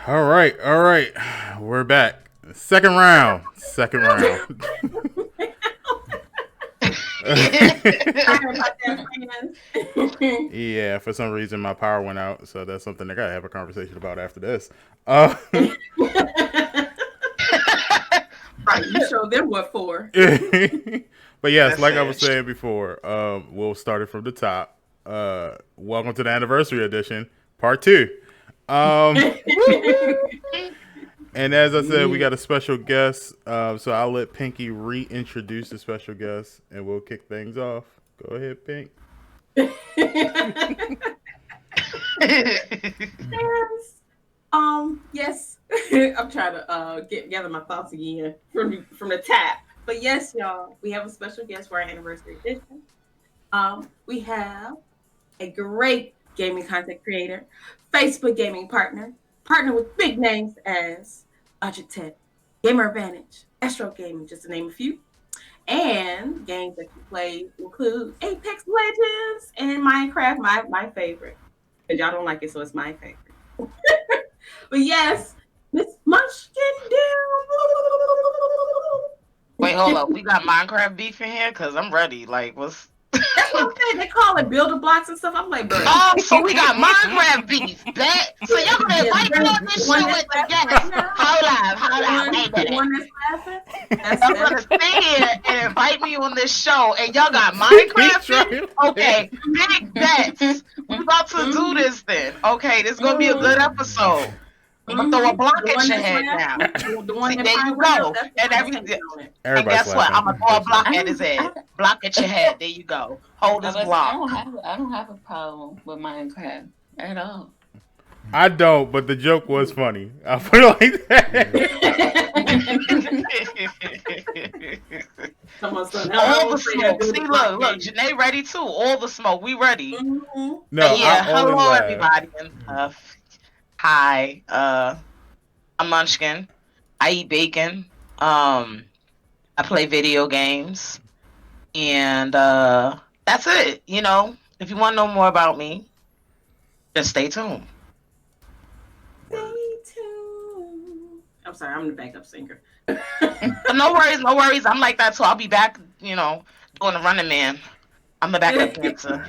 All right, all right. We're back. Second round. Second round. Sorry about that, friends. Yeah, for some reason my power went out, so that's something I gotta have a conversation about after this. Uh, Right, you showed them what for. but yes, That's like I was it. saying before, we'll start it from the top. Welcome to the anniversary edition, part two. Um, and as I said, we Yeah. got a special guest. So I'll let Pinky reintroduce the special guest, and we'll kick things off. Go ahead, Pink. Yes. Yes. I'm trying to get gather my thoughts again from the tap. But yes, y'all, we have a special guest for our anniversary edition. We have a great gaming content creator, Facebook gaming partner with big names as Budget Tech, Gamer Advantage, Astro Gaming, just to name a few. And games that you play include Apex Legends and Minecraft, my favorite. And y'all don't like it, so it's my favorite. But yes, Miss Munchkindoom. Wait, hold up. We got Minecraft beef in here because I'm ready. Like, what's? That's what I'm saying. They call it builder blocks and stuff. I'm like, bro. Oh, so we got Minecraft beef. Bet. So y'all gonna invite me on this show with the guests? Hold on. Wait a The minute. one that's laughing. That's Y'all gonna stay here and invite me on this show, and y'all got Minecraft beef? Okay, big bets. We about to do this then. Okay, this is gonna be a good episode. I'm gonna throw a block at your head now. The one See, that there you go. And everything. And Everybody's guess what? I'm laughing. gonna throw a block at his head. Block at your head. There you go. Hold his I block. don't have a problem with Minecraft at all. I don't, but the joke was funny. I put it like that. Someone said, All the smoke. See, look, Janae ready too. All the smoke. We ready. Mm-hmm. No, Yeah. I only Hello, laugh. everybody, and stuff. Hi. I'm Munchkin. I eat bacon. I play video games, and that's it. You know, if you want to know more about me, just stay tuned. Stay tuned. I'm sorry, I'm the backup singer. But no worries, no worries. I'm like that too. I'll be back. You know, doing the running man. I'm the backup dancer.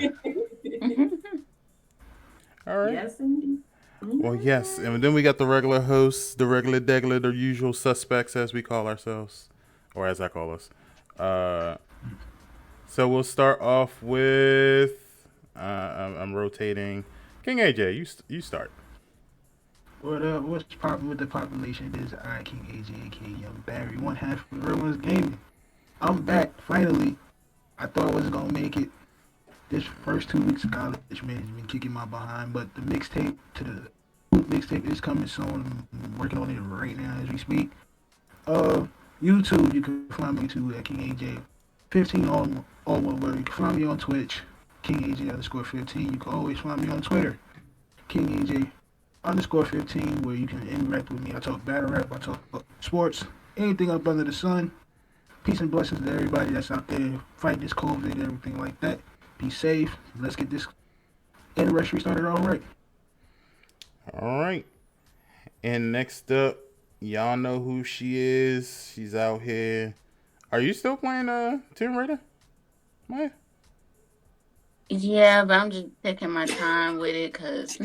All right. Yes, indeed. Well, yes, and then we got the regular hosts, the regular degler, the usual suspects, as we call ourselves, or as I call us. So we'll start off with. I'm rotating. King AJ, you start. What's popping with the population? This is I King AJ, aka Young Barry, one half of RealOnesGaming. I'm back finally. I thought I wasn't gonna make it. This first 2 weeks of college, man, has been kicking my behind. But the mixtape to the mixtape is coming soon. I'm working on it right now as we speak. YouTube, you can find me too at King AJ 15 all one word. You can find me on Twitch, King AJ underscore 15. You can always find me on Twitter, King AJ underscore 15, where you can interact with me. I talk battle rap, I talk sports, anything up under the sun. Peace and blessings to everybody that's out there fighting this COVID and everything like that. Be safe. Let's get this anniversary started all right. All right. And next up, y'all know who she is. She's out here. Are you still playing Tomb Raider, Maya? Yeah, but I'm just taking my time with it because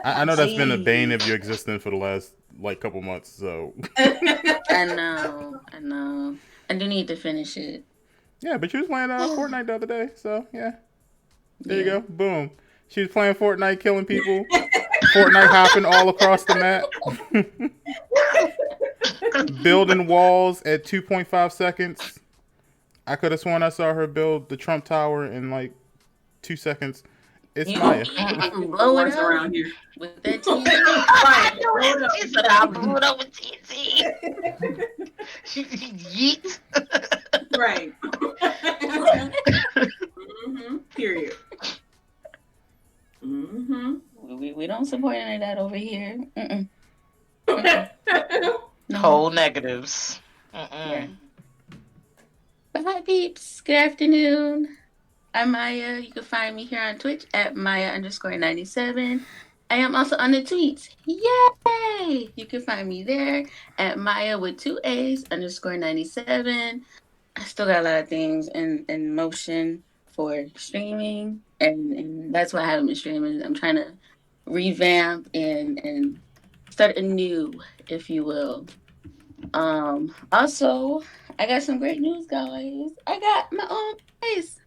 I know that's been a bane of your existence for the last couple months. So I know. I do need to finish it. yeah, but you was playing Fortnite the other day. So yeah, there you go. Boom. She was playing Fortnite, killing people. Fortnite hopping all across the map. Building walls at 2.5 seconds. I could have sworn I saw her build the Trump Tower in like 2 seconds. It's Maya. Blow it up around here with that TV. Right. She said, I'll blow it up with TNT. Yeet. Right. Period. We don't support any of that over here. No. Whole negatives. Yeah. But hi peeps, good afternoon. I'm Maya. You can find me here on Twitch at Maya_97. I am also on the tweets. Yay! You can find me there at Maya with 2 A's _97. I still got a lot of things in motion for streaming, and that's why I haven't been streaming. I'm trying to revamp and start anew, if you will. Also, I got some great news, guys. I got my own place.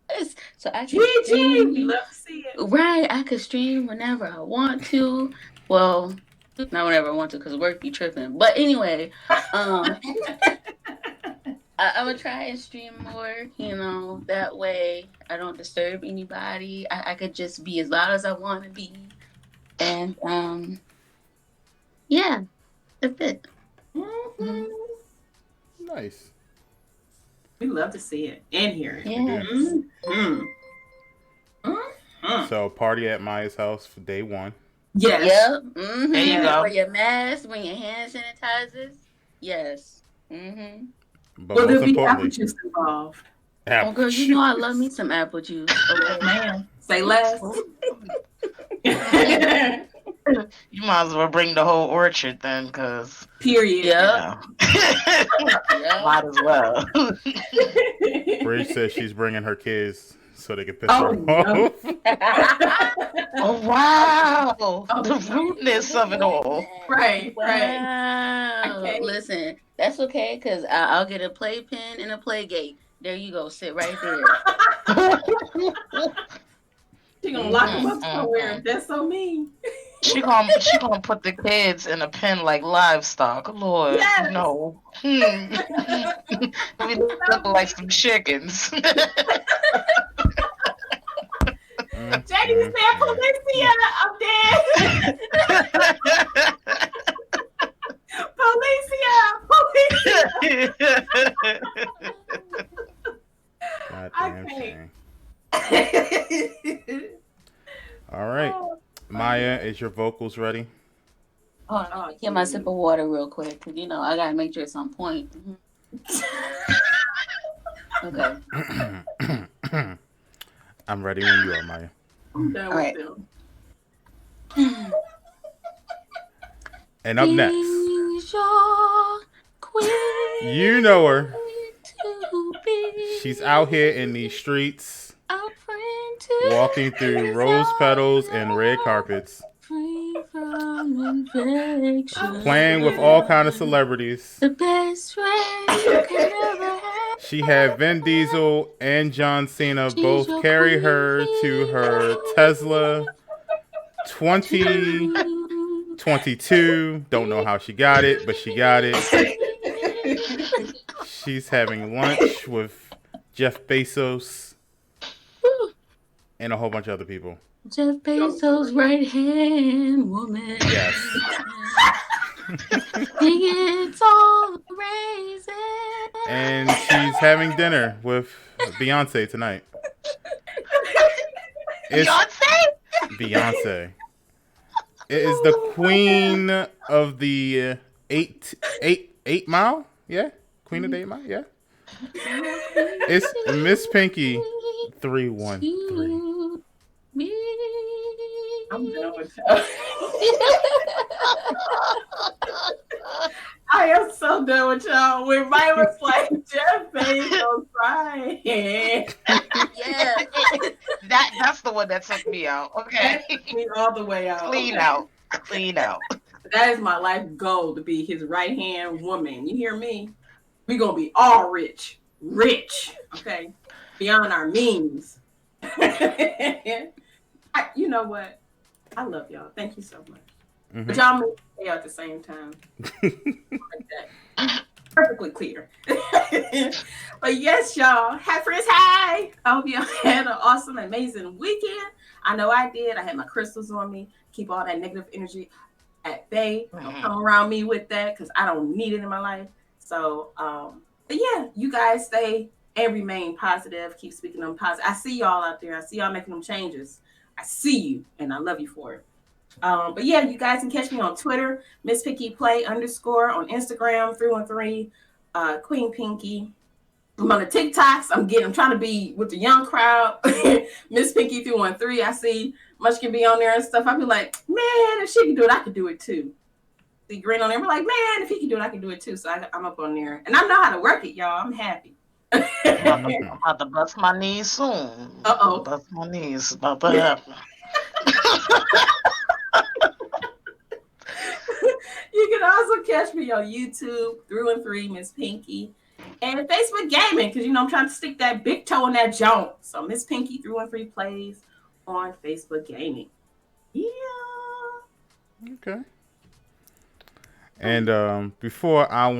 Yes, so I can GG, stream. we love to see it. Right, I could stream whenever I want to. Well, not whenever I want to, because work be tripping. But anyway, I'm gonna try and stream more. That way I don't disturb anybody. I could just be as loud as I want to be, and yeah, that's it. Mhm. Nice. We love to see it and hear it. Yeah. Mhm. So party at Maya's house for day 1. Yes. Yep. There you go. Wear your mask, bring your hand sanitizers. Yes. But Will there most be apple importantly, juice involved? Oh, girl, you know I love me some apple juice. Okay. Man, say less. You might as well bring the whole orchard then, because Period. Yep. might as well. Bridge says she's bringing her kids so they can piss Oh, her no. off. Oh wow, Oh, the rudeness of it all. Right, right. Wow. Okay. Listen, that's okay, because I'll get a playpen and a play gate. There you go. Sit right there. She gonna lock them up somewhere. That's so mean. She gonna put the kids in a pen like livestock. Lord, Yes. no. We look like some chickens. Jackie said, Policia, I'm dead. Policia. Goddamn Okay. shame. All right. Maya, is your vocals ready? Hold on, get my sip of water real quick, because I gotta make sure it's on point. Okay. I'm ready when you are, Maya. I'm done All right. with them. And up next, Deja queen you know her. to be She's out here in these streets, a friend to walking through rose petals and red carpets, free from infection. playing with all kind of celebrities. The best friend you could ever have. She had Vin Diesel and John Cena both carry her to her Tesla 2022. Don't know how she got it, but she got it. She's having lunch with Jeff Bezos and a whole bunch of other people. Jeff Bezos' right hand woman. Yes. He gets all the raisin. And she's having dinner with Beyonce tonight. It's Beyonce. It is the queen of the 8 Mile. Yeah, queen of the 8 Mile. Yeah. It's Miss Pinky 313. I'm done with y'all. I am so done with y'all. When Maya was like, Jeff Bezos, right? Yeah. That's the one that took me out. Okay. That took me all the way out. Clean out. That is my life goal, to be his right hand woman. You hear me? We gonna be all rich, okay, beyond our means. You know what? I love y'all. Thank you so much. Mm-hmm. But y'all make me stay at the same time. Like that. Perfectly clear. But yes, y'all. Hi, friends. Hi. I hope y'all had an awesome, amazing weekend. I know I did. I had my crystals on me. Keep all that negative energy at bay. Don't come around me with that, because I don't need it in my life. So, but yeah, you guys stay and remain positive. Keep speaking them positive. I see y'all out there. I see y'all making them changes. I see you, and I love you for it. But yeah, you guys can catch me on Twitter, Miss Pinky Play _ on Instagram, 313 Queen Pinky. I'm on the TikToks. I'm trying to be with the young crowd. Miss Pinky 313. I see Munchkin be on there and stuff. I be like, man, if she can do it, I can do it too. See Green on there, we're like, man, if he can do it, I can do it too. So I'm up on there, and I know how to work it, y'all. I'm happy. I'm about to bust my knees soon. Uh-oh. Bust my knees. About to happen. You can also catch me on YouTube, Through and Three, Miss Pinky, and Facebook Gaming, because I'm trying to stick that big toe in that joint. So Miss Pinky Through and Three plays on Facebook Gaming. Yeah. Okay. And before I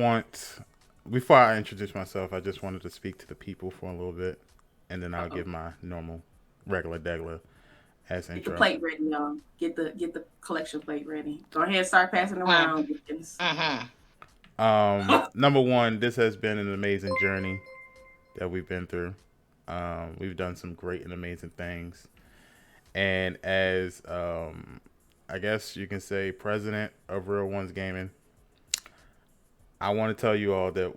introduce myself, I just wanted to speak to the people for a little bit, and then I'll give my normal, regular degler as intro. Get the plate ready, y'all. Get the collection plate ready. Go ahead, start passing around. Number one, this has been an amazing journey that we've been through. We've done some great and amazing things, and as I guess you can say, president of RealOnesGaming, I want to tell you all that,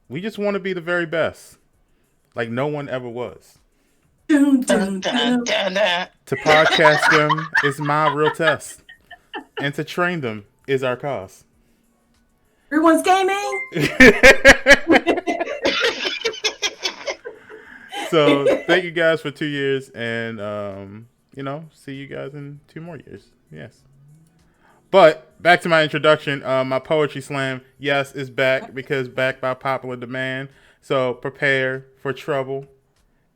we just want to be the very best. Like no one ever was. Dun, dun, dun, dun. To podcast them is my real test. And to train them is our cause. Everyone's gaming. So thank you guys for 2 years, and see you guys in 2 more years. Yes. But back to my introduction. My poetry slam, yes, is back because back by popular demand. So prepare for trouble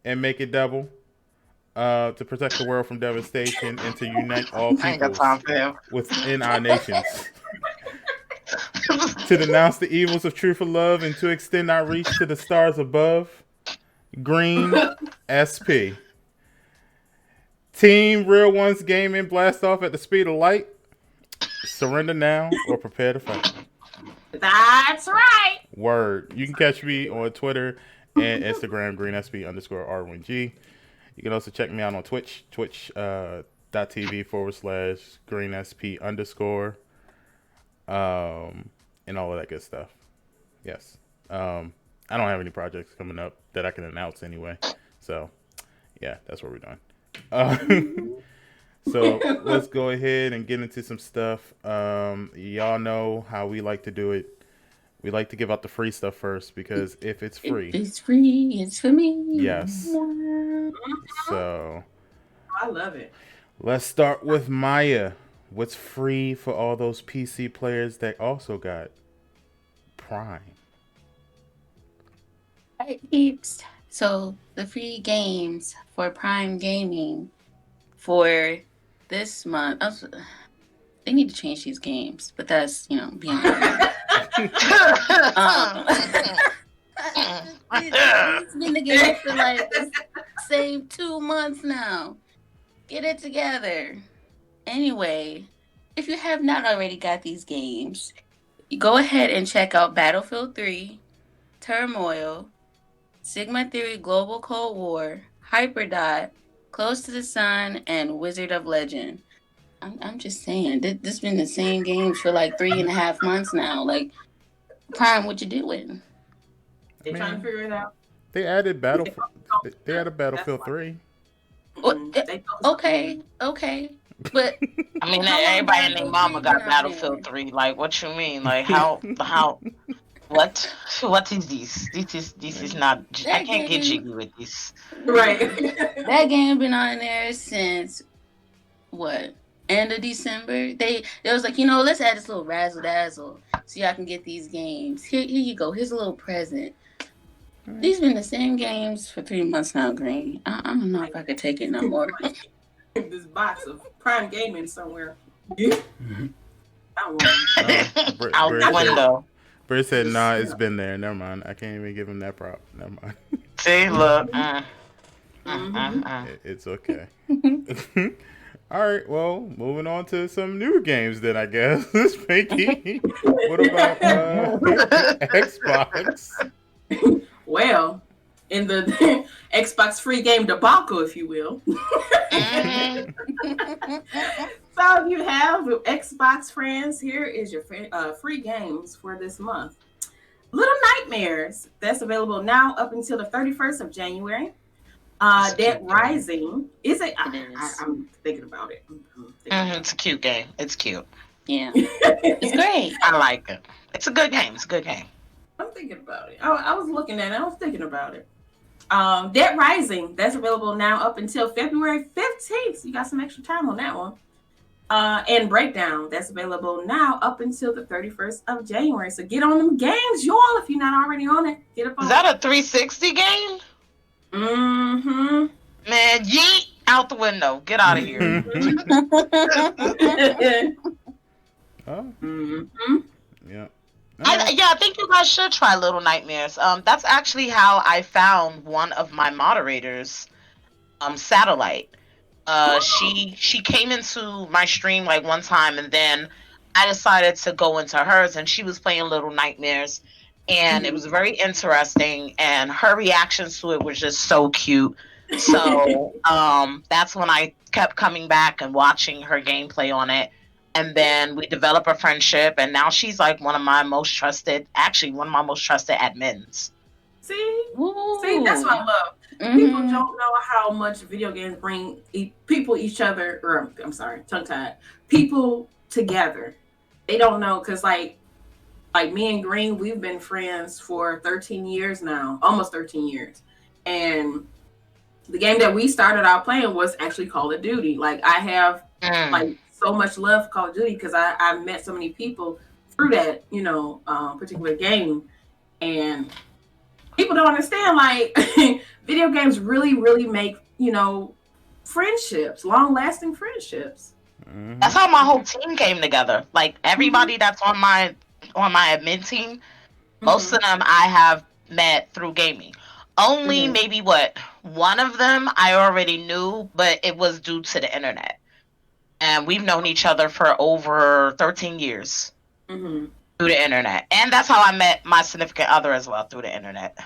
and make it double. To protect the world from devastation and to unite all peoples within our nations. To denounce the evils of truth and love and to extend our reach to the stars above. Greensp. Team RealOnesGaming blast off at the speed of light. Surrender now or prepare to fight. That's right. Word. You can catch me on Twitter and Instagram, GreensP_R1G. You can also check me out on Twitch, twitch.tv/GreensP_, and all of that good stuff. Yes. I don't have any projects coming up that I can announce anyway. So, yeah, that's what we're doing. So let's go ahead and get into some stuff. Y'all know how we like to do it. We like to give out the free stuff first because if it's free, it's free. It's for me. Yes. So I love it. Let's start with Maya. What's free for all those PC players that also got Prime? Right, peeps. So the free games for Prime Gaming for this month. They need to change these games, but that's being. These been the games for like the same 2 months now. Get it together. Anyway, if you have not already got these games, you go ahead and check out Battlefield 3, Turmoil, Sigma Theory Global Cold War, Hyperdot, Close to the Sun, and Wizard of Legend. I'm just saying, this has been the same games for like 3.5 months now. Like, Prime, what you doing? They're trying to figure it out. They added Battlefield. They added Battlefield 3. Okay. But I mean, everybody and their mama got Battlefield 3. Like, what you mean? Like, how? What is this? This is not. I can't get jiggy with this. Right. That game been on there since what? End of December. They was like, let's add this little razzle dazzle so y'all can get these games. Here you go. Here's a little present. These been the same games for 3 months now, Green. I don't know if I could take it no more. This box of Prime Gaming somewhere. I want out the window. Britt said, nah, it's been there. Never mind. I can't even give him that prop. Never mind. See, look. It's okay. All right, well, moving on to some newer games then, I guess. Pinky, what about Xbox? Well, in the Xbox free game debacle, if you will. So if you have Xbox friends, here is your free games for this month. Little Nightmares, that's available now up until the 31st of January. It's a Dead cute game. Rising is it? It is. I'm thinking about it. It's a cute game. It's cute. Yeah. It's great. I like it. It's a good game. It's a good game. I'm thinking about it. I was looking at it. I was thinking about it. Dead Rising, that's available now up until February 15th. So you got some extra time on that one. And Breakdown, that's available now up until the 31st of January. So get on them games, y'all, if you're not already on it. Get up on Is that a 360 game? Mm-hmm. Man, yeet out the window. Get out of here. Oh, Mm-hmm. yeah. I think you guys should try Little Nightmares. That's actually how I found one of my moderators, Satellite. She came into my stream like one time, and then I decided to go into hers, and she was playing Little Nightmares, and it was very interesting, and her reactions to it were just so cute. So that's when I kept coming back and watching her gameplay on it. And then we developed a friendship, and now she's like one of my most trusted admins. See, Ooh. that's what I love. People don't know how much video games bring people each other, or I'm sorry, tongue-tied, people together. They don't know, because like me and Green, we've been friends for 13 years now, almost 13 years. And the game that we started out playing was actually Call of Duty. Like, I have like so much love for Call of Duty because I met so many people through that, particular game. And people don't understand, like, video games really, really make, friendships, long-lasting friendships. Mm-hmm. That's how my whole team came together. Like, everybody that's on my admin team, most of them I have met through gaming. Only maybe one of them I already knew, but it was due to the internet. And we've known each other for over 13 years through the internet. And that's how I met my significant other as well, through the internet.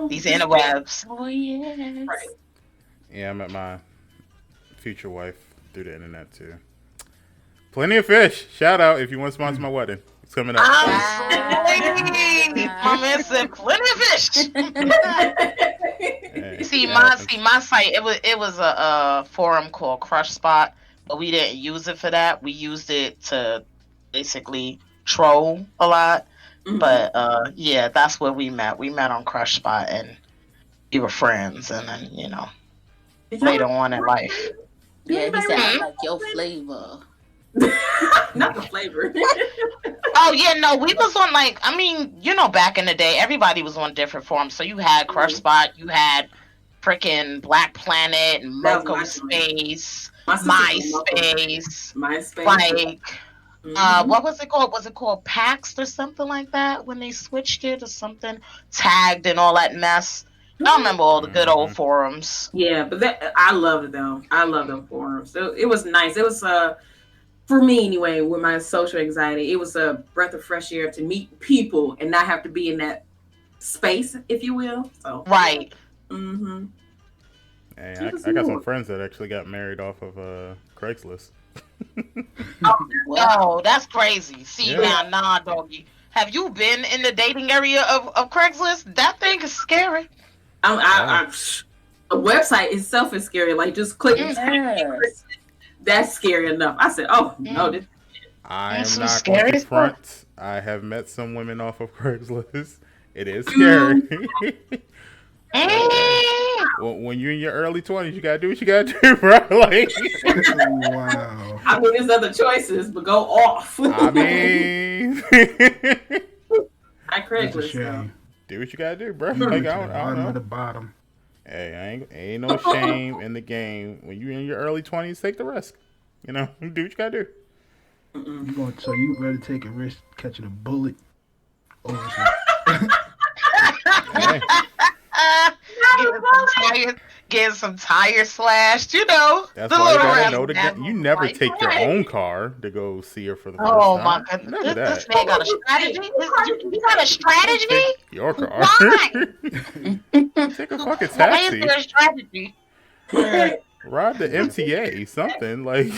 These interwebs. Oh, yes. Right. Yeah, I met my future wife through the internet too. Plenty of Fish. Shout out if you want to sponsor my wedding. It's coming up. My man said plenty of fish. Hey, See, yeah, my site, it was a forum called Crush Spot, but we didn't use it for that. We used it to basically troll a lot. But yeah, that's where we met. We met on Crush Spot, and we were friends. And then later on in life. Yeah, he said, I like your flavor. Not the flavor. Oh yeah, no, we was on back in the day, everybody was on different forums. So you had Crush Spot, you had freaking Black Planet, Moco Space, MySpace, like what was it called? Was it called PAX or something like that when they switched it or something? Tagged and all that mess. I remember all the good old forums. Yeah, but I loved them. I love them forums. So it was nice. It was for me anyway, with my social anxiety, it was a breath of fresh air to meet people and not have to be in that space, if you will. So right. Hey, I got some friends that actually got married off of Craigslist. Oh, that's crazy. See, nah, doggy. Have you been in the dating area of Craigslist? That thing is scary. The website itself is scary. Like, just clicking. That's scary enough. I said, oh, no. I am not going to front. I have met some women off of Craigslist. It is scary. When you're in your early 20s, you got to do what you got to do, bro. Like, wow. I mean, there's other choices, but go off. I mean, I Craigslist. Do what you got to do, bro. Like, I don't know. The bottom. Hey, ain't no shame in the game. When you're in your early 20s, take the risk. Do what you got to do. So you rather take a risk catching a bullet over Hey. Getting some tires slashed, That's why you gotta know the game. You never take your own car to go see her for the first time. Oh my god, this man got a strategy. You got a strategy? Your car. Why? Take a fucking taxi. Why is there a strategy? Ride the MTA, something like.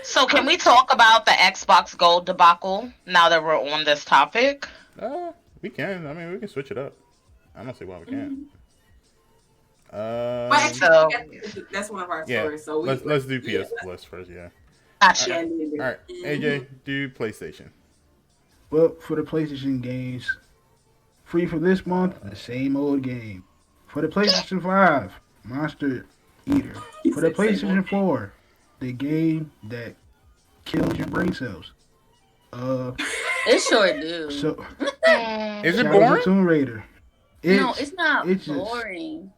So can we talk about the Xbox Gold debacle now that we're on this topic? We can. I mean, we can switch it up. I don't see why we can't. But actually, So- that's one of our Yeah. stories. So Let's do PS Plus first. Yeah. Gotcha. All right, AJ, do PlayStation. Well, for the PlayStation games, free for this month, the same old game. For the PlayStation 5, Monster Eater. For the PlayStation 4, the game that kills your brain cells. It sure do. So Is it Shadows boring? of Tomb Raider. No, it's not it's just- boring.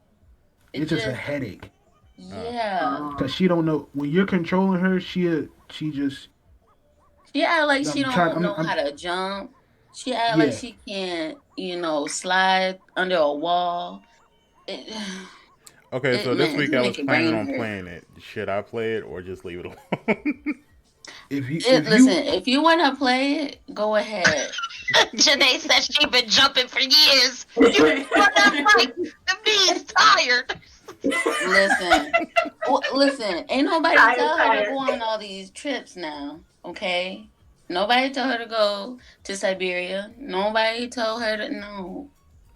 It's just a headache. Yeah. Cause she don't know when you're controlling her. She just She act like she I'm don't trying- know I'm- how to jump. She act like Yeah. she can't, slide under a wall. Okay, so this man, week you I make was your planning brain on hurt. playing it. Should I play it or just leave it alone? Listen, if you want to play it, go ahead. Janae said she been jumping for years. You the knee's tired. Listen, ain't nobody Tired, tell her tired. to go on all these trips now, okay? Nobody told her to go to Siberia. Nobody told her to, no.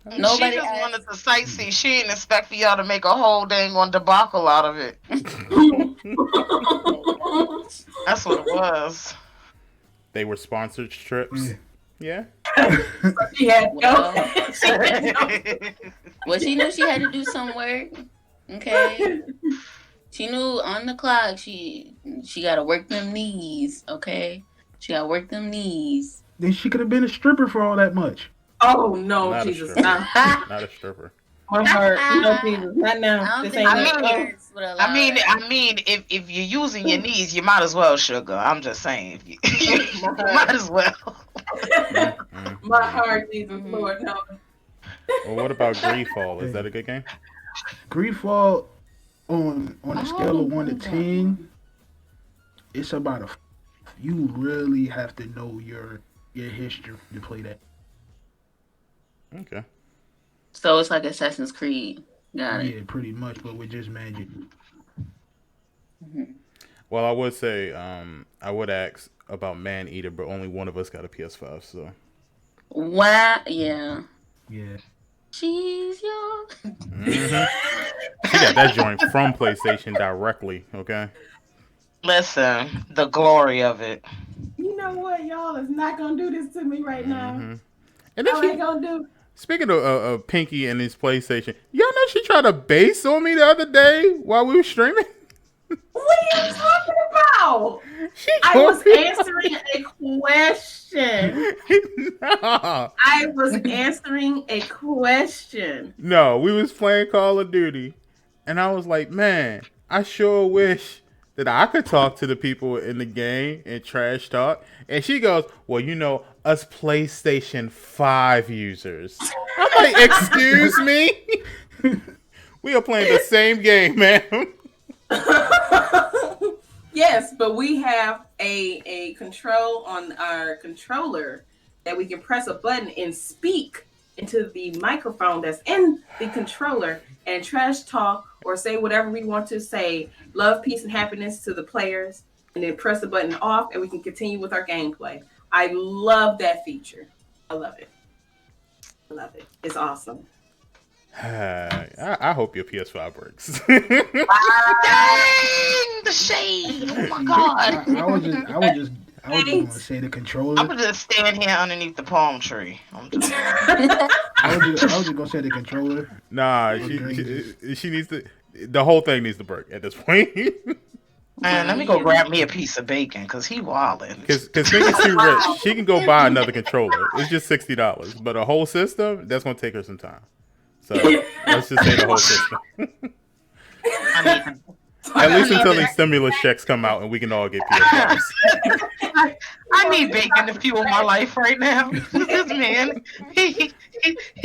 Nobody She just asked. wanted to sightsee. She didn't expect for y'all to make a whole dang on debacle out of it. That's what it was. They were sponsored trips. Yeah. She had Well, no. well, she knew she had to do some work, okay? She knew on the clock she got to work them knees, okay? She got to work them knees. then she could have been a stripper for all that much. Oh no, Not a Jesus! stripper. Not Not a stripper. my heart. No, Jesus! Not I now. don't This think ain't I my mean- parents would allow that. I mean, if you're using your knees, you might as well, sugar. I'm just saying, you might as well. my heart, Jesus, Mhm. Lord, no. Well, what about Greedfall? Is that a good game? Greedfall on a scale of 1 to Oh, 10, it's about a. You really have to know your history to play that. Okay. So it's like Assassin's Creed. Got it. Yeah, pretty much, but with just magic. Mhm. Well, I would say I would ask about Man Eater, but only one of us got a PS5, so. Wow. Yeah. Yeah. She's yours. She got that joint from PlayStation directly. Okay. Listen, the glory of it. You know what, y'all is not gonna do this to me right now. And then All ain't she, gonna do. speaking of Pinky and his PlayStation, y'all know she tried to base on me the other day while we were streaming. What are you talking about? She I told was me- answering a question. No. I was answering a question. No, we was playing Call of Duty, and I was like, man, I sure wish that I could talk to the people in the game and trash talk. And she goes, well, us PlayStation 5 users. I'm like, excuse me? We are playing the same game, ma'am. Yes, but we have a control on our controller that we can press a button and speak into the microphone that's in the controller and trash talk or say whatever we want to say, love, peace, and happiness to the players, and then press the button off and we can continue with our gameplay. I love that feature. I love it. I love it. It's awesome. I hope your PS5 works. Dang, the shade. Oh my god. I was just gonna say the controller. I'm gonna just stand here underneath the palm tree. I'm just I was just gonna say the controller. Nah, she needs to. The whole thing needs to break at this point. man, let me go grab me a piece of bacon because he wildin'. Because Pinky's too rich. She can go buy another controller. It's just $60, but a whole system that's gonna take her some time. So let's just say the whole system. At least until these stimulus checks come out and we can all get PS5s. I need bacon to fuel my life right now. This man, he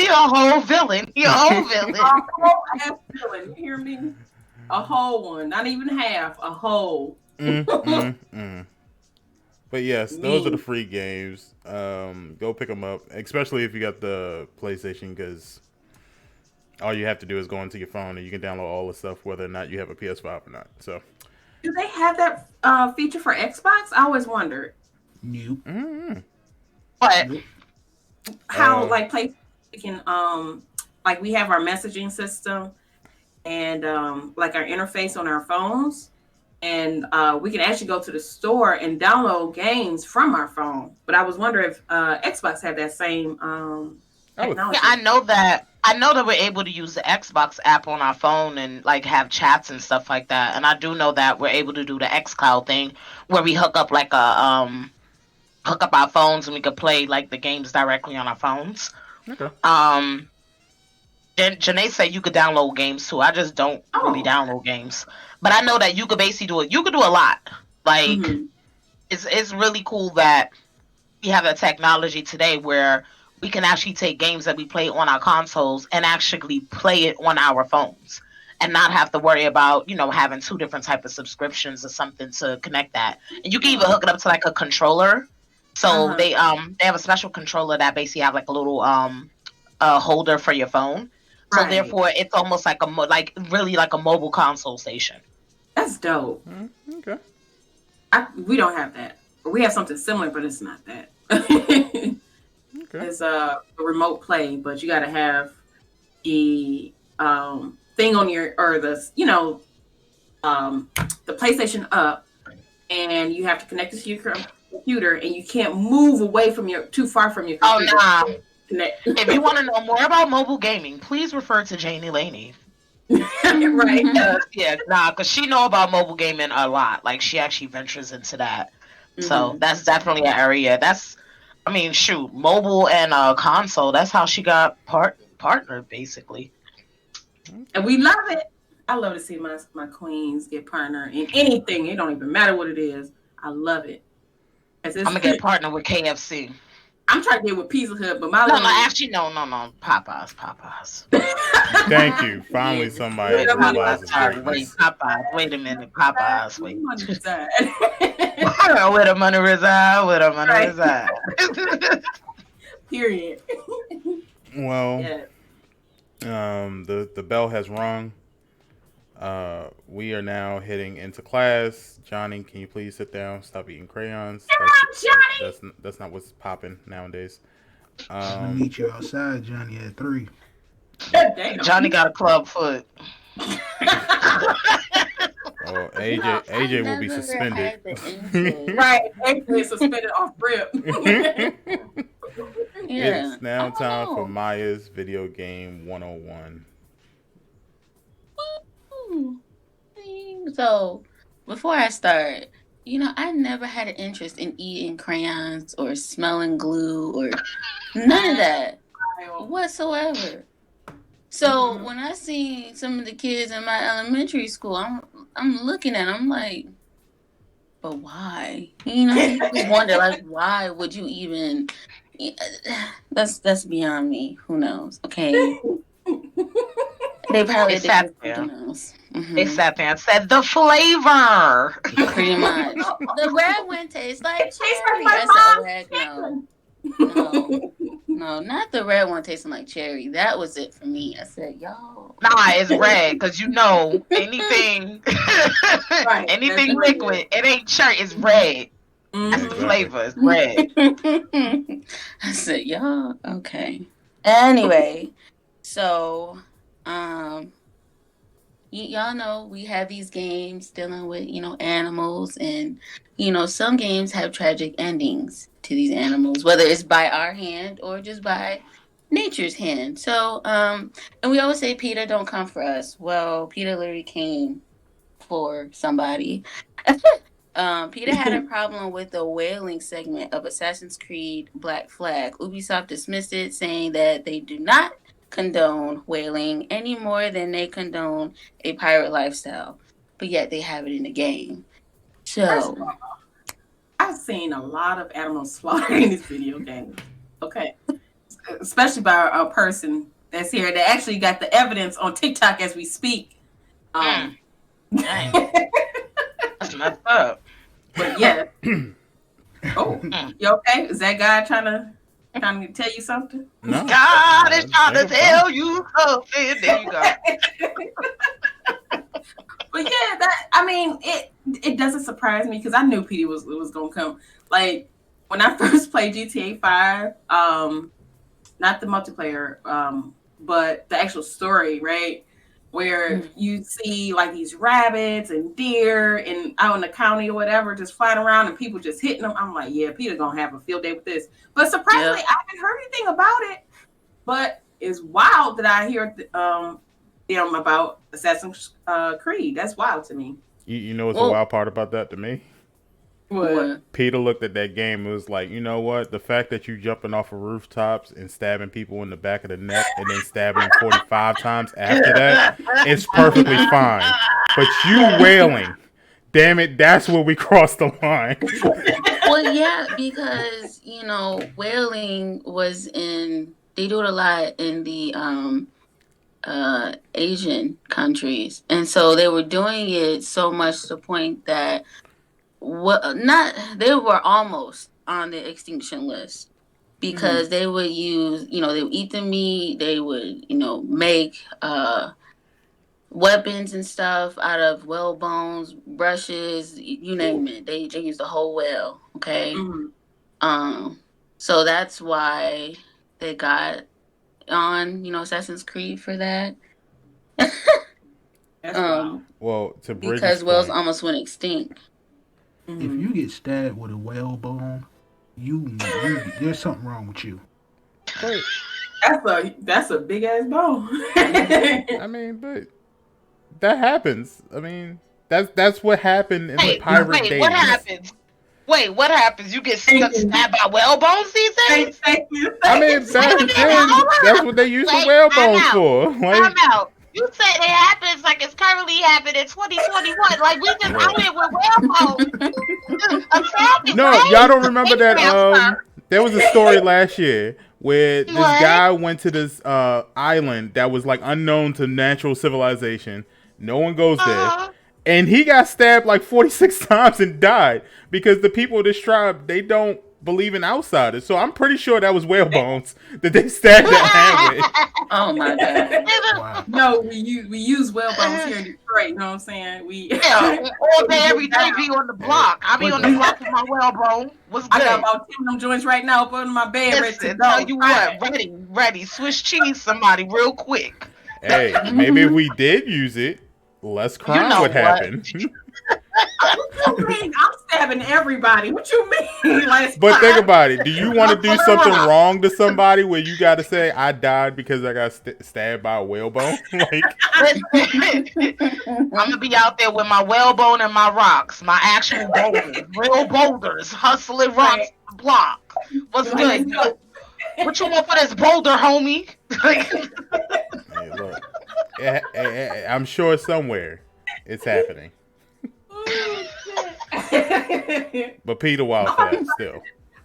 a whole villain. He a whole villain. A whole ass villain. You hear me? A whole one. Not even half. A whole. But yes, those are the free games. Go pick them up, especially if you got the PlayStation, because all you have to do is go into your phone and you can download all the stuff, whether or not you have a PS5 or not. So, Do they have that feature for Xbox? I always wondered. Nope. But how like PlayStation can like we have our messaging system and like our interface on our phones, and we can actually go to the store and download games from our phone. But I was wondering if Xbox had that same technology. Yeah, I know that. I know that we're able to use the Xbox app on our phone and like have chats and stuff like that. And I do know that we're able to do the XCloud thing where we hook up like hook up our phones and we could play like the games directly on our phones. Okay. Janae said you could download games too. I just don't really download games, but I know that you could basically do it. You could do a lot. Like it's really cool that we have the technology today where we can actually take games that we play on our consoles and actually play it on our phones and not have to worry about, having two different type of subscriptions or something to connect that. And you can even hook it up to like a controller. So they have a special controller that basically have like a little holder for your phone. So therefore it's almost like really like a mobile console station. That's dope. Okay. We don't have that. We have something similar, but it's not that. Okay. It's a remote play, but you got to have the thing on your the PlayStation up, and you have to connect it to your computer, and you can't move away from too far from your computer. Oh no! If you want to know more about mobile gaming, please refer to Janie Laney. Right? Yeah, because she know about mobile gaming a lot. Like she actually ventures into that. So that's definitely an area. Mobile and console. That's how she got partnered, basically. And we love it. I love to see my queens get partner in anything. It don't even matter what it is. I love it. I'm gonna get partnered with KFC. I'm trying to get with Pizza Hut, but no, Popeyes. Thank you. Finally, somebody realizes greatness. Popeyes. Wait a minute, Popeyes. Wait. Where the money reside. Period. Well, the bell has rung. We are now heading into class. Johnny, can you please sit down? Stop eating crayons. That's not what's popping nowadays. I'll meet you outside, Johnny, at 3. Johnny got a club foot. Oh, AJ will be suspended. Right, AJ is suspended off rip. It's now time for Maya's Video Game 101. So, before I start, I never had an interest in eating crayons or smelling glue or none of that whatsoever. So when I see some of the kids in my elementary school, I'm looking at them, I'm like, but why? You just wonder, like, why would you even? That's beyond me. Who knows? Okay. They probably did something else. They sat there and said the flavor. Pretty much. The red one tastes like cherry. I said, no, not the red one tasting like cherry. That was it for me. I said, y'all. Nah, it's red because anything, anything liquid, it ain't cherry. It's red. That's the flavor. It's red. I said, y'all, okay. Anyway, so y'all know we have these games dealing with animals, and some games have tragic endings to these animals, whether it's by our hand or just by nature's hand. So and we always say PETA don't come for us. Well, PETA literally came for somebody. PETA had a problem with the whaling segment of Assassin's Creed Black Flag. Ubisoft dismissed it, saying that they do not condone whaling any more than they condone a pirate lifestyle, but yet they have it in the game. So I've seen a lot of animals slaughtered in this video game. Okay, especially by a person that's here that actually got the evidence on TikTok as we speak. Dang. That's messed up. But yeah. Oh, you okay? Is that guy trying to tell you something? No. God is trying to tell you something. There you go. But yeah, it doesn't surprise me because I knew PETA was gonna come. Like when I first played GTA 5, not the multiplayer, but the actual story, right? Where you see like these rabbits and deer and out in the county or whatever just flying around and people just hitting them. I'm like, yeah, Peter gonna have a field day with this. But surprisingly, I haven't heard anything about it. But it's wild that I hear them about Assassin's Creed. That's wild to me. You know what's the wild part about that to me? What? Peter looked at that game and was like, you know what? The fact that you jumping off of rooftops and stabbing people in the back of the neck and then stabbing them 45 times after that is perfectly fine. But you wailing, damn it, that's where we crossed the line. Well, yeah, because, whaling was they do it a lot in the Asian countries. And so they were doing it so much to the point that they were almost on the extinction list because they would use, they would eat the meat, they would, make weapons and stuff out of whale bones, brushes, you name it. They use the whole whale, okay? So that's why they got on, Assassin's Creed for that. Well, to bridge because whales almost went extinct. If you get stabbed with a whale bone, there's something wrong with you. That's a big ass bone. I mean, but that happens. I mean, that's what happened in the pirate days. What happens? What happens? You get stabbed by whale bones these days? I mean, back then, that's what they used the whale bones for. Time out. You said it happens like it's currently happening in 2021. Like we just out here with whale bones. No, y'all don't remember that? There was a story last year where this guy went to this island that was like unknown to natural civilization. No one goes there. And he got stabbed like 46 times and died because the people of this tribe, they don't believe in outsiders. So I'm pretty sure that was whale bones that they stabbed that man with. Oh my god! Wow. No, we use whale bones here in Detroit. You know what I'm saying? All day, every day, be on the block. I be on the block with my whale bone. What's good? I got about 10 of them joints right now up under my bed. Listen, tell you what, ready, Swiss cheese somebody real quick. Hey, maybe if we did use it, less crime would happen. What you mean? I'm stabbing everybody. What you mean? But think about it. Do you want to do something wrong to somebody where you got to say, I died because I got stabbed by a whale bone? Like, I'm going to be out there with my whalebone and my rocks, my actual boulders, real boulders, hustling rocks the block. What's good? What you want for this boulder, homie? hey, look. I'm sure somewhere it's happening. But Peter wild for that still.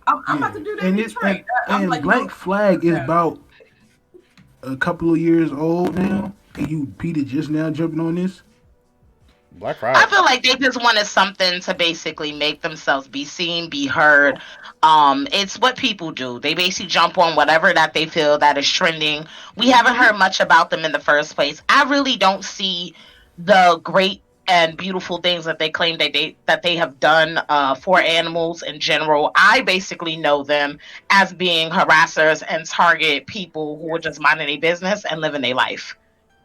I'm about to do that in Detroit. And like, Black Flag is about a couple of years old now, and Peter just now jumping on this. Black Friday. I feel like they just wanted something to basically make themselves be seen, be heard. It's what people do. They basically jump on whatever that they feel that is trending. We haven't heard much about them in the first place. I really don't see the great and beautiful things that they claim that they have done for animals in general. I basically know them as being harassers and target people who are just minding their business and living their life.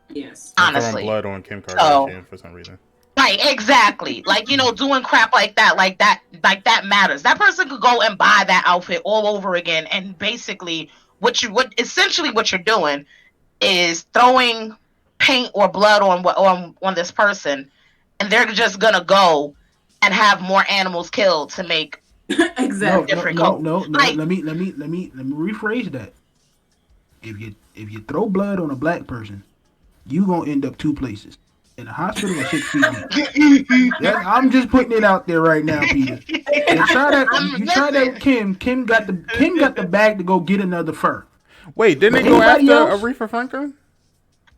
Yes, honestly. Blood on Kim Kardashian for some reason. Right, exactly. Like, doing crap like that matters. That person could go and buy that outfit all over again, and basically what you're doing is throwing paint or blood on this person, and they're just gonna go and have more animals killed to make different colors. No. Like, let me rephrase that. If you throw blood on a black person, you gonna end up two places. In a hospital or 6 feet deep. I'm just putting it out there right now, Peter. You try that with Kim. Kim got the bag to go get another fur. Wait, didn't they go after Aretha Franklin?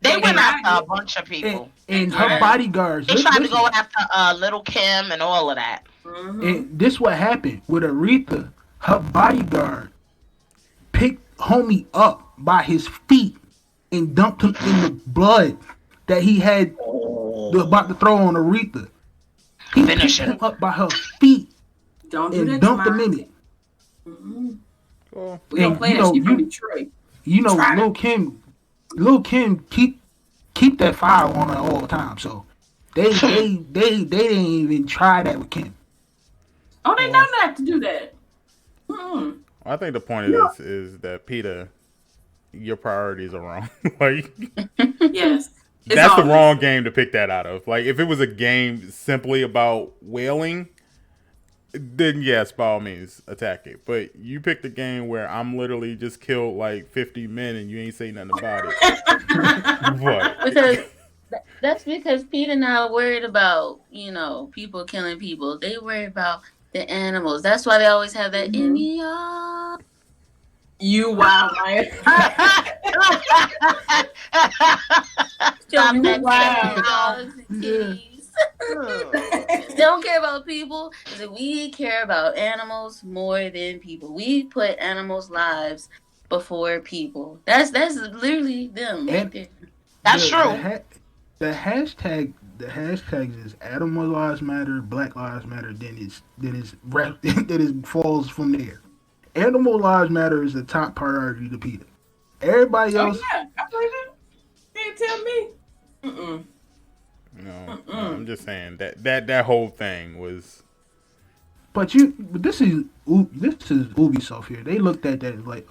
They went after a bunch of people. And her bodyguards. They tried to go after Little Kim and all of that. Mm-hmm. And this what happened with Aretha. Her bodyguard picked homie up by his feet and dumped him in the blood that he had about to throw on Aretha. He picked him up by her feet and dumped him in it. Mm-hmm. We don't play that shit from Detroit. you know, Lil Kim keep that fire on her all the time. So they didn't even try that with Kim. Oh, they know not to do that. Mm-mm. I think the point of this is that Peter, your priorities are wrong. Like, Yes. that's the wrong game to pick that out of. Like, if it was a game simply about whaling, then yes, by all means, attack it. But you picked a game where I'm literally just killed like 50 men and you ain't say nothing about it. What? Because that's because Peter not worried about, you know, people killing people. They worry about the animals. That's why they always have that in the You wild, man. Showing that Wow. dogs and kitties. They don't care about people. We care about animals more than people. We put animals' lives before people. That's literally them right there. That's true. The hashtags is Animal Lives Matter, Black Lives Matter. Then it falls from there. Animal Lives Matter is the top priority to Peter. Everybody else. Oh, yeah. I believe it. You can't tell me. Mm-mm. No, I'm just saying that whole thing was. But this is Ubisoft here. They looked at that like,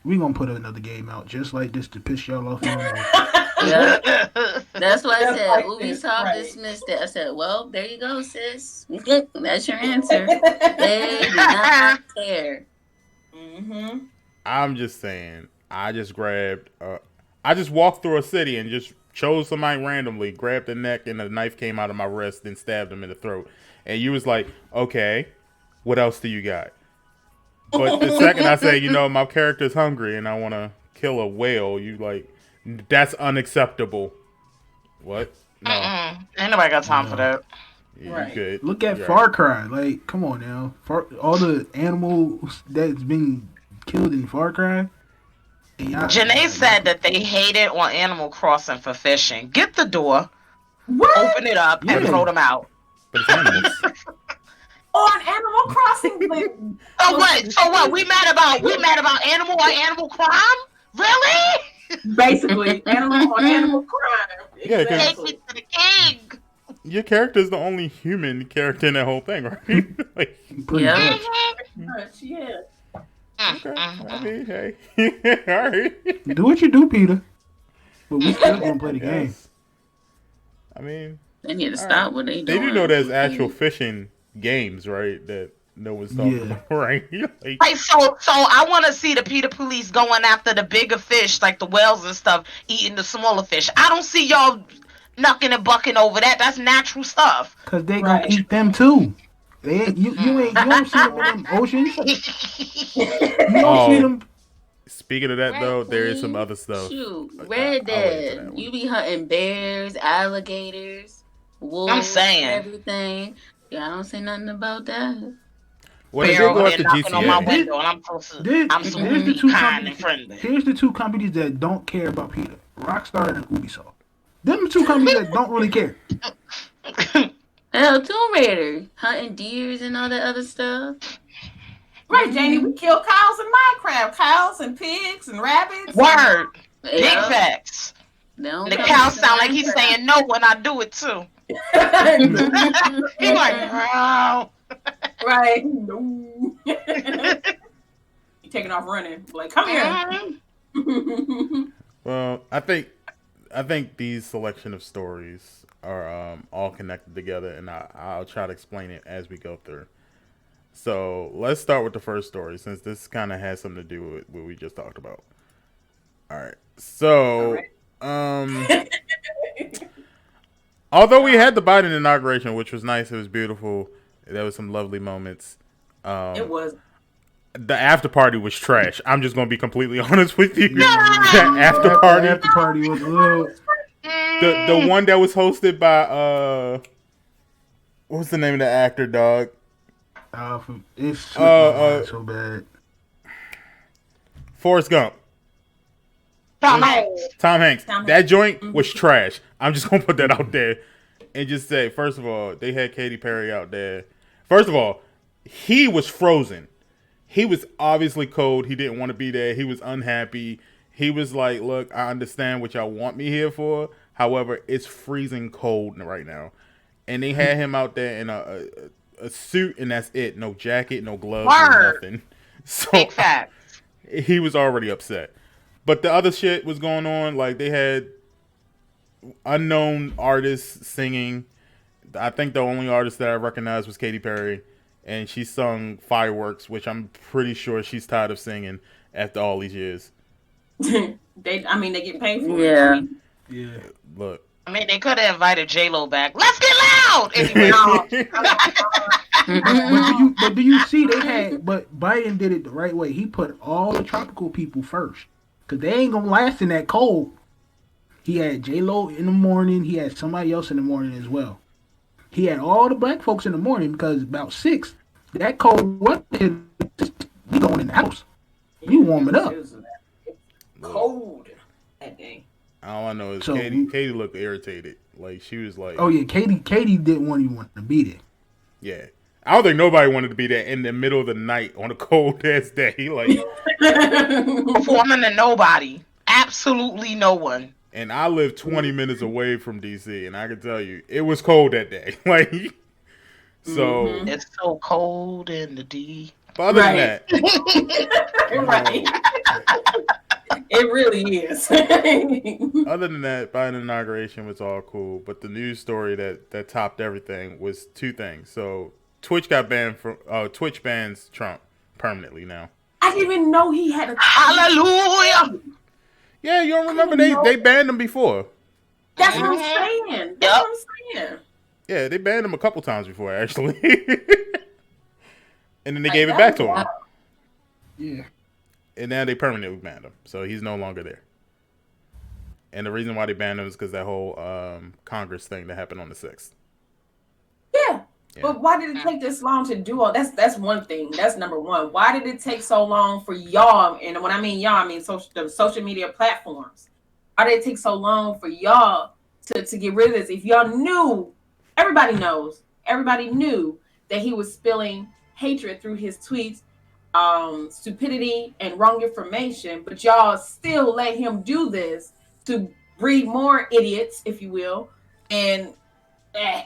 we gonna put another game out just like this to piss y'all off. Yeah. That's why I said like Ubisoft dismissed it. I said, well, there you go, sis. That's your answer. They do not care. Mm-hmm. I'm just saying. I just walked through a city and just chose somebody randomly, grabbed the neck, and a knife came out of my wrist, then stabbed him in the throat. And you was like, okay, what else do you got? But the second I say, you know, my character's hungry and I want to kill a whale, you like, that's unacceptable. What? No. Ain't nobody got time for that. Yeah, Right. you good. Look at You're Far right. Cry. Like, come on now. All the animals that's been killed in Far Cry. Janae said that they hated on Animal Crossing for fishing. Get the door, What? open it up, and Yeah. throw them out. But it's animals. On Animal Crossing? Like, So what? So what? We mad about animal or animal crime? Really? basically, animal on animal crime. Yeah, 'cause- Take Exactly. me to the king. Your character's the only human character in that whole thing, right? Like, Pretty Yeah. much. Much, yeah. okay. I mean, hey. All right. Do what you do, Peter. But we still gonna play the game. Yes. I mean, They need to stop what they they doing. do know there's actual fishing games, right? That no one's talking Yeah. about, right? Like, Right, so I want to see the Peter Police going after the bigger fish, like the whales and stuff, eating the smaller fish. I don't see y'all knucking and bucking over that. That's natural stuff. Cause they Right. gonna eat them too. They ain't, you don't see them in them oceans. You don't see them. speaking of that, Right, though, there is some Queen. other stuff. Shoot, I'll Red wait for that Dead. one. You be hunting bears, alligators, wolves, I'm saying. everything. Yeah, I don't say nothing about that. Well, they did Barrel go and after knocking on my GTA. window, and I'm supposed to. There's I'm supposed to the be two kind and companies. friendly. Here's the two companies that don't care about Peter: Rockstar and Ubisoft. Them the two companies that don't really care. Hell, Tomb Raider, hunting deers and all that other stuff. Right, Janie, we kill cows in Minecraft. Cows and pigs and rabbits. Word, big Yeah. facts. They don't The come cow to sound like he's Minecraft. saying no when I do it too. He like, wow. Right. No. You taking off running. Like, come here. Well, I think these selection of stories are all connected together, and I'll try to explain it as we go through. So let's start with the first story, since this kind of has something to do with what we just talked about. All right. So, although we had the Biden inauguration, which was nice, it was beautiful. There was some lovely moments. It was. The after party was trash. I'm just gonna be completely honest with you. That after party, After party was a little. the one that was hosted by what was the name of the actor, dog? It's so bad. Forrest Gump. Tom Hanks. Tom Hanks. Tom Hanks. That joint was trash. I'm just gonna put that out there and just say, first of all, they had Katy Perry out there. First of all, he was frozen. He was obviously cold. He didn't want to be there. He was unhappy. He was like, "Look, I understand what y'all want me here for. However, it's freezing cold right now." And they had him out there in a suit, and that's it. No jacket, no gloves, no Word. nothing. So Big fact. he was already upset. But the other shit was going on. Like, they had unknown artists singing. I think the only artist that I recognized was Katy Perry, and she sung Fireworks, which I'm pretty sure she's tired of singing after all these years. They get paid for it. Yeah. I mean, Yeah. Look. I mean, they could have invited J-Lo back. Let's get loud! Anyway, But do you see but Biden did it the right way. He put all the tropical people first. Because they ain't going to last in that cold. He had J-Lo in the morning. He had somebody else in the morning as well. He had all the black folks in the morning because about 6, that cold weather, we going in the house. We warm it up. It was cold that day. All I know is So- Katie looked irritated. Like, she was like, Oh, yeah, Katie didn't want to be there. yeah. I don't think nobody wanted to be there in the middle of the night on a cold ass day. Like, performing to nobody. Absolutely no one. and I live 20 minutes away from DC, and I can tell you, it was cold that day. Like, so. It's so cold in the D. But other than Right. that, Right. It really is. other than that, Biden inauguration was all cool. But the news story that topped everything was 2 things. So Twitch got banned from Twitch bans Trump permanently now. I didn't even know he had a. Hallelujah! Yeah, you don't remember they banned him before. That's what I'm saying. That's what I'm saying. Yeah, they banned him a couple times before actually, and then they Like, gave it that back to was him. Yeah. And now they permanently banned him, so he's no longer there. And the reason why they banned him is because that whole Congress thing that happened on the 6th. Yeah. But why did it take this long to do all? That's one thing. That's number one. Why did it take so long for y'all? And when I mean y'all, I mean the social media platforms. Why did it take so long for y'all to get rid of this? If y'all knew, everybody knew that he was spilling hatred through his tweets, stupidity and wrong information, but y'all still let him do this to breed more idiots, if you will, and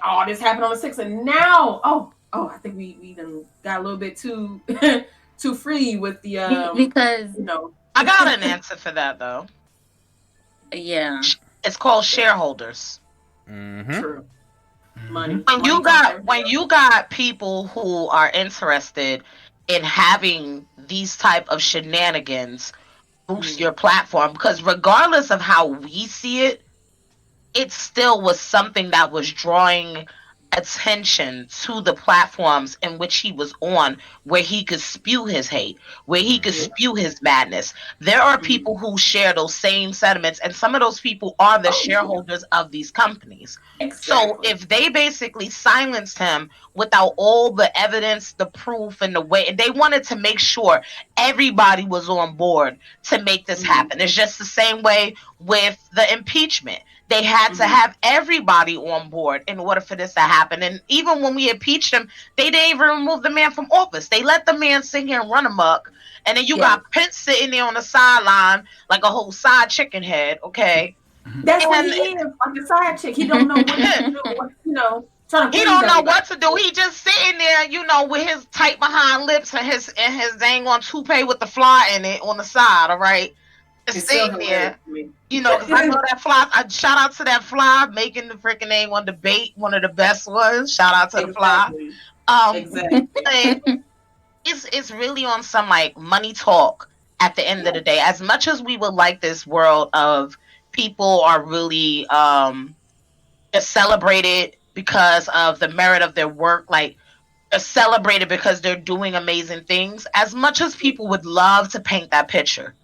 all this happened on the 6th, and now I think we done got a little bit too too free with the because I got an answer for that though. Yeah, it's called shareholders. Mm-hmm. True. Money. When you got people who are interested in having these type of shenanigans boost your platform, because regardless of how we see it, it still was something that was drawing attention to the platforms in which he was on, where he could spew his hate, where he could spew his madness. There are people who share those same sentiments, and some of those people are the shareholders of these companies. Exactly. So if they basically silenced him without all the evidence, the proof, and the way, and they wanted to make sure everybody was on board to make this happen. It's just the same way with the impeachment. They had to have everybody on board in order for this to happen. And even when we impeached him, they didn't even remove the man from office. They let the man sit here and run amok. And then you got Pence sitting there on the sideline like a whole side chicken head, okay? That's what he is, like a side chick. He don't know what to do, He don't know what to do. He just sitting there, with his tight behind lips and his dang on toupee with the fly in it on the side, all right? Just sitting there. Because I know that fly. I shout out to that fly making the freaking name on debate, one of the best ones. Shout out to the fly. Exactly. It's really on some like money talk at the end of the day. As much as we would like this world of people are really just celebrated because of the merit of their work, like celebrated because they're doing amazing things. As much as people would love to paint that picture.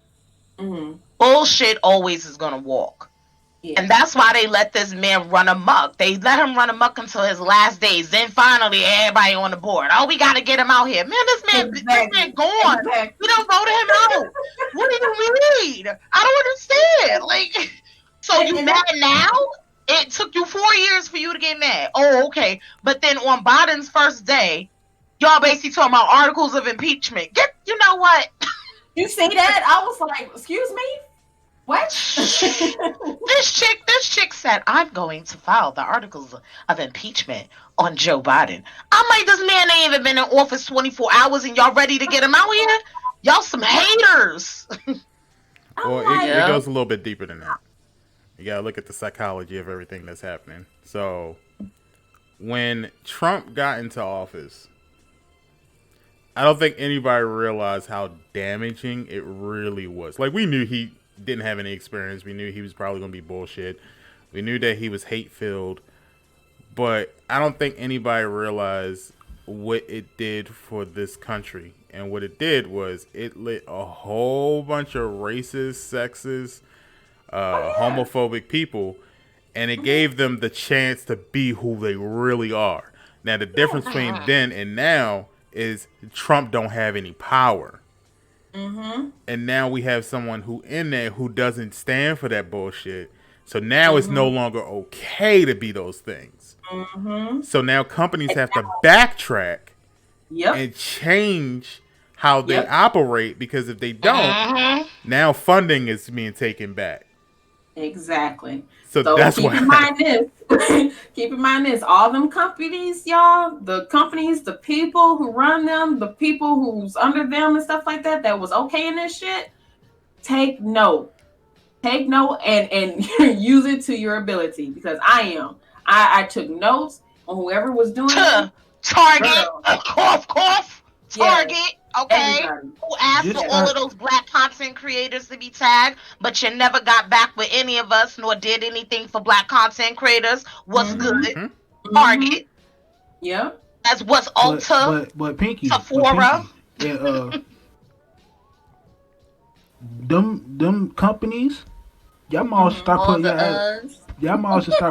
Bullshit always is gonna walk. And that's why they let this man run amok. They let him run amok until his last days. Then finally everybody on the board. Oh, we gotta get him out here. Man, this man gone. We don't vote him out. What do you mean? I don't understand. Like, so you mad now? It took you 4 years for you to get mad. Oh, okay. But then on Biden's first day, y'all basically talking about articles of impeachment. You know what? You see that? I was like, excuse me? What? This chick said, I'm going to file the articles of impeachment on Joe Biden. I'm like, this man ain't even been in office 24 hours and y'all ready to get him out here? Y'all some haters. Well, like, it goes a little bit deeper than that. You gotta look at the psychology of everything that's happening. So, when Trump got into office, I don't think anybody realized how damaging it really was. Like, we knew he didn't have any experience. We knew he was probably going to be bullshit. We knew that he was hate-filled. But I don't think anybody realized what it did for this country. And what it did was it lit a whole bunch of racist, sexist, homophobic people. And it gave them the chance to be who they really are. Now, the difference between then and now is Trump don't have any power. Mm-hmm. And now we have someone who in there who doesn't stand for that bullshit. So now it's no longer okay to be those things. Mm-hmm. So now companies have to backtrack and change how they operate, because if they don't, now funding is being taken back. Exactly. So that's keep in mind this. Keep in mind this. All them companies, y'all, the companies, the people who run them, the people who's under them and stuff like that, that was okay in this shit, take note. Take note and use it to your ability, because I took notes on whoever was doing it. Target, cough, Target, okay? Everybody. Who asked for all of those black content creators to be tagged, but you never got back with any of us, nor did anything for black content creators. What's good? Target. Yeah. That's what's Ulta. But Pinky. Sephora. Yeah, them companies, y'all might start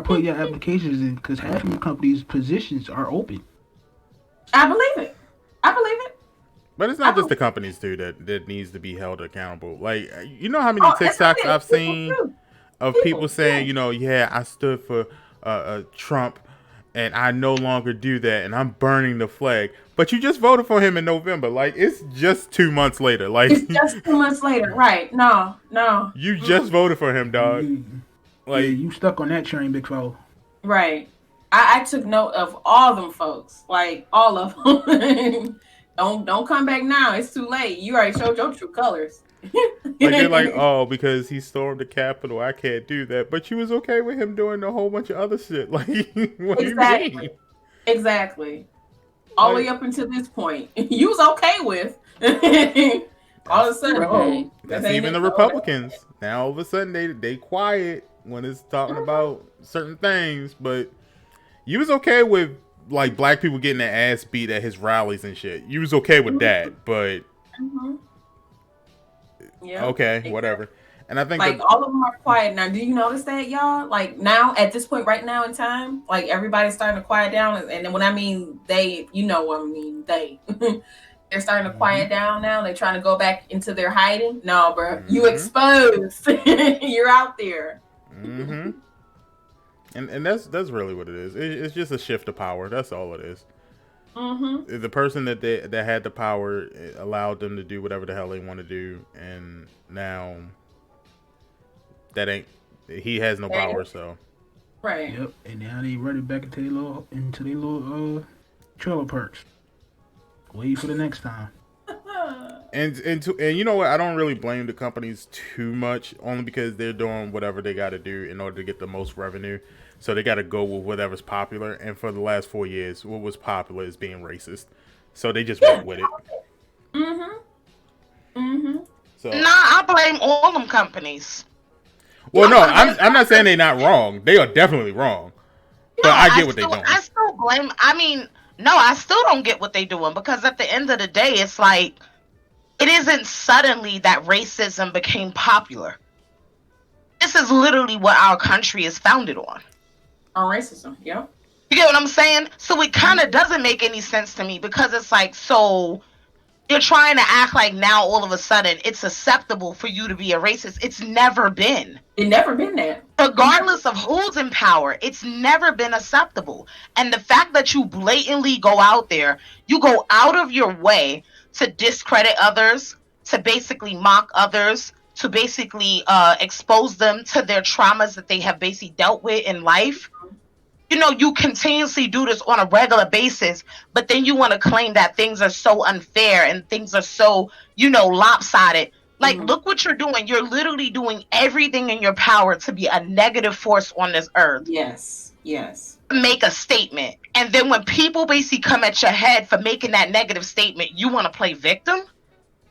putting your applications in, because half of your companies' positions are open. I believe it. But it's not just the companies, too, that needs to be held accountable. Like, you know how many TikToks I've seen of people saying, I stood for Trump and I no longer do that and I'm burning the flag. But you just voted for him in November. Like, it's just 2 months later. Like, it's just 2 months later. Right. No. You just voted for him, dog. You stuck on that train, big fella. Right. I took note of all them folks. Like, all of them. Don't come back now. It's too late. You already showed your true colors. Like, they're like, oh, because he stormed the Capitol, I can't do that. But you was okay with him doing a whole bunch of other shit. Like, what do you mean? Exactly. All the way up until this point, you was okay with. All of a sudden, that's even the Republicans. Now all of a sudden they quiet when it's talking about certain things. But you was okay with, like, black people getting their ass beat at his rallies and shit. You was okay with that, but okay, whatever. And I think like all of them are quiet now. Do you notice that, y'all? Like, now at this point, right now in time, like, everybody's starting to quiet down. And when I mean they, you know what I mean, they. They're starting to quiet down now. They're trying to go back into their hiding. No, bro, you exposed. You're out there. And that's really what it is. It's just a shift of power. That's all it is. The person that had the power allowed them to do whatever the hell they want to do, and now he has no power. So right. Yep. And now they run it back into their little trailer parks. Wait for the next time. And you know what? I don't really blame the companies too much, only because they're doing whatever they got to do in order to get the most revenue. So they got to go with whatever's popular. And for the last 4 years, what was popular is being racist. So they just went with it. So I blame all them companies. Well, no, I'm not saying they're not wrong. They are definitely wrong. But I get what they're doing. I still blame. I still don't get what they're doing, because at the end of the day, it's like, it isn't suddenly that racism became popular. This is literally what our country is founded on. On racism, yeah. You get what I'm saying? So it kind of doesn't make any sense to me, because it's like, so you're trying to act like now all of a sudden it's acceptable for you to be a racist. It's never been. It never been that. Regardless of who's in power, it's never been acceptable. And the fact that you blatantly go out there, you go out of your way to discredit others, to basically mock others, to basically expose them to their traumas that they have basically dealt with in life. You know, you continuously do this on a regular basis, but then you want to claim that things are so unfair and things are so, you know, lopsided. Like, look what you're doing. You're literally doing everything in your power to be a negative force on this earth. Yes. Make a statement. And then when people basically come at your head for making that negative statement, you want to play victim?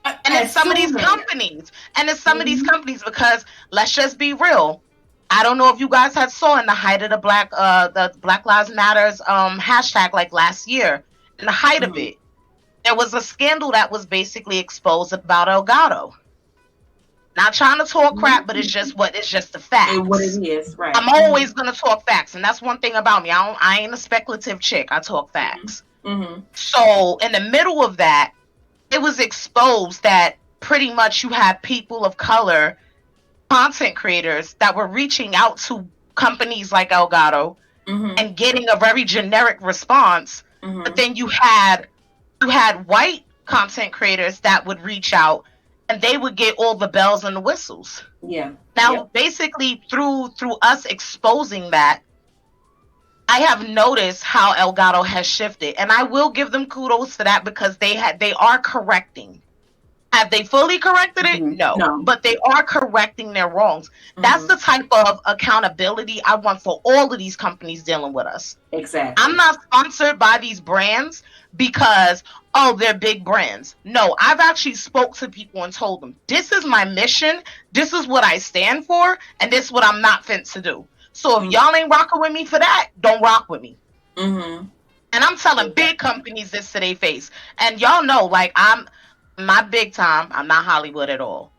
And it's some of these companies. And it's some of these companies, because let's just be real. I don't know if you guys had saw in the height of the Black Lives Matters hashtag like last year. In the height of it, there was a scandal that was basically exposed about Elgato. Not trying to talk crap, but it's just the facts. What it is, right? I'm always gonna talk facts, and that's one thing about me. I ain't a speculative chick. I talk facts. So in the middle of that, it was exposed that pretty much you had people of color, content creators, that were reaching out to companies like Elgato and getting a very generic response. But then you had white content creators that would reach out and they would get all the bells and the whistles. Now, basically through us exposing that, I have noticed how Elgato has shifted, and I will give them kudos for that, because they are correcting. Have they fully corrected it? No. But they are correcting their wrongs. That's the type of accountability I want for all of these companies dealing with us. Exactly. I'm not sponsored by these brands because, oh, they're big brands. No, I've actually spoke to people and told them, this is my mission, this is what I stand for, and this is what I'm not fit to do. So if y'all ain't rocking with me for that, don't rock with me. And I'm telling big companies this to their face. And y'all know, like, I'm not big time. I'm not Hollywood at all.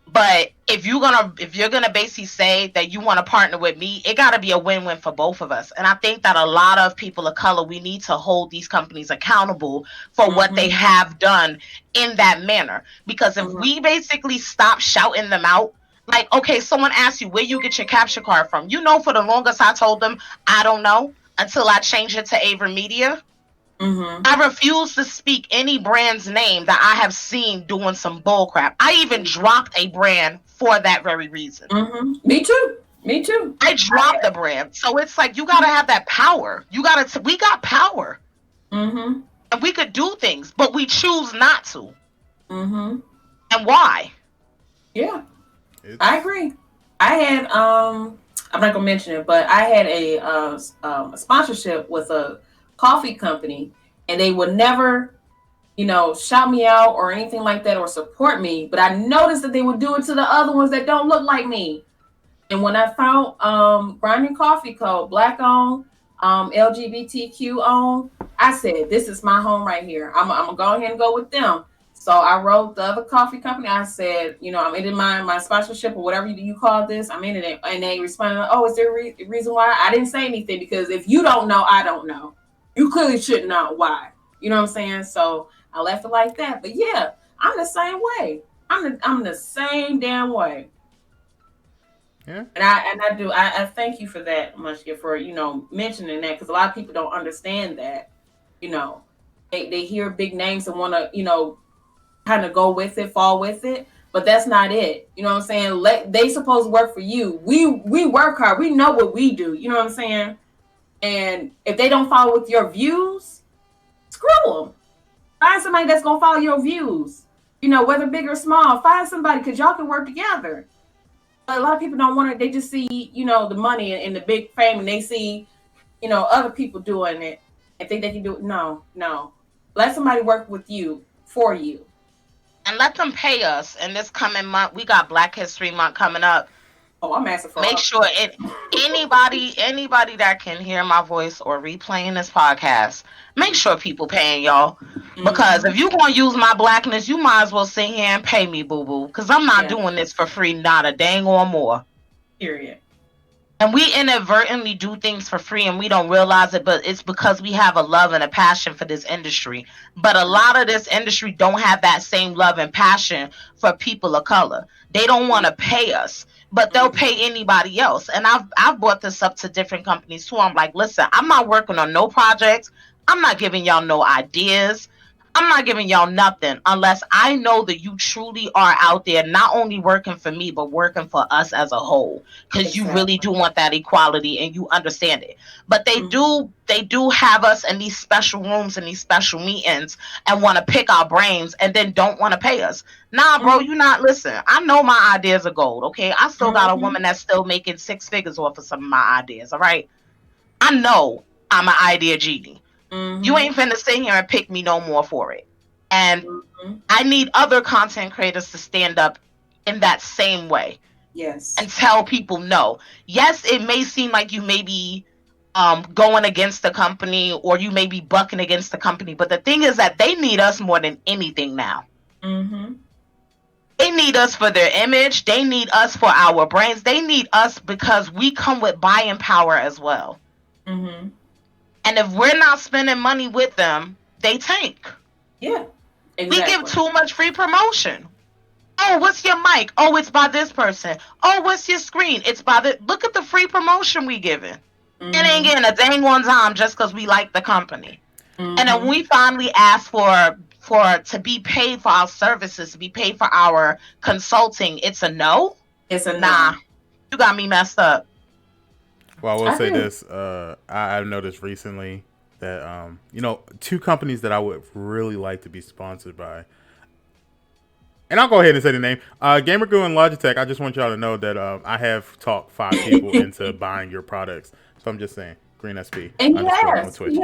But if you're gonna basically say that you want to partner with me, it gotta be a win-win for both of us. And I think that a lot of people of color, we need to hold these companies accountable for what they have done in that manner. Because if we basically stop shouting them out, like, okay, someone asks you where you get your capture card from. You know, for the longest I told them, I don't know, until I changed it to Avery Media. I refuse to speak any brand's name that I have seen doing some bull crap. I even dropped a brand for that very reason. Me too. I dropped the brand. So it's like, you gotta have that power. We got power. And we could do things, but we choose not to. And why? Yeah. I agree. I had I'm not gonna mention it, but I had a sponsorship with a coffee company, and they would never, you know, shout me out or anything like that or support me. But I noticed that they would do it to the other ones that don't look like me. And when I found Grinding Coffee Co., Black owned, LGBTQ owned, I said, this is my home right here. I'm gonna go ahead and go with them. So I wrote the other coffee company. I said, you know, I'm in my sponsorship or whatever you call this. I'm in it. And they responded, oh, is there a reason why? I didn't say anything, because if you don't know, I don't know. You clearly should know why. You know what I'm saying? So I left it like that. But yeah, I'm the same way. I'm the same damn way. Yeah. And I thank you for that, Munchkin, for, you know, mentioning that, because a lot of people don't understand that. You know, they hear big names and want to, you know, kind of go with it, fall with it, but that's not it. You know what I'm saying? They supposed to work for you. We work hard. We know what we do. You know what I'm saying? And if they don't follow with your views, screw them. Find somebody that's gonna follow your views. You know, whether big or small, find somebody, because y'all can work together. But a lot of people don't want to. They just see, you know, the money and the big fame, and they see, you know, other people doing it and think they can do it. No. Let somebody work with you, for you. And let them pay us. And this coming month, we got Black History Month coming up. Oh, I'm asking for Make sure anybody that can hear my voice or replaying this podcast, make sure people paying y'all. Because if you gonna use my blackness, you might as well sit here and pay me, boo-boo. Because I'm not doing this for free, not a dang or more. Period. And we inadvertently do things for free and we don't realize it, but it's because we have a love and a passion for this industry. But a lot of this industry don't have that same love and passion for people of color. They don't want to pay us, but they'll pay anybody else. And I've brought this up to different companies too. I'm like, listen, I'm not working on no projects. I'm not giving y'all no ideas. I'm not giving y'all nothing unless I know that you truly are out there, not only working for me, but working for us as a whole. Because you really do want that equality and you understand it. But they do have us in these special rooms and these special meetings and want to pick our brains and then don't want to pay us. Nah, bro, you not listen. I know my ideas are gold, okay? I still got a woman that's still making 6 figures off of some of my ideas, all right? I know I'm an idea genie. You ain't finna sit here and pick me no more for it. And I need other content creators to stand up in that same way. Yes. And tell people no. Yes, it may seem like you may be going against the company or you may be bucking against the company, but the thing is that they need us more than anything now. They need us for their image. They need us for our brains. They need us because we come with buying power as well. And if we're not spending money with them, they tank. Yeah, exactly. We give too much free promotion. Oh, what's your mic? Oh, it's by this person. Oh, what's your screen? It's by the... Look at the free promotion we giving. It ain't getting a dang one time just because we like the company. And then we finally ask for to be paid for our services, to be paid for our consulting. It's a no? It's a no. Nah. You got me messed up. Well, I will say this. I've noticed recently that, 2 companies that I would really like to be sponsored by. And I'll go ahead and say the name. GamerGoo and Logitech, I just want y'all to know that I have talked 5 people into buying your products. So I'm just saying, Greensp on Twitch.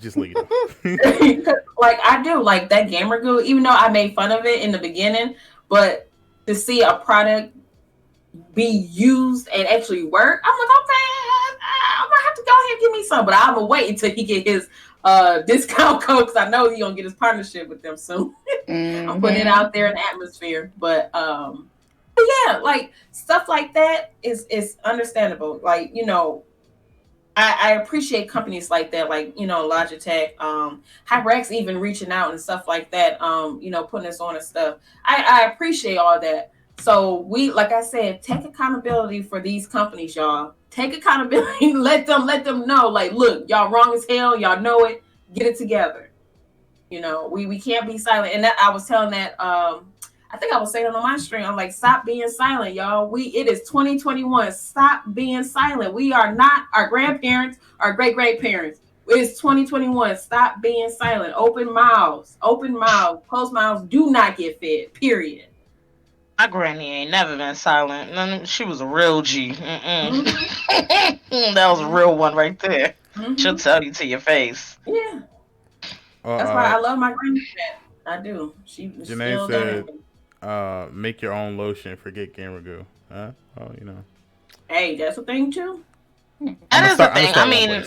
Just leave it. Like, I do. Like, that GamerGoo, even though I made fun of it in the beginning, but to see a product be used and actually work, I'm like, okay, I'm gonna have to go ahead and give me some, but I'm gonna wait until he get his discount code because I know he's gonna get his partnership with them soon. I'm putting it out there in the atmosphere, but yeah, like stuff like that is understandable. Like, I appreciate companies like that, like, Logitech, Hyrex even reaching out and stuff like that, putting us on and stuff. I appreciate all that. So we, like I said, take accountability for these companies, y'all. Take accountability. Let them know, like, look, y'all wrong as hell. Y'all know it. Get it together. We can't be silent. And that, I was telling that, I think I was saying it on my stream. I'm like, stop being silent, y'all. It is 2021. Stop being silent. We are not our grandparents, our great-grandparents. It's 2021. Stop being silent. Open mouths. Closed mouths do not get fed, period. My granny ain't never been silent. She was a real G. That was a real one right there. She'll tell you to your face. Yeah. That's why I love my granny. I do. She was Janae still said, there. Make your own lotion. Forget GamerGoo. Huh? Oh, Hey, that's a thing too. That is a thing. I mean,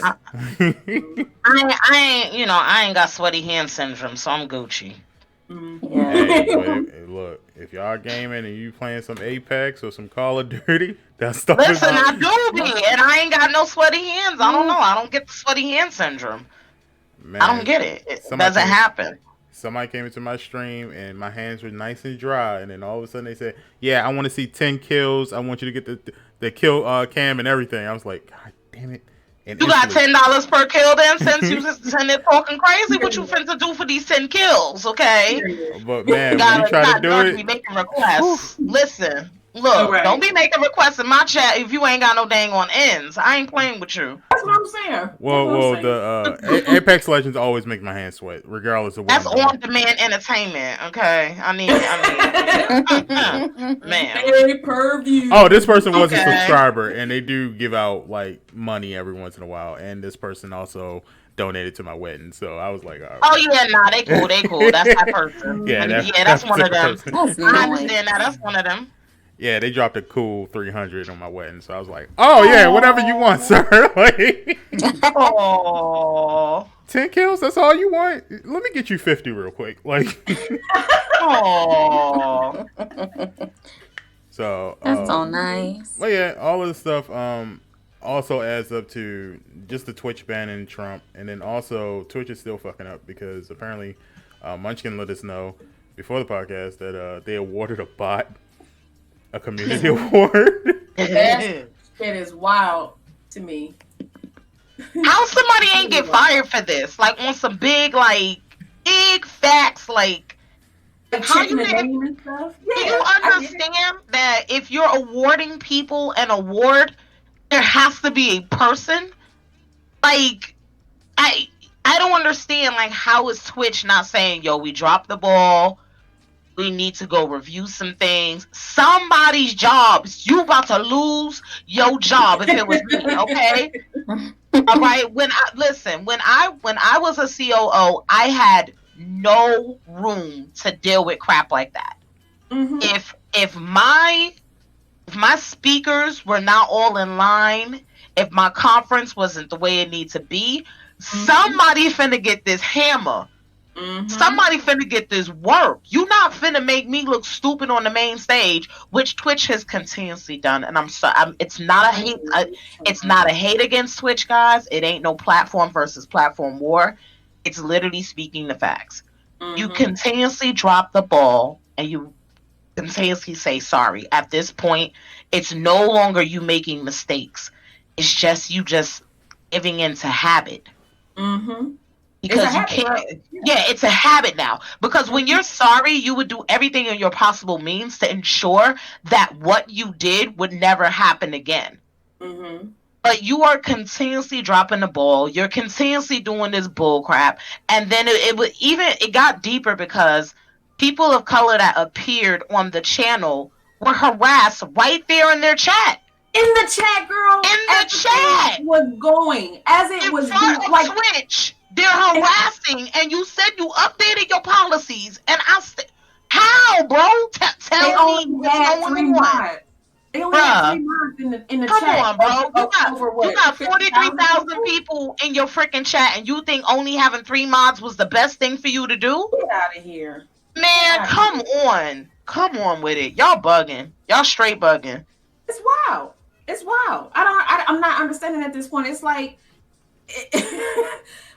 I ain't got sweaty hand syndrome, so I'm Gucci. Hey, look, if y'all gaming and you playing some Apex or some Call of Duty, that stuff Listen, I do be, and I ain't got no sweaty hands. I don't know. I don't get the sweaty hand syndrome. Man, I don't get it. It doesn't happen. Somebody came into my stream and my hands were nice and dry, and then all of a sudden they said, "Yeah, I want to see 10 kills. I want you to get the kill cam and everything." I was like, "God damn it!" And you got $10 per kill then, since you just sitting there talking crazy. What you finna do for these 10 kills, okay? But man, when you try to do it, be making requests. Listen, look, don't be making requests in my chat if you ain't got no dang on ends. I ain't playing with you. That's what I'm saying. Well, the Apex Legends always make my hands sweat, regardless of what. That's on-demand entertainment, okay? I mean, man. Pay-per-view. Oh, this person was a subscriber, and they do give out like money every once in a while, and this person also donated to my wedding, so I was like, all right. Oh yeah, nah, they cool. That's that person. That's one of them. I understand that. That's one of them. Yeah, they dropped a cool 300 on my wedding, so I was like, "Oh yeah, whatever you want, sir." Like, 10 kills, that's all you want? Let me get you 50 real quick, like. So that's so nice. Well, yeah, all of the stuff also adds up to just the Twitch banning Trump, and then also Twitch is still fucking up because apparently Munchkin let us know before the podcast that they awarded a bot a community award. That is wild to me. How somebody ain't get fired for this? Like on some big, like, big facts. Like how checking you the did. name and stuff. Do Yeah, you I get it. understand that if you're awarding people an award, there has to be a person? Like I I don't understand. Like how is Twitch not saying, "Yo, we dropped the ball. We need to go review some things." Somebody's jobs. You about to lose your job if it was me, okay? All right. When I was a COO, I had no room to deal with crap like that. Mhm. If my speakers were not all in line, if my conference wasn't the way it needs to be, somebody finna get this hammer. Somebody finna get this work. You not finna make me look stupid on the main stage, which Twitch has continuously done. And I'm sorry, it's not a hate. It's not a hate against Twitch, guys. It ain't no platform versus platform war. It's literally speaking the facts. You continuously drop the ball, and you continuously say sorry. At this point, it's no longer you making mistakes. It's just you just giving into habit. Because you can't. Yeah, it's a habit now. Because when you're sorry, you would do everything in your possible means to ensure that what you did would never happen again. But you are continuously dropping the ball. You're continuously doing this bull crap. And then it got deeper because people of color that appeared on the channel were harassed right there in their chat. In the chat, girl. In the chat was going as it was front of like Twitch. They're harassing, and you said you updated your policies, and I said, "How, bro? Tell me what's going on." They only had 3 months in the Come chat. on, bro. You got 43,000 people in your freaking chat, and you think only having 3 mods was the best thing for you to do? Get out of here, man! Come on with it. Y'all bugging. Y'all straight bugging. It's wild. It's wild. I'm not understanding at this point. It's like,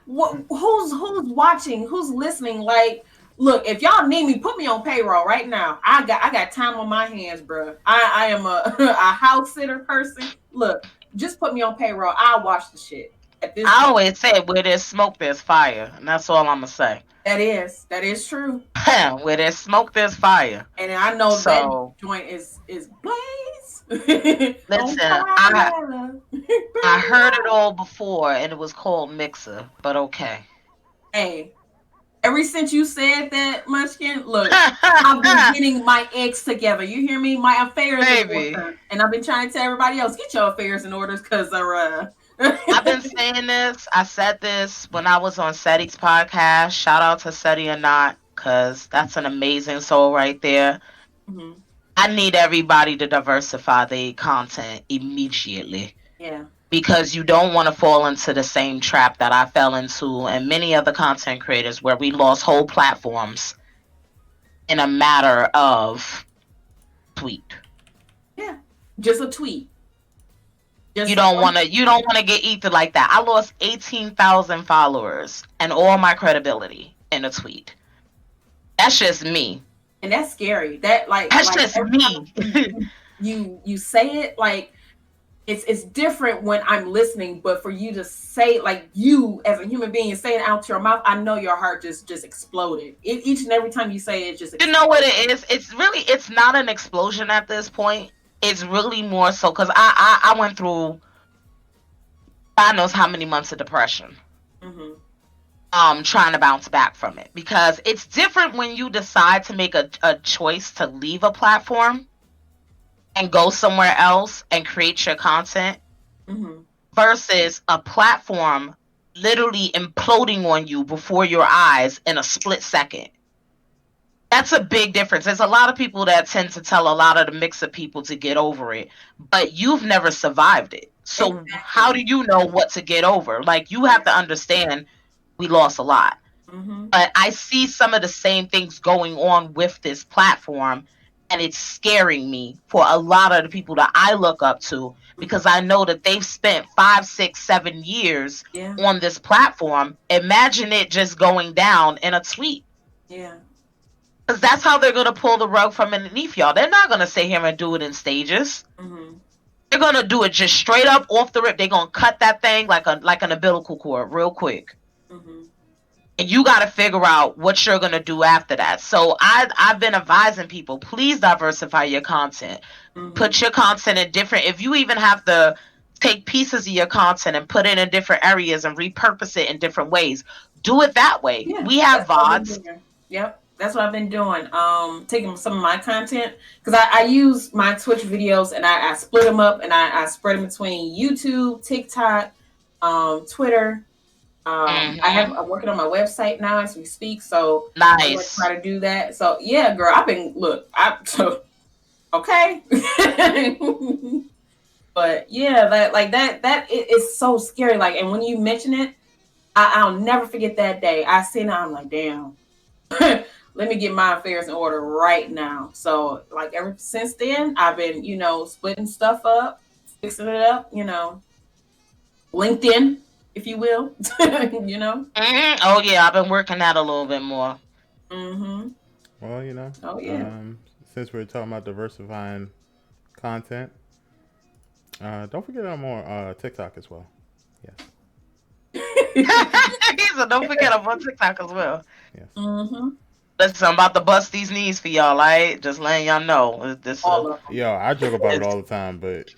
who's watching? Who's listening? Like, look, if y'all need me, put me on payroll right now. I got time on my hands, bro. I am a house sitter person. Look, just put me on payroll. I'll watch the shit. I always say, where there's smoke, there's fire, and that's all I'm gonna say. That is true. Where there's smoke, there's fire. And I know that joint is blaze. Listen, I heard it all before, and it was called Mixer, but okay. Hey, ever since you said that, Munchkin, look, I've been getting my eggs together. You hear me? My affairs in order. And I've been trying to tell everybody else, get your affairs in order, because I've been saying this. I said this when I was on Seti's podcast. Shout out to Seti or not, because that's an amazing soul right there. I need everybody to diversify their content immediately. Yeah. Because you don't want to fall into the same trap that I fell into and many other content creators where we lost whole platforms in a matter of tweet. Yeah. Just a tweet. You don't want to get eaten like that. I lost 18,000 followers and all my credibility in a tweet. That's just me. And that's scary. That's just me. you say it like it's different when I'm listening, but for you to say, like, you as a human being say it out to your mouth, I know your heart just exploded. Each and every time you say it, just exploded. You know what it is? It's not an explosion at this point. It's really more so because I went through God knows how many months of depression. Trying to bounce back from it, because it's different when you decide to make a choice to leave a platform and go somewhere else and create your content versus a platform literally imploding on you before your eyes in a split second. That's a big difference. There's a lot of people that tend to tell a lot of the Mixer people to get over it, but you've never survived it. So how do you know what to get over? Like, you have to understand we lost a lot. But I see some of the same things going on with this platform, and it's scaring me for a lot of the people that I look up to, because I know that they've spent 5, 6, 7 years on this platform. Imagine it just going down in a tweet. Yeah. Because that's how they're going to pull the rug from underneath y'all. They're not going to sit here and do it in stages. They're going to do it just straight up off the rip. They're going to cut that thing like an umbilical cord real quick. And you got to figure out what you're going to do after that. So I've been advising people, please diversify your content. Put your content in different, if you even have to take pieces of your content and put it in different areas and repurpose it in different ways, do it that way. Yeah, we have VODs. Yep, that's what I've been doing. Taking some of my content, because I use my Twitch videos and I split them up and I spread them between YouTube, TikTok, Twitter. I'm working on my website now as we speak, so nice. I'm gonna try to do that. So yeah, girl, okay. But yeah, that it's so scary. Like, and when you mention it, I'll never forget that day. I seen it, I'm like, damn. Let me get my affairs in order right now. So like ever since then, I've been, splitting stuff up, fixing it up, LinkedIn, if you will, Oh yeah, I've been working that a little bit more. Mm-hmm. Well, Oh yeah. Since we're talking about diversifying content, don't forget I'm on TikTok as well. Yes. So don't forget I'm on TikTok as well. Yes. Mm-hmm. Listen, I'm about to bust these knees for y'all, right? Just letting y'all know. Yo, I joke about it all the time, but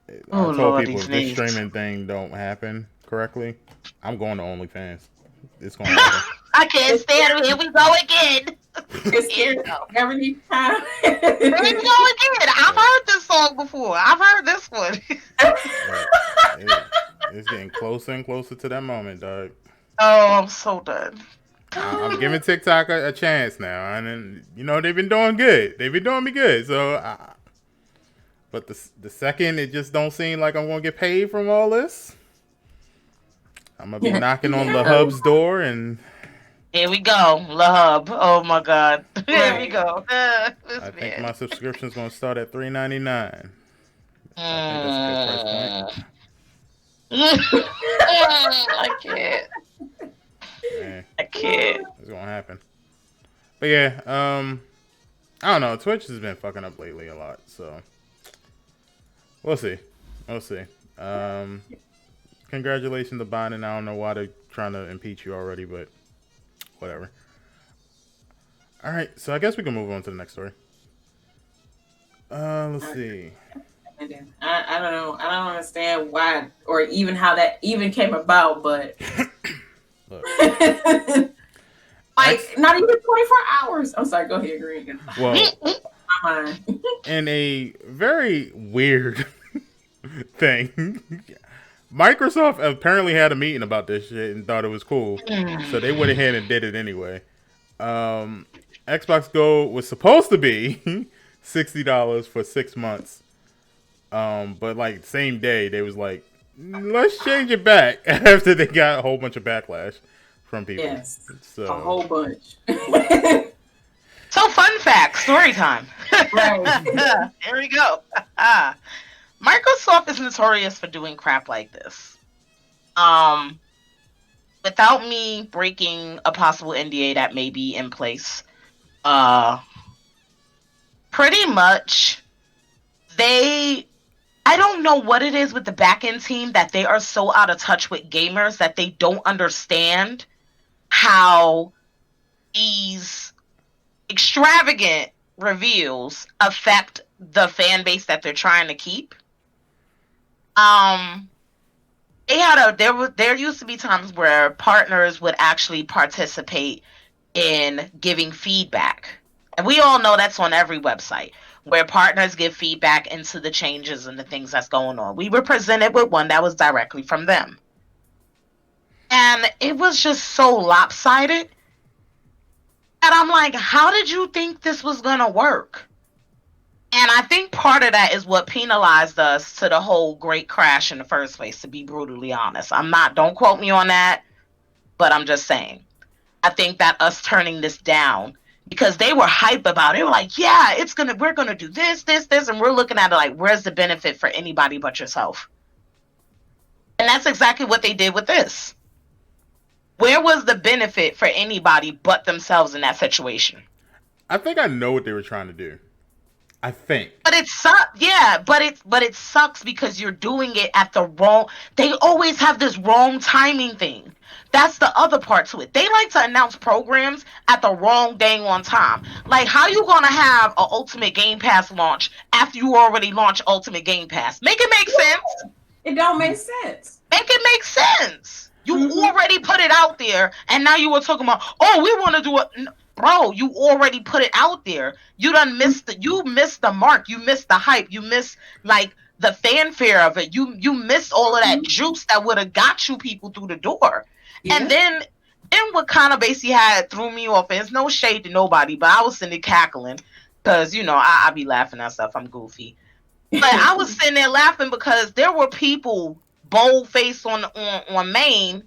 I told people if this streaming thing don't happen correctly, I'm going to OnlyFans. It's going to happen. I can't stand it. Here we go again. Here we go again. I've heard this song before. I've heard this one. It's getting closer and closer to that moment, dog. Oh, I'm so done. I'm giving TikTok a chance now, and then, they've been doing good. They've been doing me good. So, but the second it just don't seem like I'm gonna get paid from all this, I'm gonna be knocking on the Hub's door, and here we go, LaHub. Oh my God, here we go. I think my subscription's gonna start at $3.99. I think that's a good price point. I can't. Man, I can't. it's gonna happen. But yeah, I don't know. Twitch has been fucking up lately a lot, so we'll see. Congratulations to Biden. I don't know why they're trying to impeach you already, but whatever. All right, so I guess we can move on to the next story. Let's see. I don't know. I don't understand why or even how that even came about, but not even 24 hours. I'm sorry, go ahead, Green. Well, in a very weird thing, Microsoft apparently had a meeting about this shit and thought it was cool, so they went ahead and did it anyway. Xbox Go was supposed to be $60 for 6 months, but like same day they was like, let's change it back after they got a whole bunch of backlash from people. Yes, so a whole bunch. So fun fact, story time. Right. Here we go. Microsoft is notorious for doing crap like this. Without me breaking a possible NDA that may be in place, pretty much I don't know what it is with the back-end team that they are so out of touch with gamers that they don't understand how these extravagant reveals affect the fan base that they're trying to keep. There used to be times where partners would actually participate in giving feedback. And we all know that's on every website, where partners give feedback into the changes and the things that's going on. We were presented with one that was directly from them. And it was just so lopsided. And I'm like, how did you think this was going to work? And I think part of that is what penalized us to the whole great crash in the first place, to be brutally honest. Don't quote me on that, but I'm just saying. I think that us turning this down, because they were hype about it. They were like, yeah, we're going to do this, and we're looking at it like, where's the benefit for anybody but yourself? And that's exactly what they did with this. Where was the benefit for anybody but themselves in that situation? I think I know what they were trying to do. I think. But it sucks. Yeah, but it sucks because you're doing it at the wrong. They always have this wrong timing thing. that's the other part to it. They like to announce programs at the wrong dang on time. Like, how you gonna have an Ultimate Game Pass launch after you already launched Ultimate Game Pass? Make it make sense. It don't make sense. Make it make sense. You already put it out there, and now you were talking about, oh, we want to do it. Bro, you already put it out there. You missed the mark. You missed the hype. You missed like the fanfare of it. You missed all of that juice that would have got you people through the door. Yeah. And then what kind of basically threw me off, and it's no shade to nobody, but I was sitting there cackling because, you know, I be laughing at stuff. I'm goofy. But I was sitting there laughing because there were people bold faced on Maine,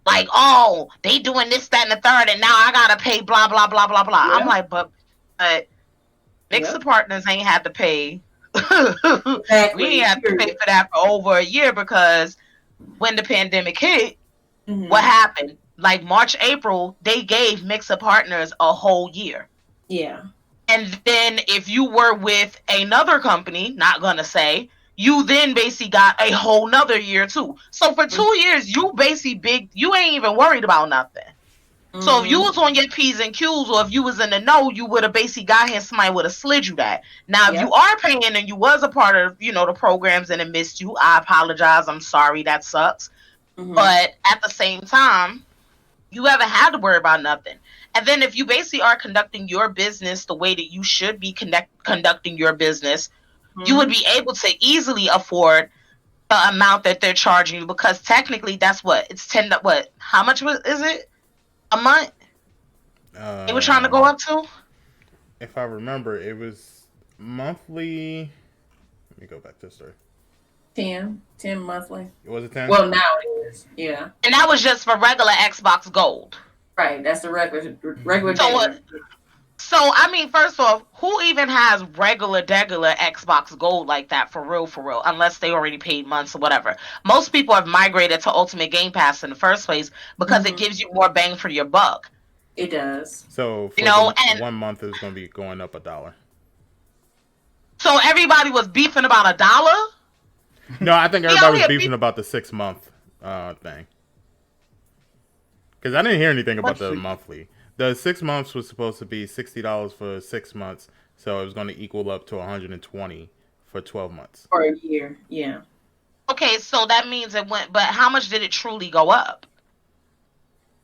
like, oh, they doing this, that, and the third, and now I gotta pay blah blah blah blah blah. Yeah. I'm like, but Mixer Partners ain't had to pay. Exactly. We ain't had to pay for that for over a year because when the pandemic hit, what happened? Like March, April, they gave Mixer Partners a whole year. Yeah. And then if you were with another company, not gonna say, you then basically got a whole nother year too. So for 2 years, you basically you ain't even worried about nothing. So if you was on your P's and Q's, or if you was in the know, you would have basically got here, somebody would have slid you that. Now, if you are paying and you was a part of, you know, the programs and it missed you, I apologize. I'm sorry. That sucks. But at the same time, you haven't had to worry about nothing. And then if you basically are conducting your business the way that you should be conducting your business, you would be able to easily afford the amount that they're charging you, because technically that's it's how much is it a month? They were trying to go up to? If I remember, it was monthly. Let me go back to the story. 10 monthly. Was it 10? Well, now it is. Yeah. And that was just for regular Xbox Gold. Right. That's the regular. So, I mean, first off, who even has regular Xbox Gold like that for real, unless they already paid months or whatever? Most people have migrated to Ultimate Game Pass in the first place because it gives you more bang for your buck. It does. So, for and 1 month is going to be going up $1. So, everybody was beefing about $1? No, I think everybody was beefing about the 6 month thing. Because I didn't hear anything about the monthly. The 6 months was supposed to be $60 for 6 months, so it was going to equal up to $120 for 12 months. For a year, yeah. Okay, so that means it went, but how much did it truly go up?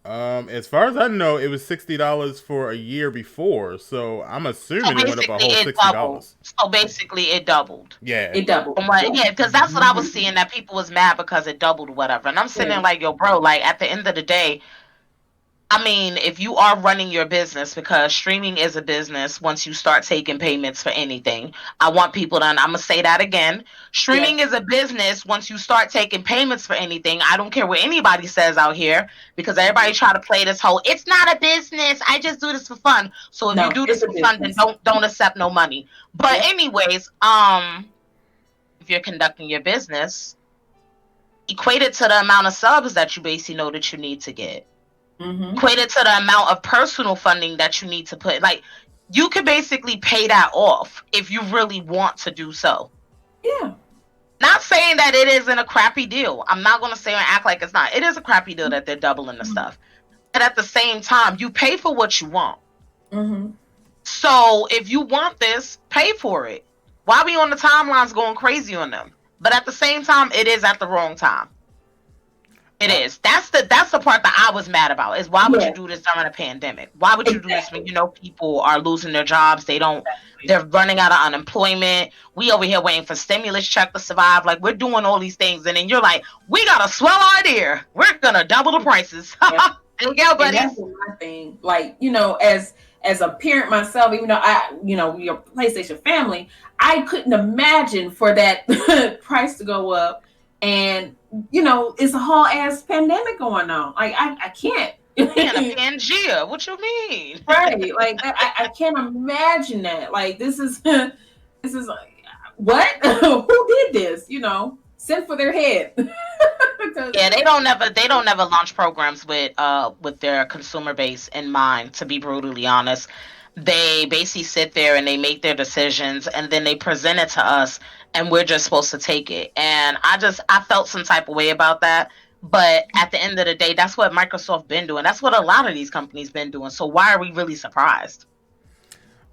As far as I know, it was $60 for a year before, so I'm assuming it went up a whole $60. Doubled. So basically, it doubled. Yeah, it doubled. Yeah, because that's what I was seeing, that people was mad because it doubled or whatever, and I'm sitting there like, yo, bro, like at the end of the day, I mean, if you are running your business, because streaming is a business once you start taking payments for anything. I want people to, I'm going to say that again. Streaming is a business once you start taking payments for anything. I don't care what anybody says out here, because everybody try to play this whole, it's not a business, I just do this for fun. So if you do this for fun, then don't accept no money. But anyways, if you're conducting your business, equate it to the amount of subs that you basically know that you need to get. Equated to the amount of personal funding that you need to put. Like, you could basically pay that off if you really want to do so. Yeah. Not saying that it isn't a crappy deal. I'm not going to say and act like it's not. It is a crappy deal that they're doubling the stuff. But at the same time, you pay for what you want. So if you want this, pay for it. Why be on the timelines going crazy on them? But at the same time, it is at the wrong time. It is. That's the part that I was mad about, is why would you do this during a pandemic? Why would you do this when you know people are losing their jobs? They're running out of unemployment. We over here waiting for stimulus check to survive. Like, we're doing all these things, and then you're like, we got a swell idea. We're gonna double the prices. And that's my thing. Like, you know, as a parent myself, even though your PlayStation family, I couldn't imagine for that price to go up. And, you know, it's a whole ass pandemic going on. Like, I can't. Pangea, what you mean? Right. Like, I can't imagine that. Like, this is like, what? Who did this? You know, send for their head. Yeah, they don't never launch programs with their consumer base in mind, to be brutally honest. They basically sit there and they make their decisions, and then they present it to us, and we're just supposed to take it. And I felt some type of way about that, But at the end of the day, that's what Microsoft been doing. That's what a lot of these companies been doing. So why are we really surprised?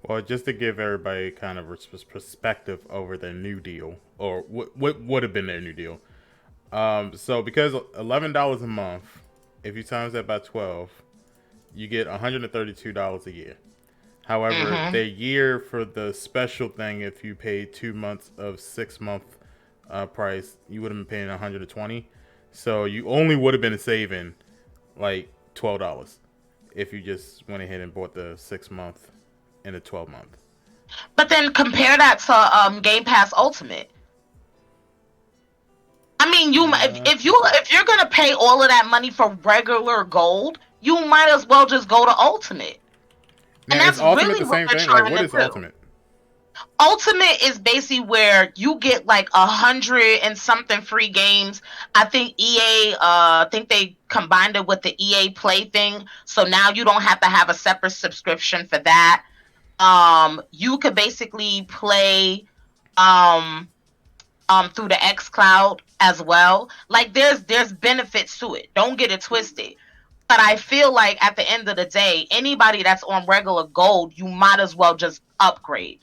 Well, just to give everybody kind of perspective over their new deal, or what would have been their new deal. So because $11 a month, if you times that by 12, you get $132 a year. However, the year for the special thing, if you paid 2 months of 6 month price, you would have been paying 120. So you only would have been saving like $12 if you just went ahead and bought the 6 month and the 12 month. But then compare that to Game Pass Ultimate. I mean, if you're gonna pay all of that money for regular gold, you might as well just go to Ultimate. Now, And that's is Ultimate really the what same they're thing? trying Like, what to is do. Ultimate? Ultimate is basically where you get like 100 and something free games. I think I think they combined it with the EA Play thing, so now you don't have to have a separate subscription for that. You could basically play um through the X Cloud as well. Like there's benefits to it. Don't get it twisted. But I feel like at the end of the day, anybody that's on regular gold, you might as well just upgrade.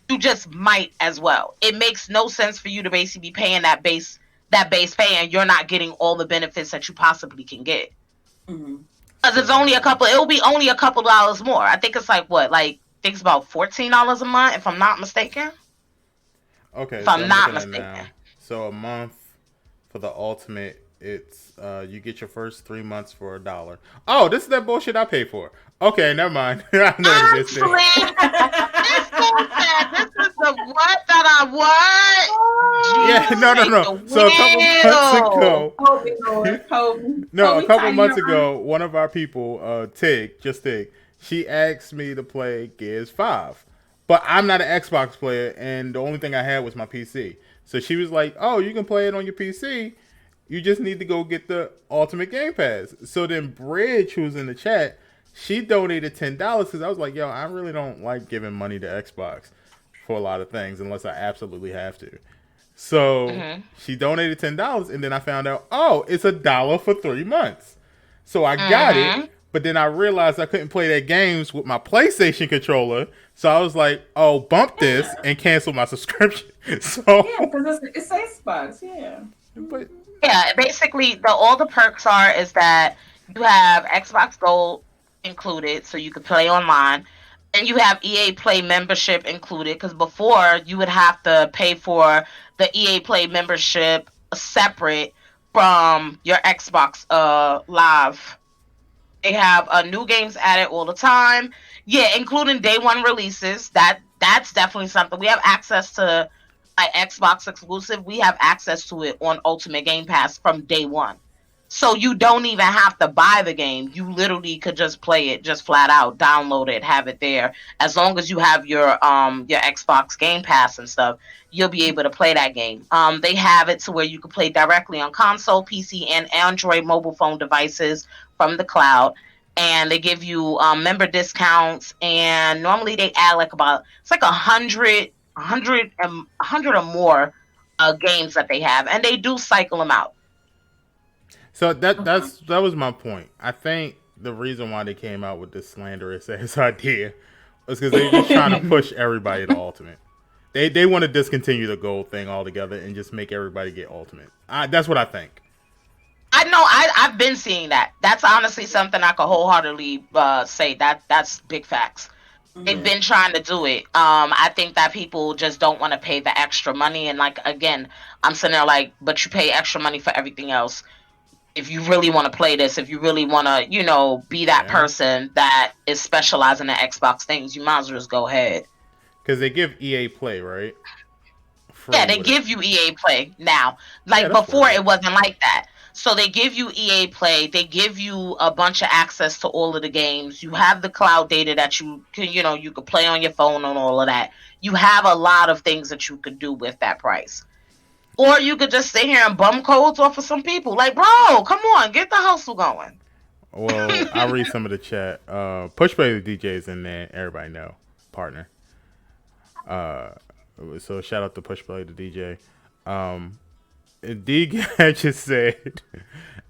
You just might as well. It makes no sense for you to basically be paying that base pay and you're not getting all the benefits that you possibly can get. Because it's only it'll be only a couple dollars more. I think it's like what, like I think it's about $14 a month, if I'm not mistaken. Okay, If so I'm I'm not looking at mistaken. now. So a month for the ultimate, it's you get your first 3 months for $1. Oh, this is that bullshit I paid for. Okay, never mind. I know what it is. Actually, this fool said this is the what that I want. Yeah, Jesus, no. make the So a couple months will. ago, Kobe, Lord, Kobe. no, a Kobe, couple tighten months your ago, one of our people, Tig, she asked me to play Gears 5. But I'm not an Xbox player, and the only thing I had was my PC. So she was like, oh, you can play it on your PC. You just need to go get the Ultimate Game Pass. So then Bridge, who's in the chat, she donated $10 because I was like, yo, I really don't like giving money to Xbox for a lot of things unless I absolutely have to. So she donated $10, and then I found out, oh, it's $1 for 3 months. So I got it, but then I realized I couldn't play that games with my PlayStation controller. So I was like, oh, bump this and cancel my subscription. So yeah, because it's Xbox, yeah. But Yeah, basically all the perks are is that you have Xbox Gold included, so you can play online, and you have EA Play membership included. Because before you would have to pay for the EA Play membership separate from your Xbox Live. They have new games added all the time. Yeah, including day one releases. That's definitely something. We have access to like Xbox exclusive. We have access to it on Ultimate Game Pass from day one. So you don't even have to buy the game. You literally could just play it just flat out, download it, have it there. As long as you have your Xbox Game Pass and stuff, you'll be able to play that game. They have it to where you can play directly on console, PC, and Android mobile phone devices from the cloud. And they give you member discounts, and normally they add like it's like 100 or more games that they have, and they do cycle them out. so that was my point. I think the reason why they came out with this slanderous ass idea was because they're just trying to push everybody to Ultimate. They want to discontinue the gold thing altogether and just make everybody get Ultimate. That's what I think. I know. I've been seeing that. That's honestly something I could wholeheartedly say. That's big facts. They've been trying to do it. I think that people just don't want to pay the extra money. And like again, I'm sitting there like, but you pay extra money for everything else. If you really want to play this, if you really want to, be that person that is specializing in Xbox things, you might as well just go ahead. Because they give EA Play, right? Free Yeah, they give you EA Play now. Like before, it wasn't like that. So they give you EA Play. They give you a bunch of access to all of the games. You have the cloud data that you could play on your phone and all of that. You have a lot of things that you could do with that price. Or you could just sit here and bum codes off of some people. Like, bro, come on, get the hustle going. Well, I'll read some of the chat. Pushplay the DJ's in there. Everybody know. Partner. So shout out to Pushplay the DJ. D Gadget said,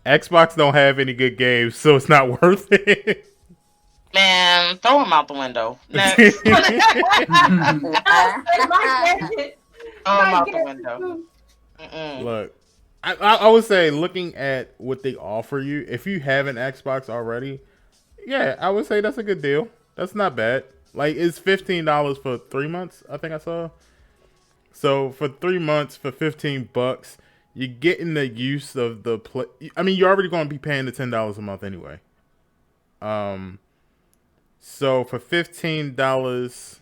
Xbox don't have any good games, so it's not worth it. Man, throw him out the window. Next. Throw him My gadget. out the window. Look, I would say looking at what they offer you, if you have an Xbox already, yeah, I would say that's a good deal. That's not bad. Like, it's $15 for 3 months, I think I saw. So for 3 months for $15, you're getting the use of the play. I mean, you're already going to be paying the $10 a month anyway. So for $15,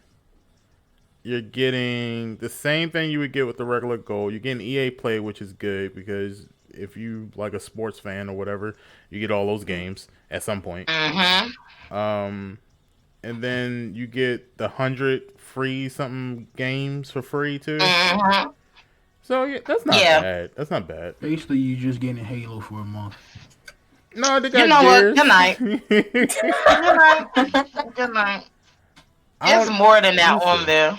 you're getting the same thing you would get with the regular Gold. You're getting EA Play, which is good because if you like a sports fan or whatever, you get all those games at some point. Mm-hmm. And then you get the 100 free something games for free too. Mm-hmm. So yeah, that's not bad. That's not bad. Basically, you just getting Halo for a month. No, they got You know Gears. what? Good night. Good night. There's more than that on there.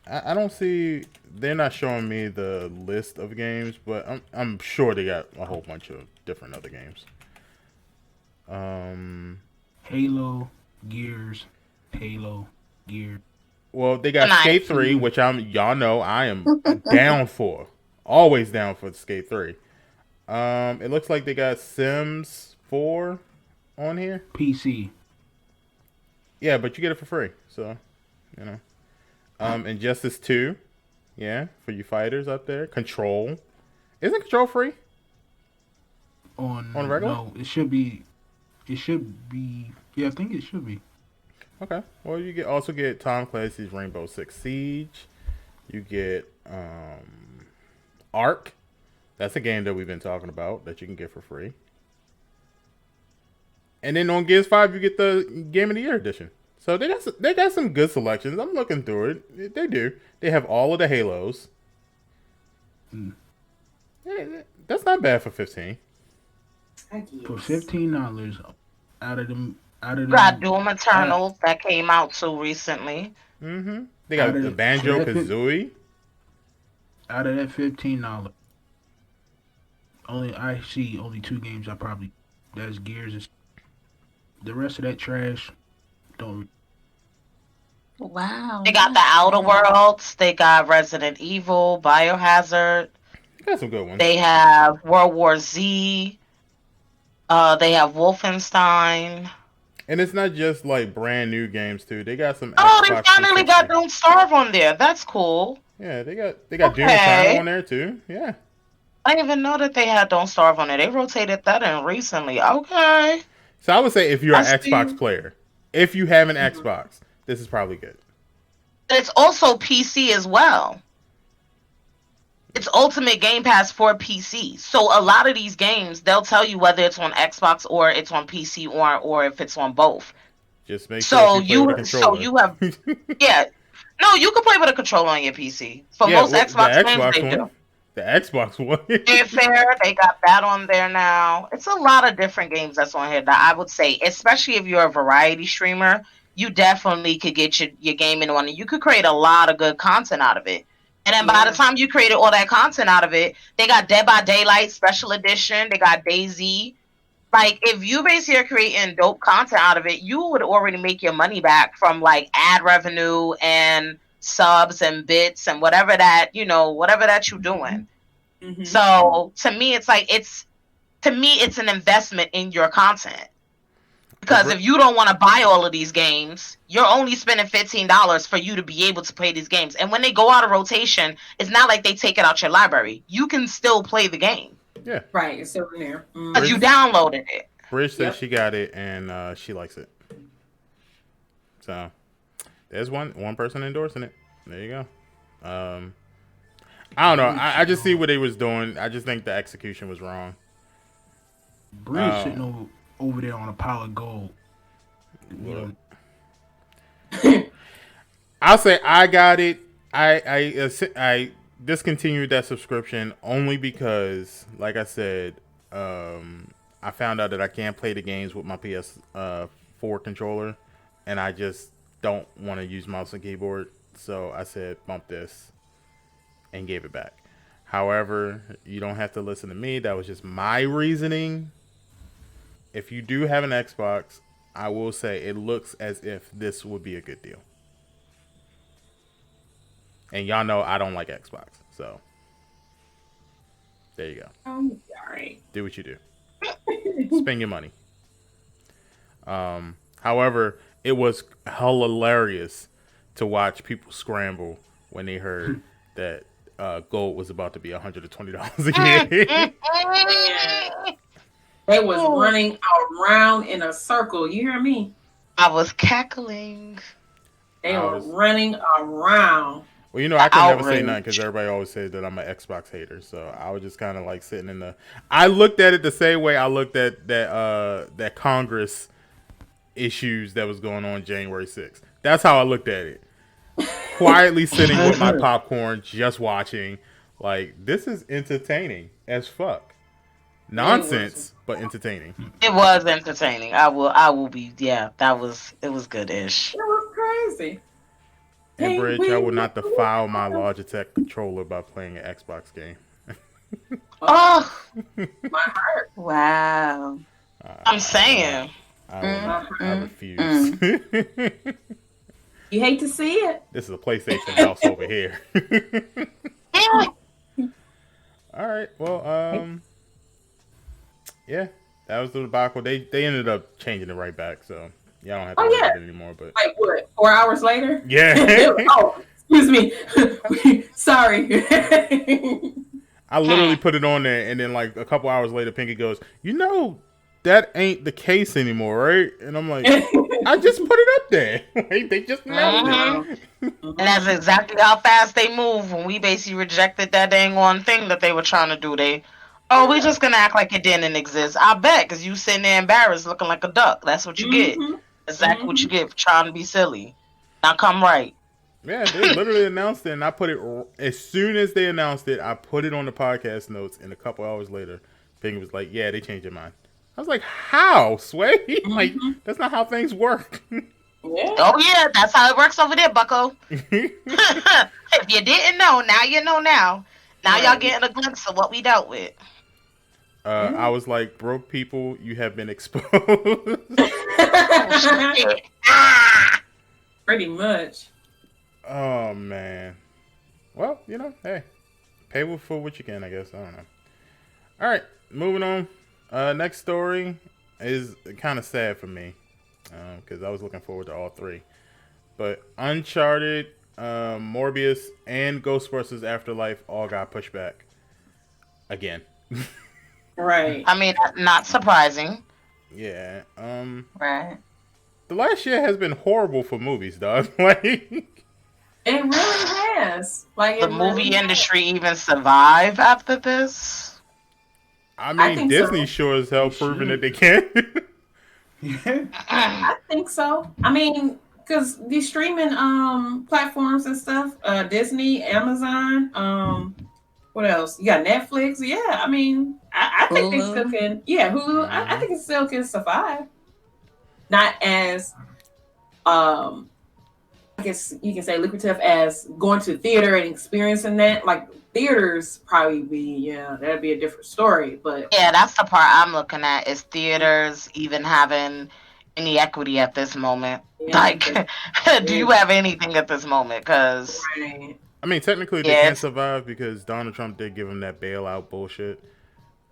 I don't see. They're not showing me the list of games, but I'm sure they got a whole bunch of different other games. Halo, Gears, Halo, Gears. Well, they got Skate 3, which y'all know I am down for. Always down for Skate 3. It looks like they got Sims 4 on here. PC. Yeah, but you get it for free, so you know. Injustice 2, yeah, for you fighters up there. Control, isn't Control free? On regular? No, it should be. It should be. Yeah, I think it should be. Okay. Well, you also get Tom Clancy's Rainbow Six Siege. You get Ark. That's a game that we've been talking about that you can get for free. And then on Gears 5, you get the Game of the Year edition. So they got some good selections. I'm looking through it. They do. They have all of the Halos. Yeah, that's not bad for 15. For $15, out of them. Got Doom Eternal that came out too recently. Mm-hmm. They got the Banjo Kazooie. Out of that $15, I see only 2 games I probably. That's Gears. The rest of that trash. Don't. Wow. They got the Outer Worlds. They got Resident Evil, Biohazard. They got some good ones. They have World War Z. They have Wolfenstein. And it's not just like brand new games too. They got some. Oh, they finally got Don't Starve on there. That's cool. Yeah, they got Doom Eternal on there too. Yeah. I didn't even know that they had Don't Starve on there. They rotated that in recently. Okay. So I would say if you're an Xbox player, if you have an Xbox, this is probably good. It's also PC as well. It's Ultimate Game Pass for PC. So a lot of these games, they'll tell you whether it's on Xbox or it's on PC or if it's on both. Just make sure you have yeah. No, you can play with a controller on your PC. For most Xbox games, they do. The Xbox one. Fair, they got that on there now. It's a lot of different games that's on here that I would say, especially if you're a variety streamer, you definitely could get your game in one and you could create a lot of good content out of it. And then by the time you created all that content out of it, they got Dead by Daylight Special Edition, they got DayZ. Like, if you basically are creating dope content out of it, you would already make your money back from like ad revenue and subs and bits and whatever that you're doing. Mm-hmm. So to me, it's like it's an investment in your content. Because if you don't want to buy all of these games, you're only spending $15 for you to be able to play these games. And when they go out of rotation, it's not like they take it out your library. You can still play the game. Yeah. Right. It's still in there. Because you downloaded it. Bridge said she got it and she likes it. So there's one person endorsing it. There you go. I don't know. I just see what they was doing. I just think the execution was wrong. Bridge sitting over there on a pile of gold. I'll say I got it. I discontinued that subscription only because, like I said, I found out that I can't play the games with my PS4 controller, and I just don't want to use mouse and keyboard. So I said bump this and gave it back. However, you don't have to listen to me. That was just my reasoning. If you do have an Xbox, I will say it looks as if this would be a good deal. And y'all know I don't like Xbox, so there you go. Sorry. Do what you do. Spend your money. However, it was hilarious to watch people scramble when they heard that gold was about to be $120 again. They was running around in a circle. You hear me? I was cackling. They were running around. Well, you know, I can never say nothing because everybody always says that I'm an Xbox hater. So I was just kind of like sitting in the. I looked at it the same way I looked at that Congress issues that was going on January 6th. That's how I looked at it. Quietly sitting with my popcorn, just watching. Like, this is entertaining as fuck. Nonsense, but entertaining. It was entertaining. I will be. Yeah, it was good-ish. It was crazy. And Bridge, I will not defile my Logitech controller by playing an Xbox game. Oh, My heart. Wow. I'm saying. I refuse. You hate to see it. This is a PlayStation house over here. All right. Well, yeah, that was the debacle. They ended up changing it right back, so y'all don't have to worry about it anymore. But like what? 4 hours later? Yeah. Oh, excuse me. Sorry. I literally put it on there, and then like a couple hours later, Pinky goes, "You know, that ain't the case anymore, right?" And I'm like, "I just put it up there. Like, they just announced it." And that's exactly how fast they move. When we basically rejected that dang on thing that they were trying to do, we just gonna act like it didn't exist. I bet, because you sitting there embarrassed, looking like a duck. That's what you get. Exactly what you get for trying to be silly. Now come right. Yeah, they literally announced it, and I put it as soon as they announced it. I put it on the podcast notes, and a couple hours later, Pinky was like, "Yeah, they changed their mind." I was like, "How, Sway? Like, that's not how things work." Yeah. Oh yeah, that's how it works over there, Bucko. If you didn't know, now you know now. Now y'all getting a glimpse of what we dealt with. I was like, "Broke people, you have been exposed." Pretty much. Oh man. Well, you know, hey, pay for what you can, I guess. I don't know. All right, moving on. Next story is kind of sad for me because I was looking forward to all three. But Uncharted, Morbius, and Ghostbusters Afterlife all got pushed back again. Right. I mean, not surprising. Yeah. Right. The last year has been horrible for movies, dog. Like. It really has. Like The movie industry even survive after this? I mean, Disney sure as hell proving that they can. Yeah. I think so. I mean, because these streaming platforms and stuff, Disney, Amazon, what else? You got Netflix. Yeah, I mean, I think they still can. Yeah, Hulu. I think it still can survive. Not as I guess you can say lucrative as going to theater and experiencing that. Like theaters probably be, that'd be a different story. But yeah, that's the part I'm looking at is theaters even having any equity at this moment. Like, do you have anything at this moment? Because I mean, technically they can't survive because Donald Trump did give them that bailout bullshit.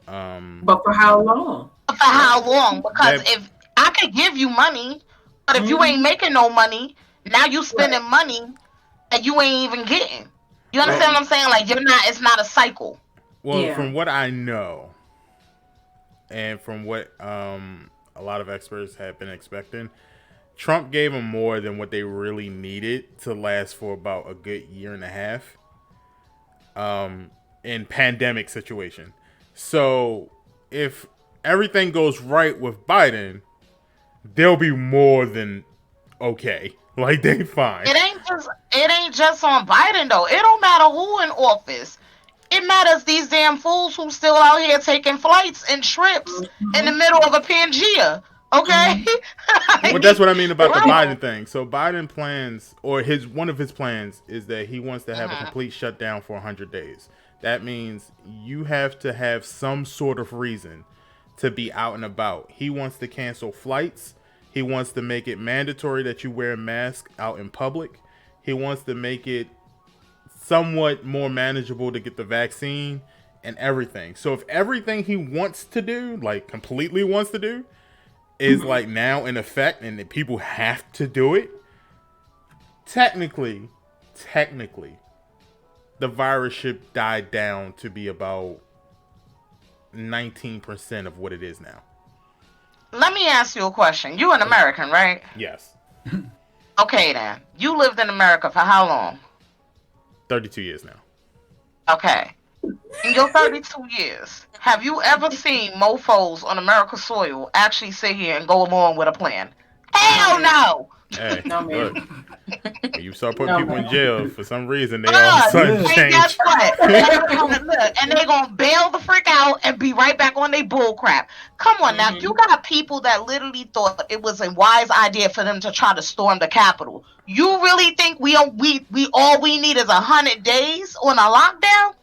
But for how long? For how long? Because if I could give you money, but if you ain't making no money, now you spending money that you ain't even getting. You understand what I'm saying? Like it's not a cycle. Well, from what I know, and from what a lot of experts have been expecting, Trump gave them more than what they really needed to last for about a good year and a half. In pandemic situation. So if everything goes right with Biden, they'll be more than okay. Like they fine. It ain't just on Biden though. It don't matter who in office. It matters these damn fools who still out here taking flights and trips in the middle of a Pangea. Okay? But that's what I mean about the Biden thing. So Biden plans, or one of his plans is that he wants to have a complete shutdown for 100 days. that means you have to have some sort of reason to be out and about. He wants to cancel flights. He wants to make it mandatory that you wear a mask out in public. He wants to make it somewhat more manageable to get the vaccine and everything. So if everything he wants to do, like completely wants to do, is like now in effect and that people have to do it, technically, the virus should die down to be about 19% of what it is now. Let me ask you a question. You an American, right? Yes. Okay, then. You lived in America for how long? 32 years now. Okay. In your 32 years, have you ever seen mofos on America's soil actually sit here and go along with a plan? Hell no! Hey, No, man. look. When you start putting No, people in man. jail, for some reason, they all of a sudden And change. guess what? And they're going to bail the frick out and be right back on their bull crap. Come on now. You got people that literally thought it was a wise idea for them to try to storm the Capitol. You really think we all we need is 100 days on a lockdown?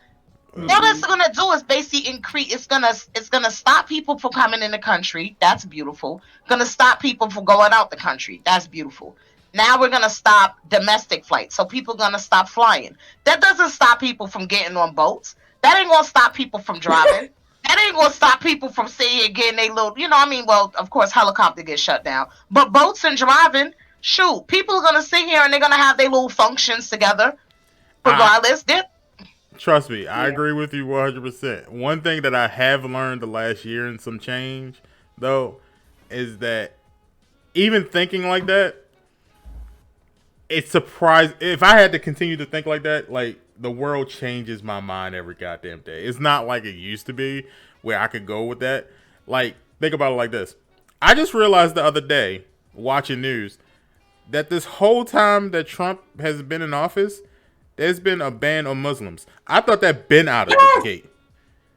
What it's gonna do is basically increase. It's gonna stop people from coming in the country. That's beautiful. Gonna stop people from going out the country. That's beautiful. Now we're gonna stop domestic flights, so people gonna stop flying. That doesn't stop people from getting on boats. That ain't gonna stop people from driving. That ain't gonna stop people from saying getting a little. You know, I mean, well, of course, helicopter gets shut down, but boats and driving, shoot, people are gonna sit here and they're gonna have their little functions together. Regardless, Trust me, I agree with you 100%. One thing that I have learned the last year and some change, though, is that even thinking like that, it's surprising. If I had to continue to think like that, like, the world changes my mind every goddamn day. It's not like it used to be where I could go with that. Like, think about it like this. I just realized the other day, watching news, that this whole time that Trump has been in office, there's been a ban on Muslims. I thought that been out of the gate.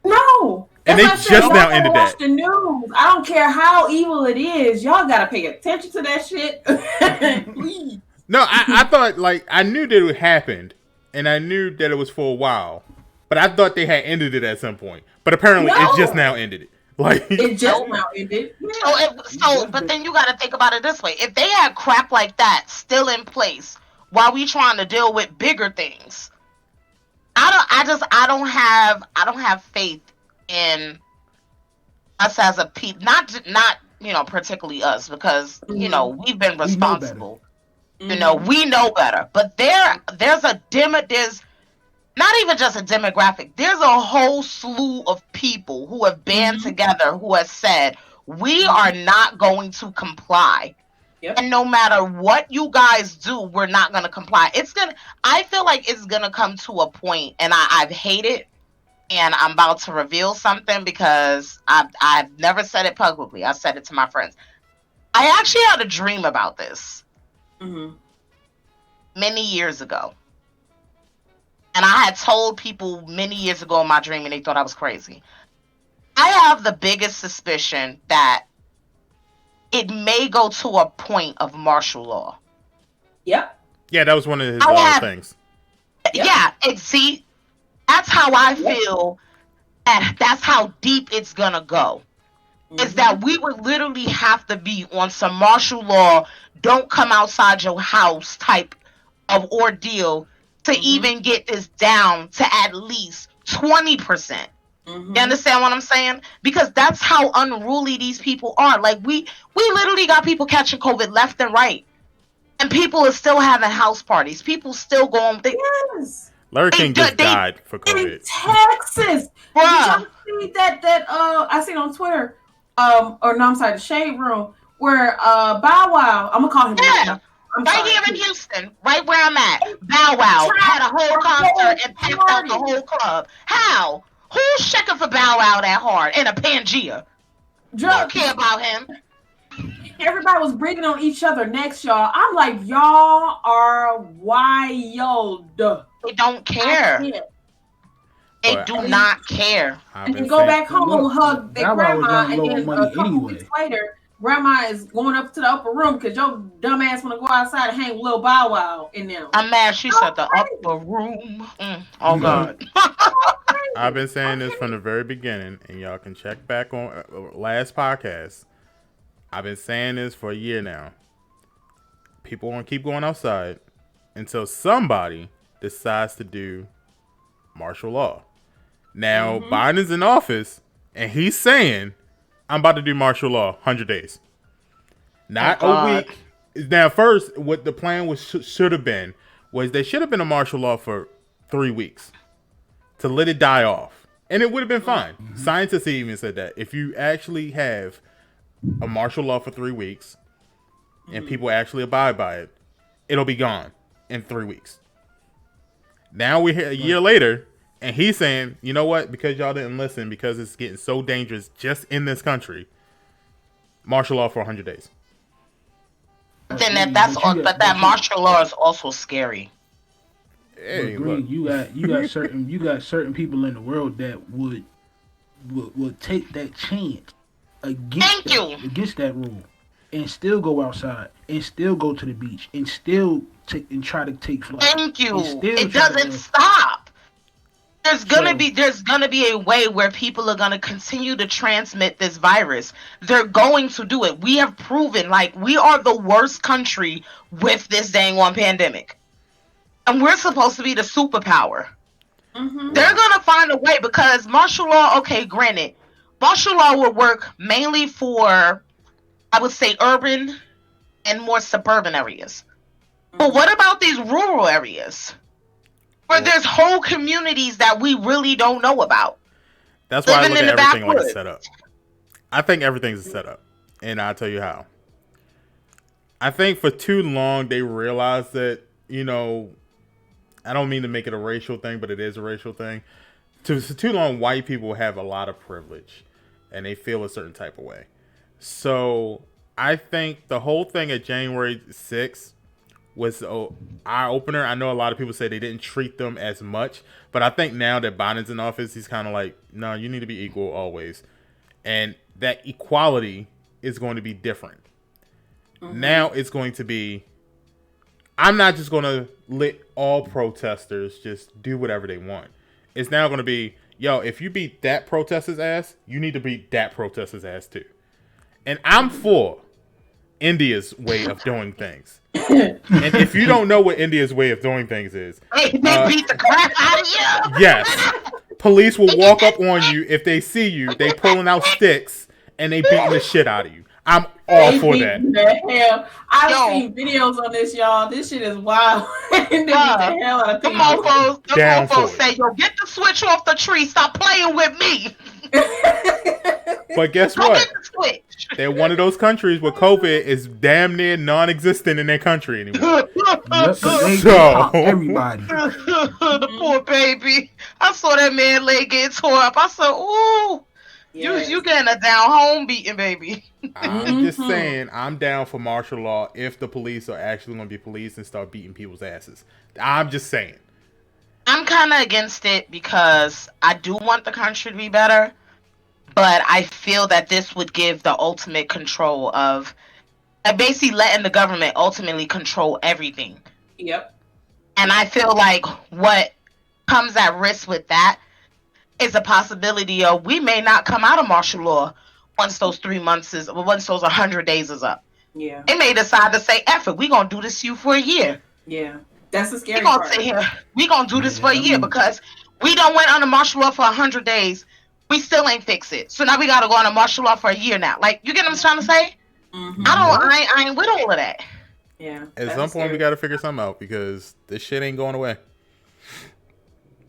No. And they just now ended that. Watch the news. I don't care how evil it is. Y'all gotta pay attention to that shit. Please. No, I thought, like, I knew that it happened, and I knew that it was for a while, but I thought they had ended it at some point. But apparently, it just now ended it. Like, it just now ended. Yeah. But then you got to think about it this way: if they had crap like that still in place while we trying to deal with bigger things, I don't have faith in us as a people. Not particularly us, because we've been responsible. We know better. But there's not even just a demographic. There's a whole slew of people who have band together who have said, we are not going to comply. Yep. And no matter what you guys do, we're not going to comply. I feel like it's going to come to a point, and I've hated, and I'm about to reveal something because I've never said it publicly. I said it to my friends. I actually had a dream about this many years ago. And I had told people many years ago in my dream, and they thought I was crazy. I have the biggest suspicion that it may go to a point of martial law. Yep. Yeah, that was one of his things. Yep. Yeah, and see, that's how I feel. That's how deep it's gonna go. Is that we would literally have to be on some martial law, don't come outside your house type of ordeal to even get this down to at least 20%. You understand what I'm saying? Because that's how unruly these people are. Like, we literally got people catching COVID left and right. And people are still having house parties. People still going. Yes. Larry King just died for COVID. In Texas. Bruh. Did you see that I seen on Twitter, the Shade Room, where Bow Wow, I'm gonna call him right here in Houston, right where I'm at. Bow Wow had a whole concert and packed out the whole club. How? Who's checking for Bow Wow that hard in a Pangea? Don't care about him. Everybody was breathing on each other necks, y'all. I'm like, y'all are wild. They don't care. They do not care. And they go back home and hug their grandma, and then a couple weeks later, grandma is going up to the upper room because your dumb ass want to go outside and hang with Lil Bow Wow in there. I'm mad she said the upper room. Oh, God. I've been saying this from the very beginning, and y'all can check back on last podcast. I've been saying this for a year now. People want to keep going outside until somebody decides to do martial law. Now, Biden's in office, and he's saying, I'm about to do martial law, 100 days. Not a week. Now, first, what the plan was should have been was there should have been a martial law for 3 weeks to let it die off. And it would have been fine. Scientists even said that. If you actually have a martial law for 3 weeks and people actually abide by it, it'll be gone in 3 weeks. Now we're here a year later, and he's saying, you know what? Because y'all didn't listen, because it's getting so dangerous just in this country, martial law for 100 days. But then that martial law is also scary. Hey, Green, look. you got certain people in the world that would take that chance against that rule and still go outside and still go to the beach and still try to take flight. Thank you. It doesn't stop. There's gonna be a way where people are gonna continue to transmit this virus. They're going to do it. We have proven, like, we are the worst country with this dang one pandemic, and we're supposed to be the superpower. They're gonna find a way, because martial law. Okay, granted, martial law will work mainly for, I would say, urban and more suburban areas. But what about these rural areas? Where there's whole communities that we really don't know about. That's why I look at everything like a setup. I think everything's a setup. And I'll tell you how. I think for too long they realized that, you know, I don't mean to make it a racial thing, but it is a racial thing. For too long, white people have a lot of privilege. And they feel a certain type of way. So I think the whole thing at January 6th was an eye-opener. I know a lot of people say they didn't treat them as much, but I think now that Biden's in office, he's kind of like, no, you need to be equal always. And that equality is going to be different. Now it's going to be, I'm not just going to let all protesters just do whatever they want. It's now going to be, yo, if you beat that protester's ass, you need to beat that protester's ass too. And I'm for India's way of doing things. And if you don't know what India's way of doing things is, they beat the crap out of you. Yes, police will walk up on you if they see you. They pulling out sticks and they beating the shit out of you. I'm all for that. Hell, I've seen videos on this, y'all. This shit is wild. They beat the hell out of people. The mofos say, yo, get the switch off the tree. Stop playing with me. But guess what? They're one of those countries where COVID is damn near non-existent in their country anymore. So everybody, the poor baby. I saw that man leg get tore up. I said, "Ooh, you getting a down home beating, baby." I'm just saying, I'm down for martial law if the police are actually going to be police and start beating people's asses. I'm just saying. I'm kind of against it because I do want the country to be better. But I feel that this would give the ultimate control of basically letting the government ultimately control everything. Yep. And I feel like what comes at risk with that is a possibility of we may not come out of martial law once those 100 days is up. Yeah. They may decide to say, F it, we're going to do this to you for a year. Yeah. That's the scary part. We're going to do this for a year because we don't went on a martial law for 100 days. We still ain't fix it. So now we got to go on a martial law for a year now. Like, you get what I'm trying to say? I ain't with all of that. Yeah. At some point, we got to figure something out because this shit ain't going away.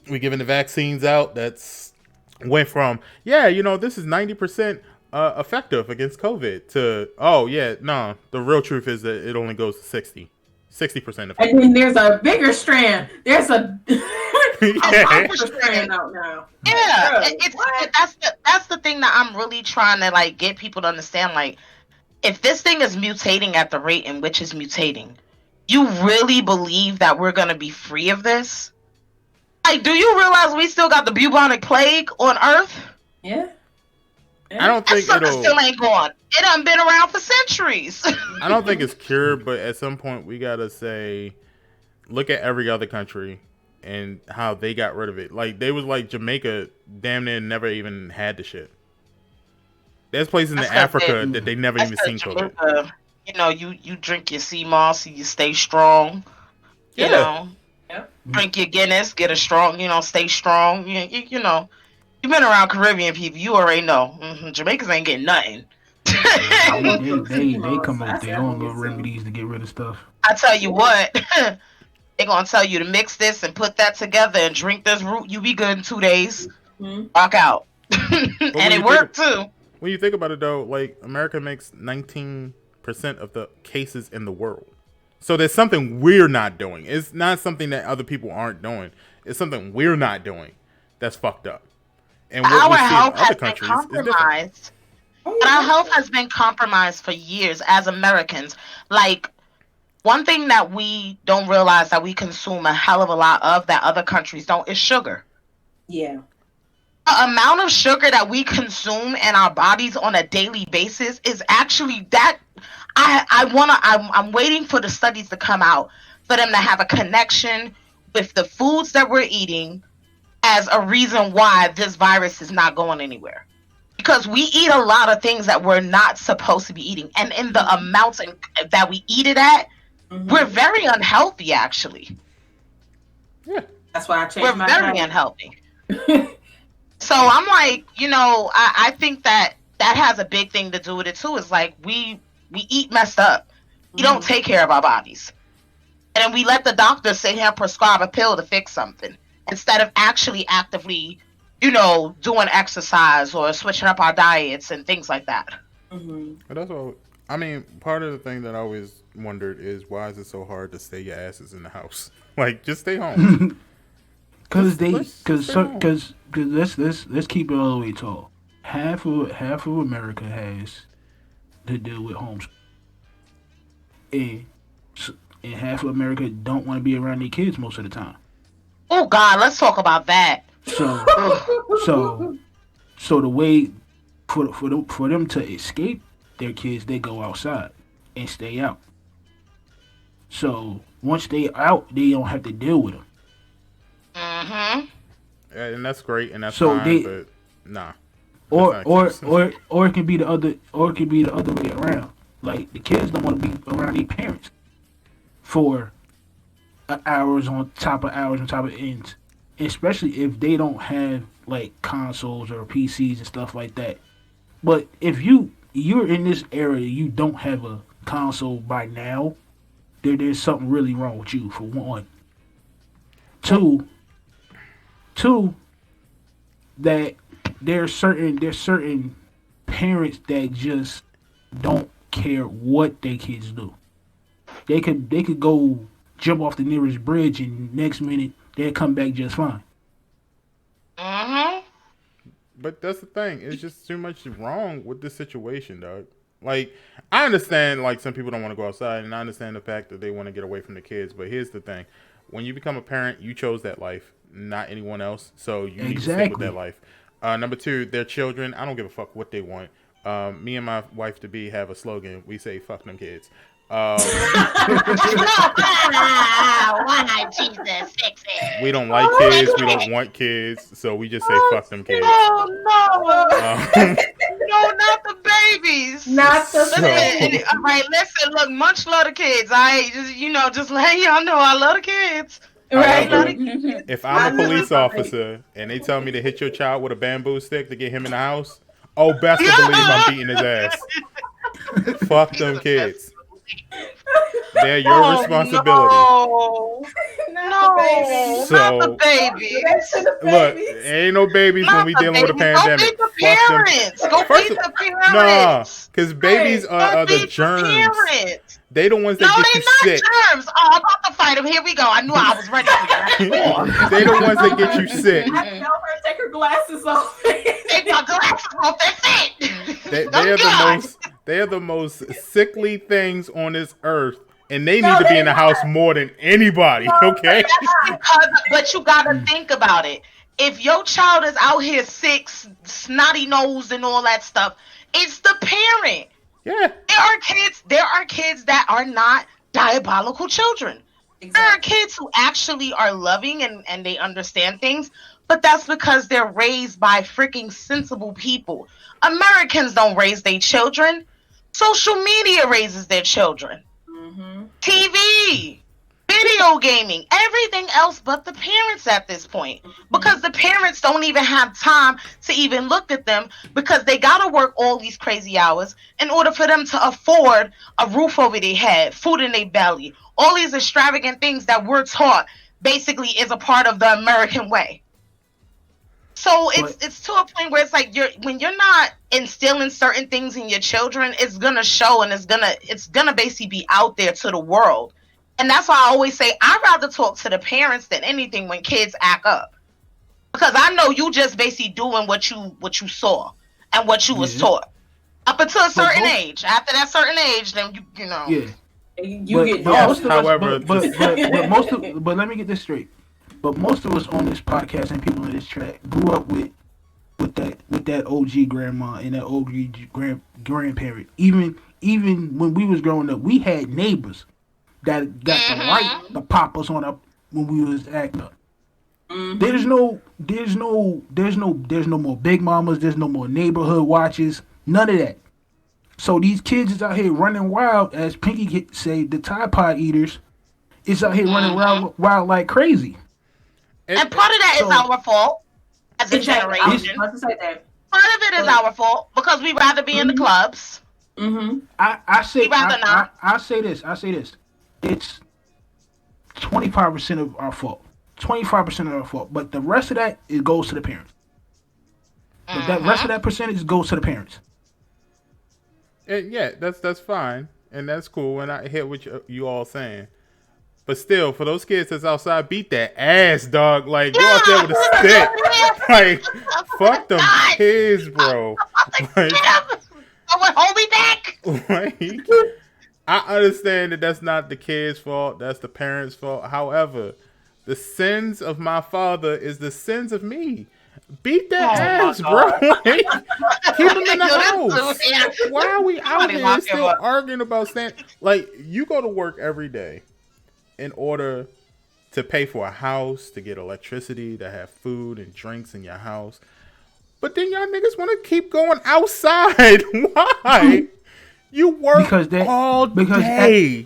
We giving the vaccines out. That's went from, this is 90% effective against COVID to, the real truth is that it only goes to 60% effective. And then there's a bigger strand. There's a bigger strand out now. Yeah, that's the thing that I'm really trying to like get people to understand. Like, if this thing is mutating at the rate in which it's mutating, you really believe that we're gonna be free of this? Like, do you realize we still got the bubonic plague on Earth? Yeah. I don't think still ain't gone. It done been around for centuries. I don't think it's cured, but at some point we gotta say, look at every other country and how they got rid of it. Like they was like Jamaica, damn near never even had the shit. There's places in Africa that they never even seen COVID. Jamaica, you know, you drink your sea moss, you stay strong. You know, drink your Guinness, get a strong, stay strong. You know, you've been around Caribbean people, you already know. Jamaicans ain't getting nothing. they come up with their own little remedies to get rid of stuff. I tell you what, they're gonna tell you to mix this and put that together and drink this root. You be good in 2 days. Walk out, and it worked too. When you think about it, though, like America makes 19% of the cases in the world. So there's something we're not doing. It's not something that other people aren't doing. It's something we're not doing that's fucked up. And what our we see health in other has countries been is different. compromised. But our health has been compromised for years as Americans. Like, one thing that we don't realize that we consume a hell of a lot of that other countries don't is sugar. Yeah. The amount of sugar that we consume in our bodies on a daily basis is actually that. I'm waiting for the studies to come out for them to have a connection with the foods that we're eating as a reason why this virus is not going anywhere. Because we eat a lot of things that we're not supposed to be eating. And in the amounts that we eat it at, we're very unhealthy, actually. Yeah. That's why I changed my diet. We're very unhealthy. So I'm like, I think that has a big thing to do with it, too. It's like we eat messed up. We don't take care of our bodies. And then we let the doctor sit here and prescribe a pill to fix something instead of actually actively, doing exercise or switching up our diets and things like that. But that's all. I mean, part of the thing that I always wondered is why is it so hard to stay your asses in the house? Like, just stay home. Let's keep it all the way tall. Half of America has to deal with homes, and half of America don't want to be around their kids most of the time. Oh God, let's talk about that. So the way for them to escape their kids, they go outside and stay out. So once they out, they don't have to deal with them. And that's great, and that's fine, but nah. Or it can be the other way around. Like, the kids don't want to be around their parents for hours on top of ends, especially if they don't have like consoles or PCs and stuff like that. But if you're in this area, you don't have a console by now, there's something really wrong with you, for one. Two, that there's certain parents that just don't care what their kids do. They could go jump off the nearest bridge and next minute they'll come back just fine. But that's the thing. It's just too much wrong with this situation, dog. Like, I understand, like, some people don't want to go outside, and I understand the fact that they want to get away from the kids. But here's the thing. When you become a parent, you chose that life, not anyone else. So you need to stick with that life. Number two, their children. I don't give a fuck what they want. Me and my wife-to-be have a slogan. We say, fuck them kids. Why, Jesus, fix it. We don't like kids. We don't want kids. So we just say, fuck them kids. Oh, no. No, not the babies. Not the babies. All right, listen, look, Munch love the kids. Just let y'all know I love the kids. Right. If I'm a police officer and they tell me to hit your child with a bamboo stick to get him in the house, best to believe I'm beating his ass. Fuck them kids. They're your responsibility. No, not the babies. Look, ain't no babies when we dealing with a pandemic. Go beat the parents. Go beat the parents. Nah, because babies are the germs. They the ones that get you sick. Germs. Oh, I'm about to fight them. Here we go. I knew I was ready for you. They the ones that get you sick. I tell her to take her glasses off. Take my glasses off. That's it. They are the most sickly things on this earth, and they need to be in the house more than anybody. Okay. But you gotta think about it. If your child is out here sick, snotty nosed, and all that stuff, it's the parent. Yeah. There are kids that are not diabolical children. There are kids who actually are loving and they understand things, but that's because they're raised by freaking sensible people. Americans don't raise their children. Social media raises their children. Mm-hmm. TV, video gaming, everything else but the parents at this point. Because the parents don't even have time to even look at them because they got to work all these crazy hours in order for them to afford a roof over their head, food in their belly, all these extravagant things that we're taught basically is a part of the American way. So it's to a point where it's like when you're not instilling certain things in your children, it's gonna show and it's gonna basically be out there to the world. And that's why I always say I'd rather talk to the parents than anything when kids act up. Because I know you just basically doing what you saw and what you was taught. Up until a certain age. After that certain age, then you know. Yeah. You get most of us, however, but let me get this straight. But most of us on this podcast and people in this track grew up with that OG grandma and that OG grandparent. Even when we was growing up, we had neighbors that got the right to pop us on up when we was acting up. Mm-hmm. There's no more big mamas. There's no more neighborhood watches. None of that. So these kids is out here running wild, as Pinky say, the Tide Pod eaters is out here running wild like crazy. And part of that is our fault as a generation. I was about to say that. Part of it is our fault because we'd rather be in the clubs. Mm-hmm. I say this. It's 25% of our fault. 25% of our fault. But the rest of that, it goes to the parents. But that rest of that percentage goes to the parents. And yeah, that's fine. And that's cool. And I hear what you all saying. But still, for those kids that's outside, beat that ass, dog. Like, go out there with a stick. Like, fuck them kids, bro. Like, hold me back. Like, I understand that that's not the kid's fault. That's the parents' fault. However, the sins of my father is the sins of me. Beat that ass, bro. Like, keep him in the house. Why are we out here still arguing about like, you go to work every day in order to pay for a house, to get electricity, to have food and drinks in your house. But then y'all niggas want to keep going outside. Why? You work all day.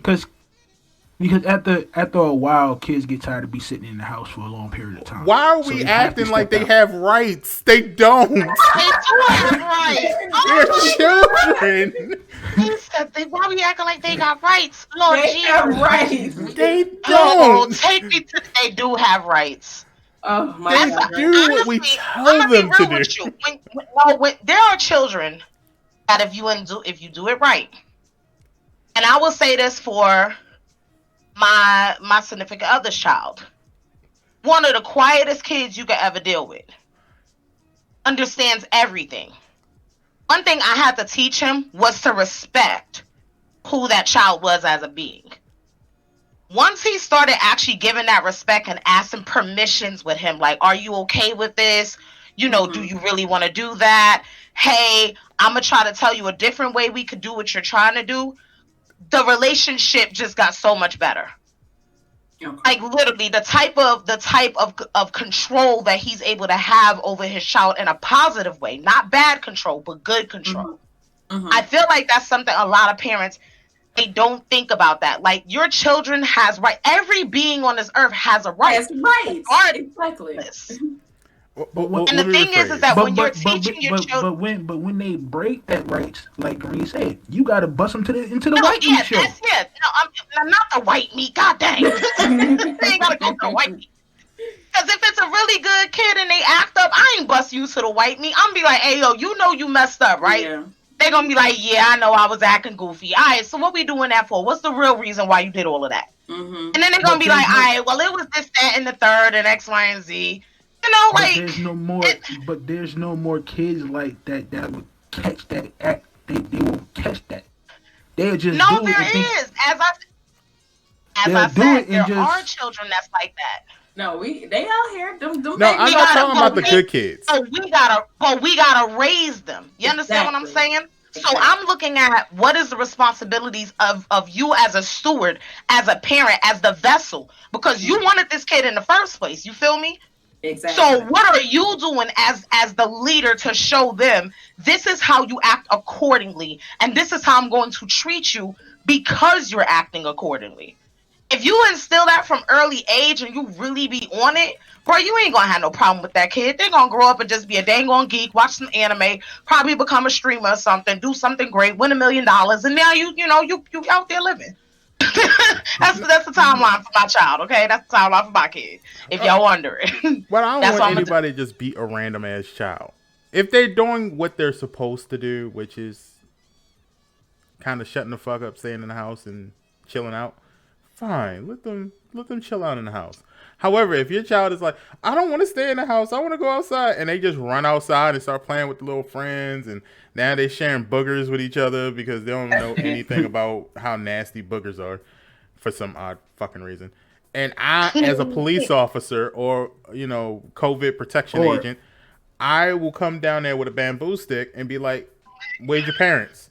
Because after a while, kids get tired of be sitting in the house for a long period of time. Why are we acting like they have rights? They don't. They do have rights. They're children. Why are we acting like they got rights? Lord They have rights. They don't. Take me to. They do have rights. Oh my God. They do what we tell them to do. There are children that if you do it right, and I will say this for my significant other's child, one of the quietest kids you could ever deal with, understands everything. One thing I had to teach him was to respect who that child was as a being. Once he started actually giving that respect and asking permissions with him, like, are you okay with this? You know, do you really want to do that? Hey, I'm going to try to tell you a different way we could do what you're trying to do. The relationship just got so much better. Okay. Like, literally, the type of control that he's able to have over his child in a positive way, not bad control, but good control. Mm-hmm. I feel like that's something a lot of parents, they don't think about that. Like, your children has right. Every being on this earth has a right. Has rights. Exactly. And the thing is that when you're teaching your children, but when they break that rights, like Green said, you gotta bust them into the white meat show. That's it. No, I'm not the white meat. God dang, they ain't gotta go to the white meat. Because if it's a really good kid and they act up, I ain't bust you to the white meat. I'm be like, hey yo, you know you messed up, right? Yeah. They gonna be like, yeah, I know I was acting goofy. All right, so what we doing that for? What's the real reason why you did all of that? Mm-hmm. And then they're gonna be like, all right, well, it was this, that, and the third, and X, Y, and Z. You know, like, there's no more kids like that would catch that act. They won't catch that. They'll just no, there is. As I said, there are children that's like that. No, they out here. No, I'm not talking about the good kids. We gotta raise them. You understand what I'm saying? So I'm looking at what is the responsibilities of you as a steward, as a parent, as the vessel, because you wanted this kid in the first place. You feel me? Exactly. So what are you doing as the leader to show them this is how you act accordingly, and this is how I'm going to treat you because you're acting accordingly? If you instill that from early age and you really be on it, bro, you ain't gonna have no problem with that kid. They're gonna grow up and just be a dang on geek, watch some anime, probably become a streamer or something, do something great, win $1 million, and now you out there living. that's the timeline for my child, okay? That's the timeline for my kid. If y'all wondering. But I don't That's want what anybody to just beat a random ass child. If they're doing what they're supposed to do, which is kind of shutting the fuck up, staying in the house and chilling out, fine. Let them chill out in the house. However, if your child is like, I don't want to stay in the house, I want to go outside, and they just run outside and start playing with the little friends, and now they're sharing boogers with each other because they don't know anything about how nasty boogers are for some odd fucking reason. And I, as a police officer or, COVID protection agent, I will come down there with a bamboo stick and be like, where's your parents?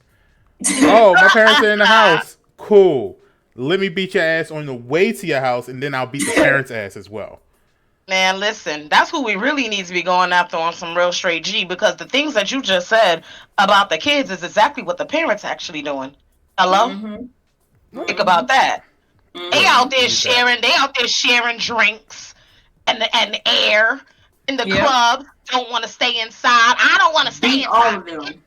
Oh, my parents are in the house. Cool. Let me beat your ass on the way to your house, and then I'll beat the parents' ass as well. Man, listen, that's who we really need to be going after on some real straight G, because the things that you just said about the kids is exactly what the parents actually doing. Hello? Mm-hmm. Think about that. Mm-hmm. They out there sharing drinks and air in the club. Don't want to stay inside. I don't want to stay inside. All of them.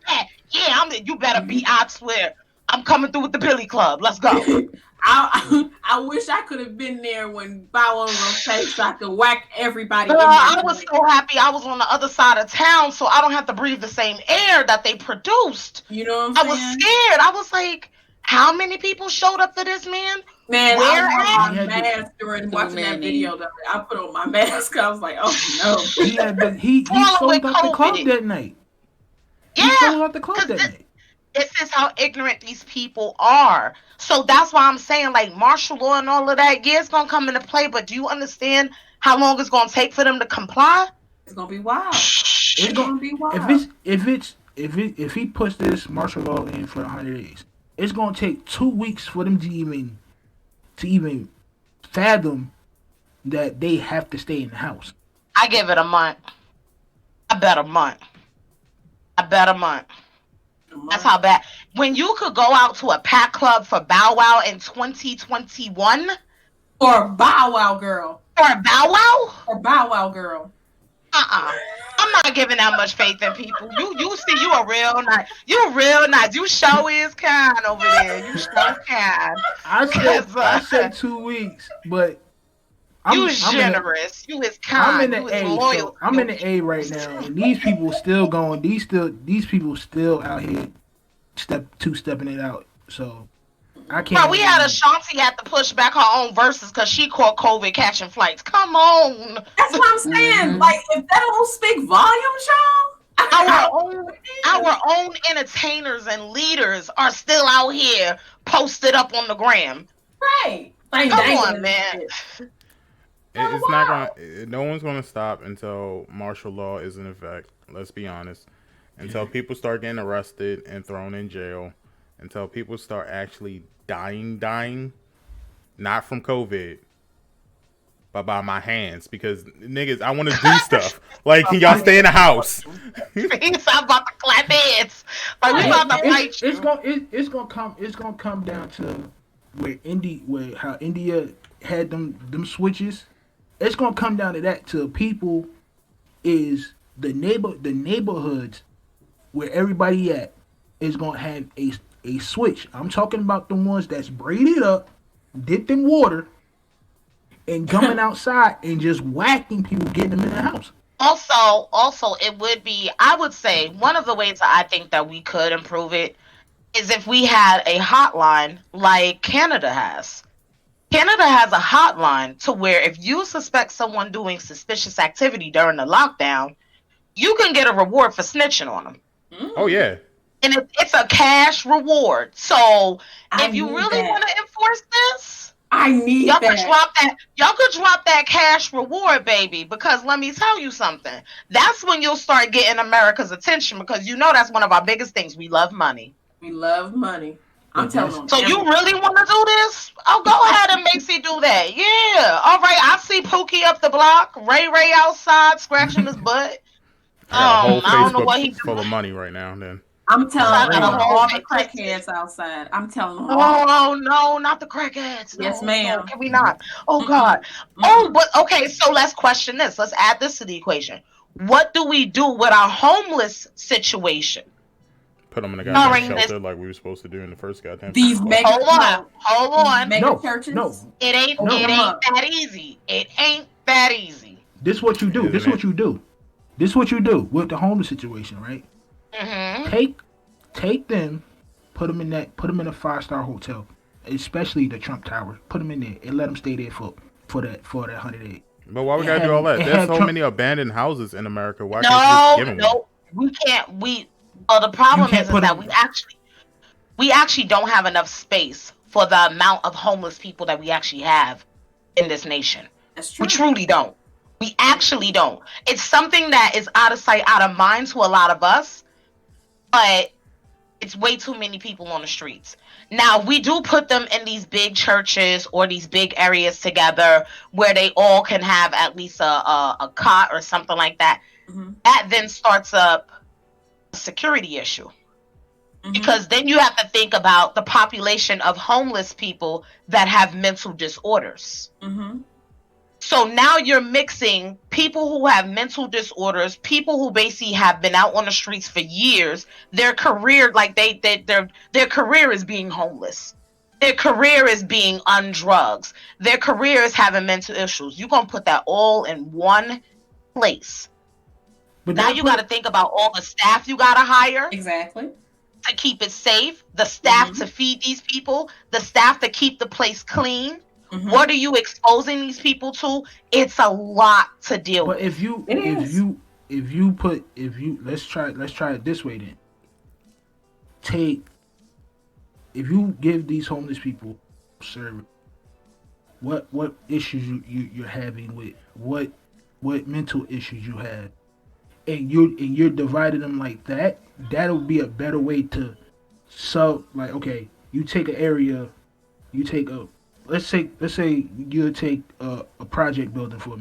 Yeah, you better be. I swear, I'm coming through with the Billy Club. Let's go. I wish I could have been there when Bow was on stage so I could whack everybody. I was so happy I was on the other side of town, so I don't have to breathe the same air that they produced. You know what I'm I saying? was scared. I was like, how many people showed up for this, man? Man, Where I wore my mask during watching that video. I put on my mask. I was like, oh no. He sold out the club that night. Yeah, he sold out the club that night. This is how ignorant these people are. So that's why I'm saying, like, martial law and all of that, yeah, it's gonna come into play, but do you understand how long it's gonna take for them to comply? It's gonna be wild. It's gonna be wild. If he puts this martial law in for 100 days, it's gonna take 2 weeks for them to even fathom that they have to stay in the house. I give it a month. I bet a month. That's how bad. When you could go out to a pack club for Bow Wow in 2021. Or Bow Wow girl. Or Bow Wow? Or Bow Wow girl. I'm not giving that much faith in people. You see, you a real nice. You real nice. You show is kind over there. You show kind. I said 2 weeks, but I'm generous. You is kind. I'm in the A. Loyal. So I'm in the A right now, and these people still going. These people still out here stepping it out. So I can't. Bro, we had Ashanti had to push back her own verses because she caught COVID catching flights. Come on. That's what I'm saying. Mm-hmm. Like, if that don't speak volumes, y'all. Our own entertainers and leaders are still out here posted up on the gram. Right. Like, come on, man. It's not gonna. No one's gonna stop until martial law is in effect. Let's be honest. Until people start getting arrested and thrown in jail. Until people start actually dying, not from COVID, but by my hands. Because niggas, I want to do stuff. Like, can y'all stay in the house? I'm about to clap heads. Like, we about to fight you. It's gonna come down to how India had them switches. It's gonna come down to that. To people is the neighborhoods where everybody at is gonna have a switch. I'm talking about the ones that's braided up, dipped in water, and coming outside and just whacking people, getting them in the house. Also, it would be, I would say, one of the ways I think that we could improve it is if we had a hotline like Canada has. Canada has a hotline to where if you suspect someone doing suspicious activity during the lockdown, you can get a reward for snitching on them. Oh, yeah. And it's a cash reward. So if you really want to enforce this, I need Y'all that. could drop that. Y'all could drop that cash reward, baby. Because let me tell you something. That's when you'll start getting America's attention. Because you know that's one of our biggest things. We love money. We love money. I'm But telling that's- on So you everything. really want to do this? Oh, go ahead and Macy do that. Yeah. All right. I see Pookie up the block. Ray outside scratching his butt. I got a whole I don't know what he Facebook full of money right now. Then I'm telling I got a on whole all the Facebook. crackheads outside. I'm telling on all. Oh no, not the crackheads. No, Yes, no, ma'am. can we not? Oh Mm-mm. God. Oh, but okay, so let's question this. Let's add this to the equation. What do we do with our homeless situation? put them in a During goddamn this- shelter like we were supposed to do in the first goddamn. These mega Hold on. mega No, churches. no. It ain't No. that easy. It ain't that easy. This what you do. Isn't This it? what you do. This what you do with the homeless situation, right? Mm-hmm. Take them, put them in a 5-star hotel, especially the Trump Tower. Put them in there and let them stay there for that 100 days. But why we It gotta do had- all that? it There's had so Trump- many abandoned houses in America. Why can't you just give them one? No, we can't. Well, the problem can't is put that them- we actually don't have enough space for the amount of homeless people that we actually have in this nation. That's true. We truly don't. We actually don't. It's something that is out of sight, out of mind to a lot of us, but it's way too many people on the streets. Now, we do put them in these big churches or these big areas together where they all can have at least a cot or something like that. Mhm. That then starts up a security issue. Mhm. Because then you have to think about the population of homeless people that have mental disorders. Mhm. So now you're mixing people who have mental disorders, people who basically have been out on the streets for years. Their career, like their career is being homeless. Their career is being on drugs. Their career is having mental issues. You're gonna put that all in one place. But Now you got to think about all the staff you got to hire Exactly. to keep it safe, the staff Mhm. to feed these people, the staff to keep the place clean. Mhm. What are you exposing these people to? It's a lot to deal But with. if you let's try it this way then. If you give these homeless people service, what issues you're having with what mental issues you have, and you're dividing them like that, that'll be a better way to like, okay, you take an area, you take a let's say you take a project building for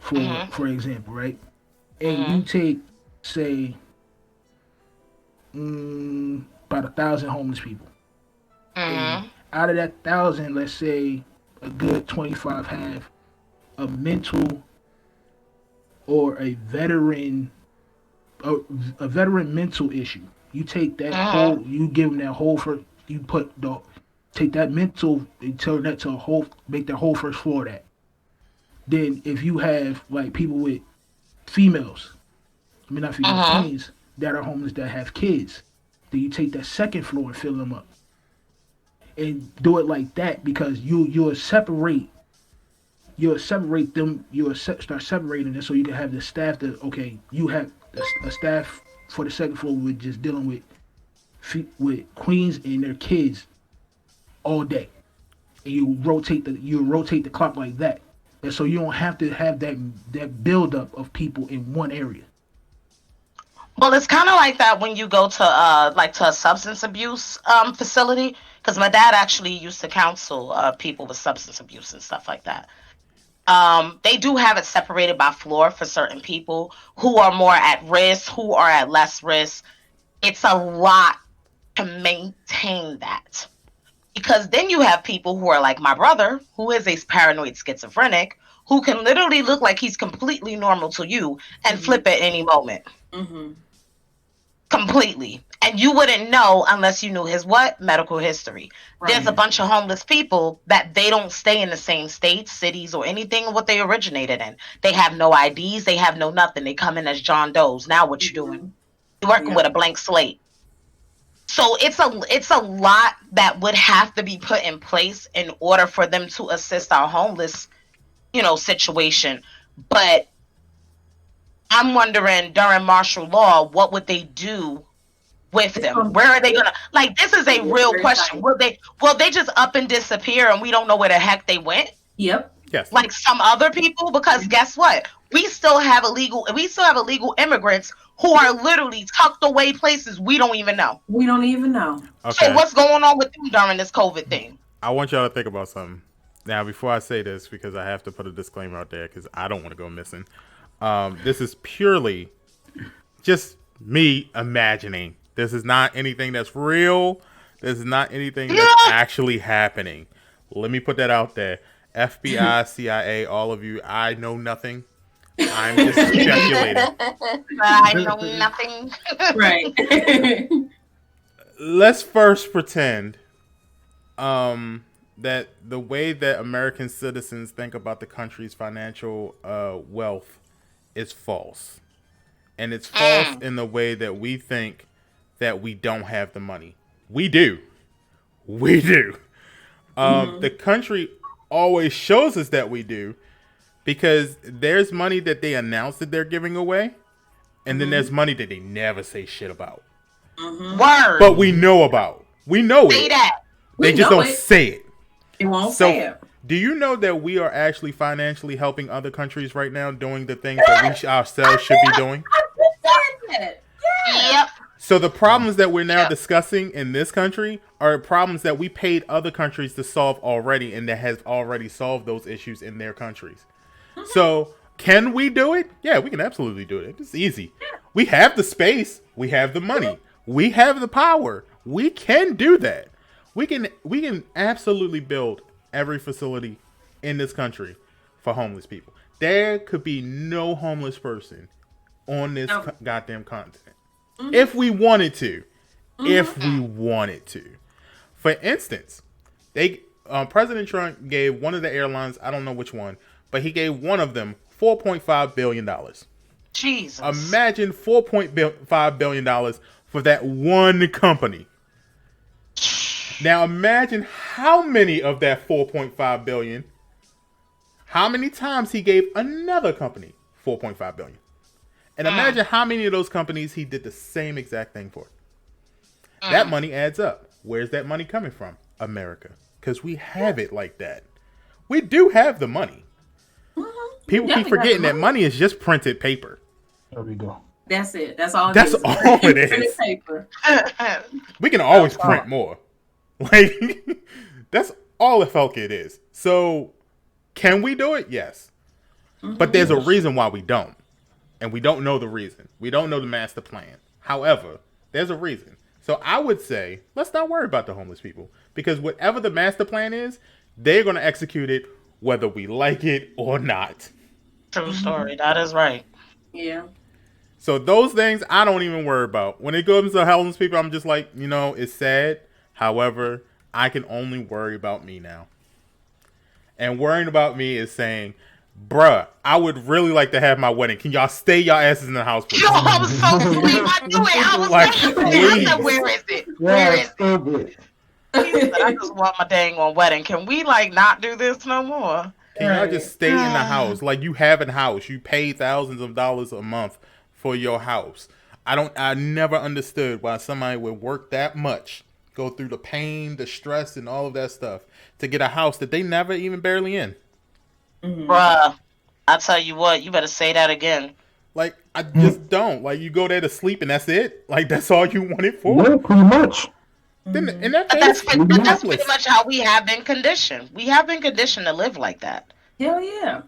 for example, right? And you take, say, about 1,000 homeless people. And out of that 1,000, let's say a good 25 have a mental or a veteran mental issue. You take that whole, you give them that whole first, you take that mental and turn that to a whole, make that whole first floor that. Then if you have like people with females, I mean not females, teens that are homeless that have kids, then you take that second floor and fill them up. And do it like that, because you'll separate them, start separating them, so you can have the staff that, okay, you have a staff for the second floor with just dealing with queens and their kids all day, and you rotate the clock like that, and so you don't have to have that buildup of people in one area. Well, it's kind of like that when you go to a substance abuse facility, because my dad actually used to counsel people with substance abuse and stuff like that. They do have it separated by floor for certain people who are more at risk, who are at less risk. It's a lot to maintain that, because then you have people who are like my brother, who is a paranoid schizophrenic, who can literally look like he's completely normal to you and flip at any moment. Mhm. Completely. And you wouldn't know unless you knew his medical history. Right. There's a bunch of homeless people that they don't stay in the same states, cities, or anything what they originated in. They have no IDs, they have no nothing. They come in as John Does. Now what you doing? You're working with a blank slate. So it's a lot that would have to be put in place in order for them to assist our homeless, situation. But I'm wondering, during martial law, what would they do with them? Where are they gonna, like, this is a real question. Will they just up and disappear and we don't know where the heck they went? Yep. Yes. Like some other people? Because guess what? We still have illegal immigrants who are literally tucked away places we don't even know. We don't even know. Okay. So what's going on with them during this COVID thing? I want y'all to think about something. Now, before I say this, because I have to put a disclaimer out there, because I don't want to go missing. This is purely just me imagining. This is not anything that's real. This is not anything that's actually happening. Let me put that out there. FBI, CIA, all of you, I know nothing. I'm just speculating. I know nothing. Right. Let's first pretend that the way that American citizens think about the country's financial wealth is false. And it's false in the way that we think that we don't have the money. We do. We do. The country always shows us that we do, because there's money that they announce that they're giving away, and then there's money that they never say shit about. Word. But we know about. We know Say it. that. They just don't say it. It won't say it. Do you know that we are actually financially helping other countries right now doing the things that we ourselves should be doing? Yep. So the problems that we're now discussing in this country are problems that we paid other countries to solve already, and that has already solved those issues in their countries. So can we do it? Yeah, we can absolutely do it. It's easy. We have the space. We have the money. We have the power. We can do that. We can absolutely build every facility in this country for homeless people. There could be no homeless person on this goddamn continent. If we wanted to. If we wanted to. For instance, President Trump gave one of the airlines, I don't know which one, but he gave one of them $4.5 billion. Jesus. Imagine $4.5 billion for that one company. Now imagine how many of that $4.5 billion, how many times he gave another company $4.5 billion. And imagine how many of those companies he did the same exact thing for. That money adds up. Where's that money coming from? America. Because we have it like that. We do have the money. People keep forgetting that money is just printed paper. There we go. That's it. That's all. That's all it is. Printed paper. We can always print more. Like, that's all the fuck it is. So, can we do it? Yes. But there's a reason why we don't. And we don't know the reason. We don't know the master plan. However, there's a reason. So I would say, let's not worry about the homeless people. Because whatever the master plan is, they're going to execute it whether we like it or not. True story. That is right. Yeah. So those things I don't even worry about. When it comes to homeless people, I'm just like, it's sad. However, I can only worry about me now. And worrying about me is saying, bruh, I would really like to have my wedding. Can y'all stay y'all asses in the house, please? Yo, I was so sweet. I knew it. I was Like, I said, where is it? Where is it? Stupid. I just want my dang on wedding. Can we not do this no more? Can y'all just stay in the house? Like, you have a house. You pay thousands of dollars a month for your house. I never understood why somebody would work that much, go through the pain, the stress, and all of that stuff to get a house that they never even barely in. Bruh, I tell you what, you better say that again. Like, I just don't. Like, you go there to sleep and that's it? Like, that's all you want it for? Yeah, pretty much. Then, in that But case, that's pretty much how we have been conditioned. We have been conditioned to live like that. Hell yeah.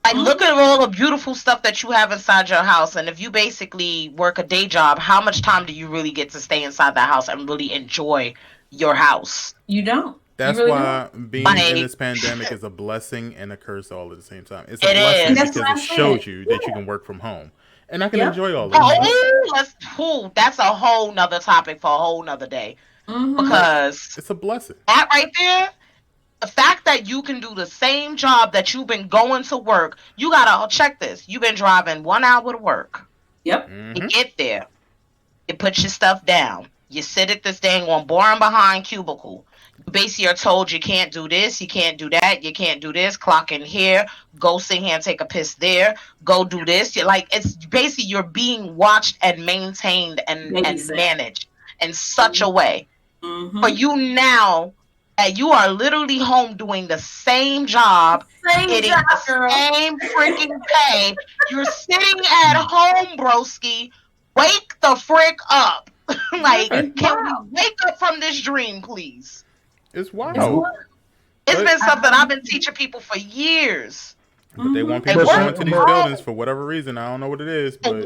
Like, look at all the beautiful stuff that you have inside your house. And if you basically work a day job, how much time do you really get to stay inside that house and really enjoy your house? You don't. That's really why being in this pandemic is a blessing and a curse all at the same time. It's a blessing because it shows you that you can work from home. And I can enjoy all of it. That's a whole nother topic for a whole nother day. Because it's a blessing. That right there, the fact that you can do the same job that you've been going to work, you gotta check this. You've been driving 1 hour to work. Yep. You get there. You put your stuff down. You sit at this dang on boring behind cubicle. You basically are told you can't do this, you can't do that, you can't do this, clock in here, go sit here and take a piss there, go do this. You're like, it's basically you're being watched and maintained and managed. in such a way. Mm-hmm. For you now that you are literally home doing the same job, getting the same freaking pay. You're sitting at home, broski. Wake the frick up. Like, can we wake up from this dream, please? It's wild. It's been something I've been teaching people for years. But they want people to go into these buildings for whatever reason. I don't know what it is, but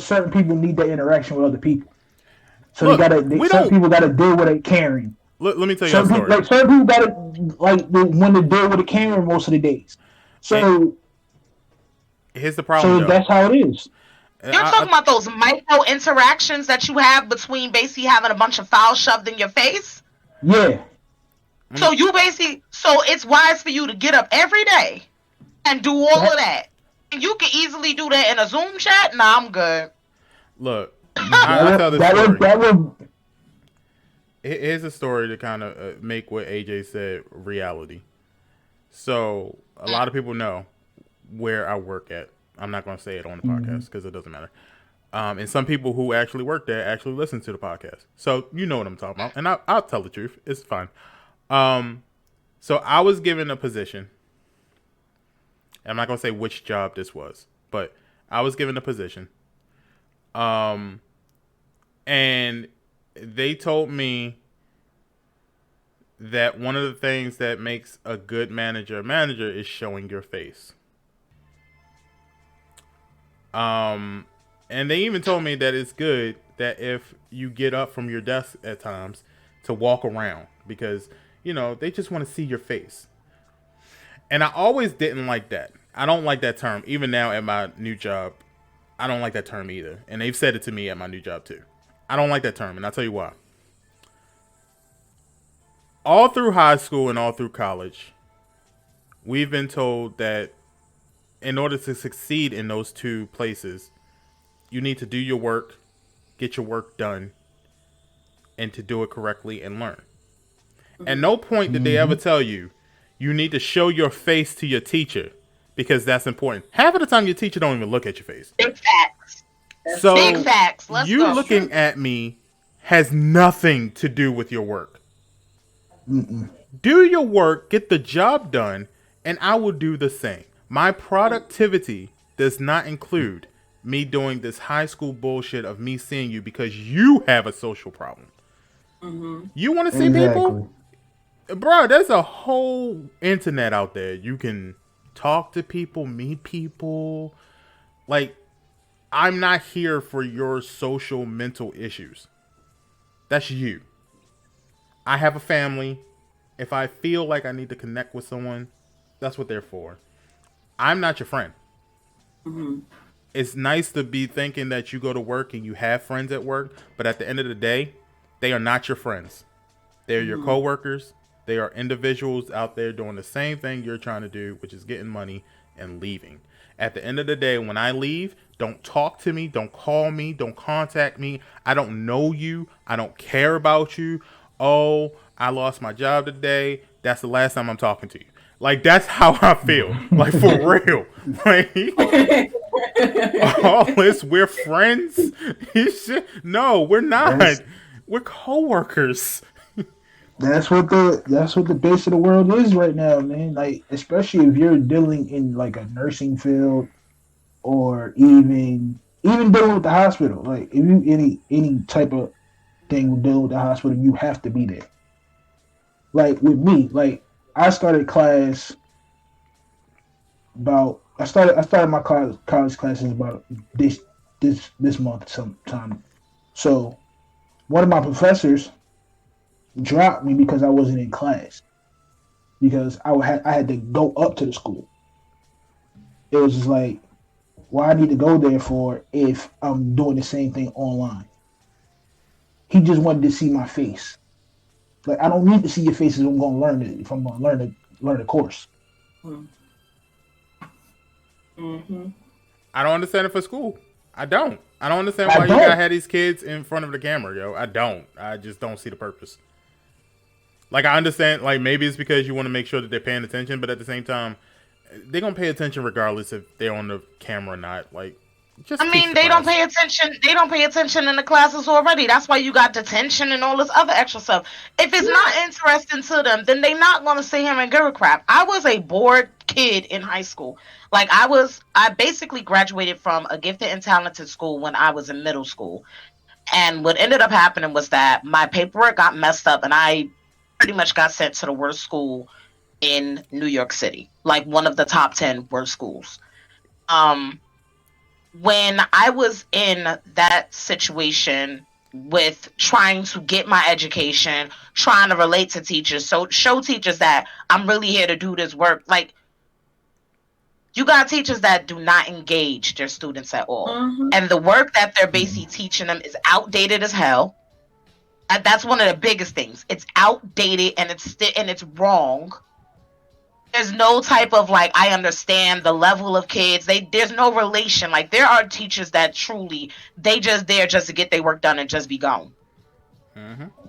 certain people need that interaction with other people. So look, some people gotta deal with it caring. Let me tell you a story. Like certain people gotta want to deal with it caring most of the days. So here's the problem. So that's how it is. You're talking about those micro interactions that you have between basically having a bunch of files shoved in your face? Yeah. So it's wise for you to get up every day and do all of that. And you can easily do that in a Zoom chat. Nah, I'm good. Look, I tell this story. Here's a story to kind of make what AJ said reality. So a lot of people know where I work at. I'm not going to say it on the podcast because it doesn't matter. And some people who actually work there actually listen to the podcast. So you know what I'm talking about. And I'll tell the truth. It's fine. So I was given a position. I'm not going to say which job this was, but I was given a position. And they told me that one of the things that makes a good manager is showing your face. And they even told me that it's good that if you get up from your desk at times to walk around because, you know, they just want to see your face. And I always didn't like that. I don't like that term. Even now at my new job, I don't like that term either. And they've said it to me at my new job too. I don't like that term, and I'll tell you why. All through high school and all through college, we've been told that in order to succeed in those two places, you need to do your work, get your work done, and to do it correctly and learn. At no point did they ever tell you, you need to show your face to your teacher because that's important. Half of the time, your teacher don't even look at your face. Big facts. So big facts. Let's go. Looking at me has nothing to do with your work. Do your work, get the job done, and I will do the same. My productivity does not include me doing this high school bullshit of me seeing you because you have a social problem. You want to see people? Bro, there's a whole internet out there. You can talk to people, meet people. Like, I'm not here for your social mental issues. That's you. I have a family. If I feel like I need to connect with someone, that's what they're for. I'm not your friend. It's nice to be thinking that you go to work and you have friends at work, but at the end of the day, they are not your friends. They're your coworkers. They are individuals out there doing the same thing you're trying to do, which is getting money and leaving. At the end of the day, when I leave, don't talk to me, don't call me, don't contact me. I don't know you. I don't care about you. Oh, I lost my job today. That's the last time I'm talking to you. Like, that's how I feel. Like, for real. Like, all this, we're friends. No, we're not. We're coworkers. That's what the base of the world is right now, man. Like, especially if you're dealing in like a nursing field or even dealing with the hospital. Like, if you any type of thing dealing with the hospital, you have to be there. Like with me, like I started class about I started my college classes about this month sometime. So one of my professors dropped me because I wasn't in class because I had to go up to the school. It was just like, why I need to go there for if I'm doing the same thing online. He just wanted to see my face. Like, I don't need to see your face if I'm going to learn it. If I'm going to learn the course. I don't understand it for school. I don't understand why you gotta have these kids in front of the camera, yo. I just don't see the purpose. Like, I understand, like, maybe it's because you want to make sure that they're paying attention, but at the same time, they're gonna pay attention regardless if they're on the camera or not. Like, Just I teach mean, the they don't class. pay attention. They don't pay attention in the classes already. That's why you got detention and all this other extra stuff. If it's not interesting to them, then they not gonna sit here and give a crap. I was a bored kid in high school. Like I basically graduated from a gifted and talented school when I was in middle school. And what ended up happening was that my paperwork got messed up, and I pretty much got sent to the worst school in New York City, like one of the top 10 worst schools. Um, when I was in that situation with trying to get my education, trying to relate to teachers, so show teachers that I'm really here to do this work. Like, you got teachers that do not engage their students at all. And the work that they're basically teaching them is outdated as hell. And that's one of the biggest things. It's outdated and it's wrong. There's no type of like, I understand the level of kids. There's no relation. Like, there are teachers that truly they just there just to get their work done and just be gone.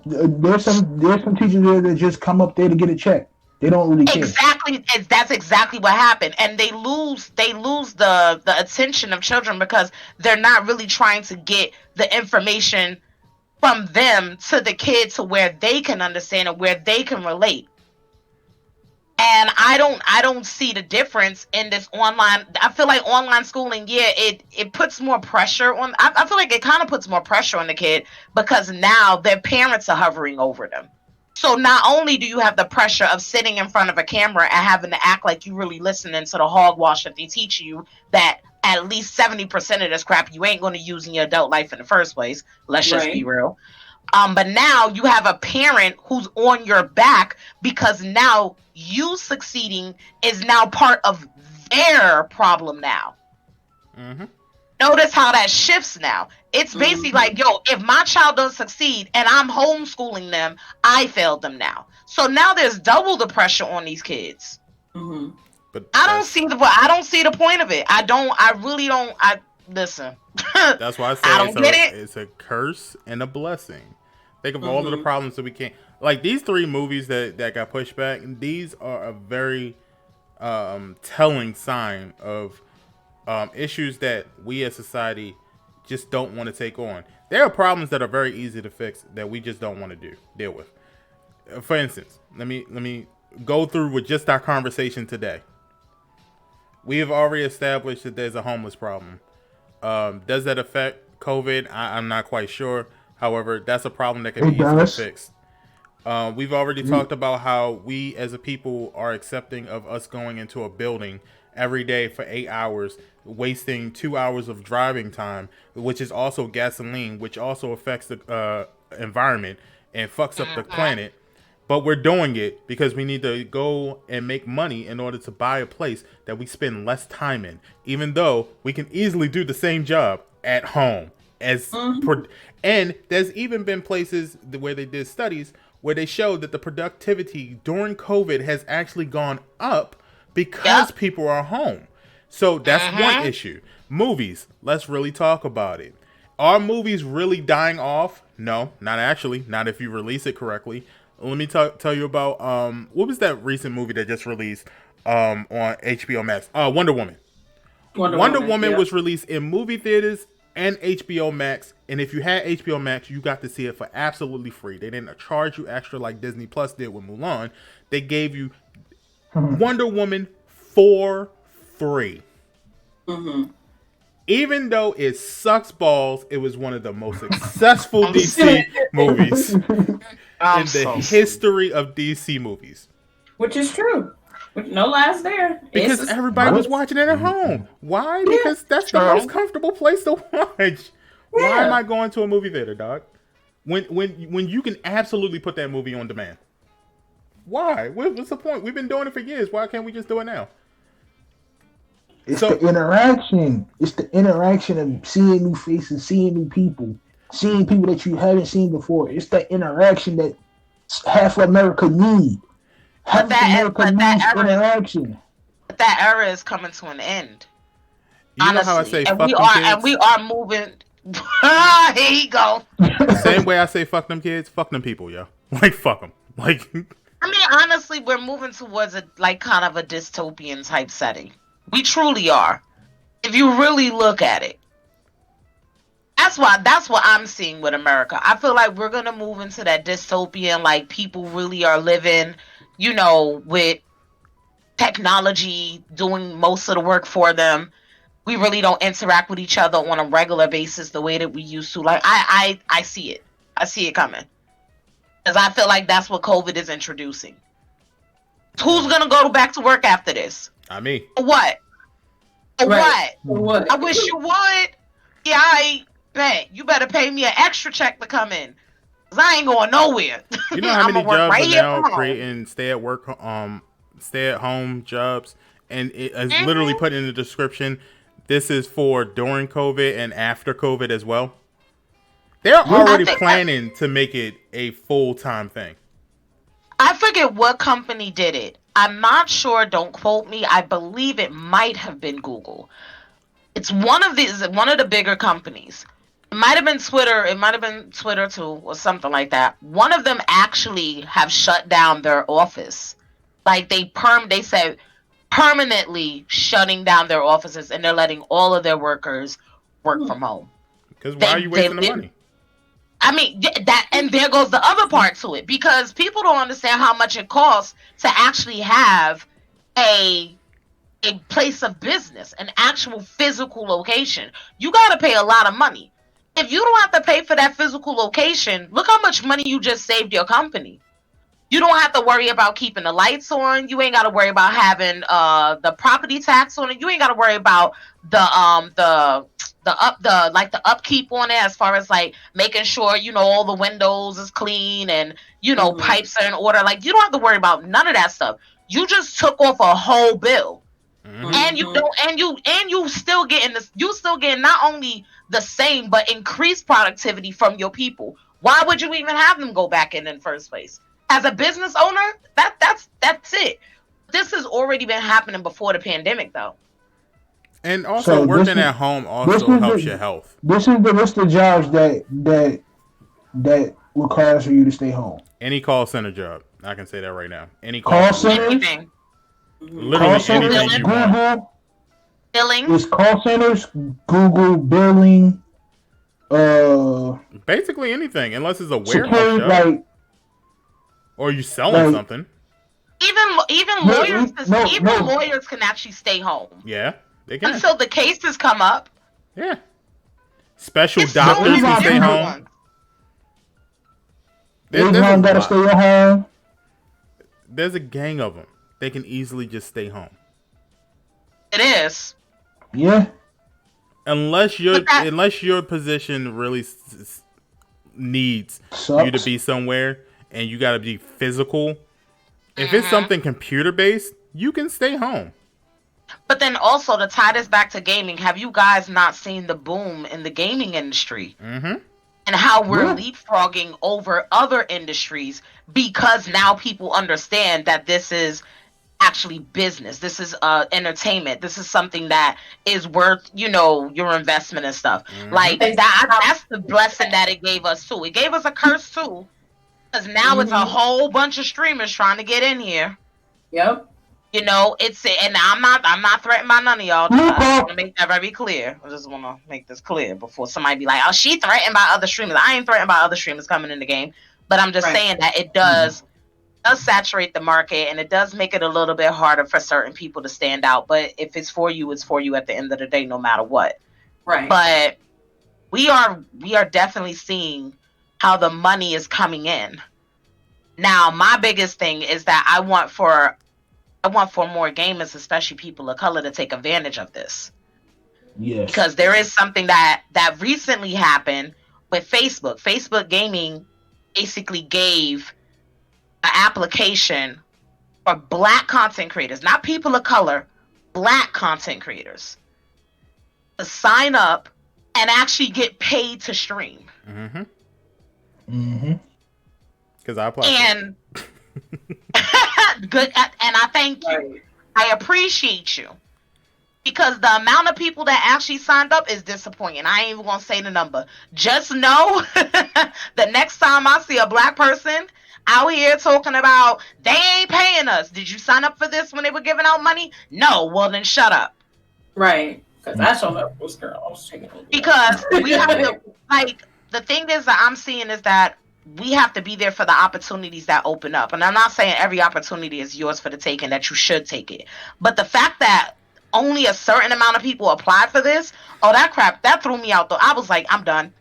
There's some teachers there that just come up there to get a check. They don't really care. Exactly, that's exactly what happened, and they lose the attention of children because they're not really trying to get the information from them to the kids to where they can understand and where they can relate. And I don't see the difference in this online. I feel like online schooling, it puts more pressure on. I feel like it kind of puts more pressure on the kid because now their parents are hovering over them. So not only do you have the pressure of sitting in front of a camera and having to act like you really listening to the hogwash that they teach you, that at least 70% of this crap you ain't going to use in your adult life in the first place. Let's just be real. But now you have a parent who's on your back because now you succeeding is now part of their problem now. Notice how that shifts now. It's basically like, yo, if my child doesn't succeed and I'm homeschooling them, I failed them now. So now there's double the pressure on these kids. But I don't see the point of it. Listen. That's why I say I don't get it. It's a curse and a blessing. Think of all of the problems that we can't. Like these 3 movies that got pushed back, these are a very telling sign of issues that we as society just don't want to take on. There are problems that are very easy to fix that we just don't want to deal with. For instance, let me go through with just our conversation today. We have already established that there's a homeless problem. Does that affect COVID? I'm not quite sure. However, that's a problem that can be easily fixed. We've already talked about how we as a people are accepting of us going into a building every day for 8 hours, wasting 2 hours of driving time, which is also gasoline, which also affects the environment and fucks up the planet. But we're doing it because we need to go and make money in order to buy a place that we spend less time in, even though we can easily do the same job at home. And there's even been places where they did studies where they showed that the productivity during COVID has actually gone up because people are home. So that's one issue. Movies, let's really talk about it. Are movies really dying off? No, not actually. Not if you release it correctly. Let me tell you about what was that recent movie that just released on HBO Max? Wonder Woman. Wonder Woman was released in movie theaters and HBO Max, and if you had HBO Max, you got to see it for absolutely free. They didn't charge you extra like Disney Plus did with Mulan. They gave you Wonder Woman for free. Even though it sucks balls, it was one of the most successful DC movies in the history of DC movies. Which is true. No lies there. Because everybody was watching it at home. Why? Because that's the most comfortable place to watch. Why am I going to a movie theater, dog? When you can absolutely put that movie on demand. Why? What's the point? We've been doing it for years. Why can't we just do it now? It's the interaction. It's the interaction of seeing new faces, seeing new people, seeing people that you haven't seen before. It's the interaction that half of America need. But that era is coming to an end. You know how I say fuck them kids? And we are moving. Here you go. The same way I say fuck them kids, fuck them people, yo. Like fuck them. Like. I mean, honestly, we're moving towards a kind of a dystopian type setting. We truly are. If you really look at it, That's what I'm seeing with America. I feel like we're gonna move into that dystopian, like people really are living, with technology doing most of the work for them. We really don't interact with each other on a regular basis the way that we used to. Like I see it. I see it coming. Because I feel like that's what COVID is introducing. Who's gonna go back to work after this? Not me. What? Right. What? I wish you would. Yeah, I bet. You better pay me an extra check to come in. Cause I ain't going nowhere. You know how many jobs right are now here creating stay at home jobs, and it's literally put in the description. This is for during COVID and after COVID as well. They're already planning to make it a full-time thing. I forget what company did it. I'm not sure. Don't quote me. I believe it might have been Google. It's one of the bigger companies. It might have been Twitter. It might have been Twitter too, or something like that. One of them actually have shut down their office. Like they said permanently shutting down their offices, and they're letting all of their workers work from home. Because why are you wasting the money? I mean, and there goes the other part to it, because people don't understand how much it costs to actually have a place of business, an actual physical location. You got to pay a lot of money. If you don't have to pay for that physical location, look how much money you just saved your company. You don't have to worry about keeping the lights on. You ain't got to worry about having the property tax on it. You ain't got to worry about the upkeep on it, as far as like making sure all the windows is clean and pipes are in order. Like you don't have to worry about none of that stuff. You just took off a whole bill, and you still getting this. You still getting not only the same but increased productivity from your people. Why would you even have them go back in the first place? As a business owner, that's it. This has already been happening before the pandemic, though. And also, working at home also helps your health. This is the list of jobs that requires for you to stay home. Any call center job, I can say that right now. Any call center, anything. Literally anything you want. Billing. It's call centers, Google billing, basically anything, unless it's a warehouse job. Or you selling something. Even lawyers can actually stay home. Yeah, they can. Until the cases come up. Yeah. Special doctors can stay home. Everyone gotta stay at home. There's a gang of them. They can easily just stay home. It is. Yeah. Unless your position really needs you to be somewhere. And you got to be physical. If it's something computer based, you can stay home. But then also, to tie this back to gaming, have you guys not seen the boom in the gaming industry? Mm-hmm. And how we're leapfrogging over other industries, because now people understand that this is actually business. This is entertainment. This is something that is worth, your investment and stuff. Mm-hmm. Like that's the blessing that it gave us too. It gave us a curse too. Because now it's a whole bunch of streamers trying to get in here. Yep. And I'm not threatened by none of y'all. I want to make that very clear. I just want to make this clear before somebody be like, "Oh, she threatened by other streamers." I ain't threatened by other streamers coming in the game, but I'm just saying that it does saturate the market, and it does make it a little bit harder for certain people to stand out. But if it's for you at the end of the day, no matter what. Right. But we are definitely seeing how the money is coming in. Now, my biggest thing is that I want for more gamers, especially people of color, to take advantage of this. Yes. Because there is something that recently happened with Facebook. Facebook Gaming basically gave an application for Black content creators, not people of color, Black content creators, to sign up and actually get paid to stream. Mm-hmm. Mm-hmm. Because I applied. And good, and I thank you. I appreciate you, because the amount of people that actually signed up is disappointing. I ain't even gonna say the number. Just know the next time I see a Black person out here talking about they ain't paying us. Did you sign up for this when they were giving out money? No. Well, then shut up. Right. Because I showed up was girl. I was checking it. Because we have to, like, the thing is that I'm seeing is that we have to be there for the opportunities that open up. And I'm not saying every opportunity is yours for the taking, that you should take it. But the fact that only a certain amount of people applied for this, that crap, that threw me out though. I was like, I'm done.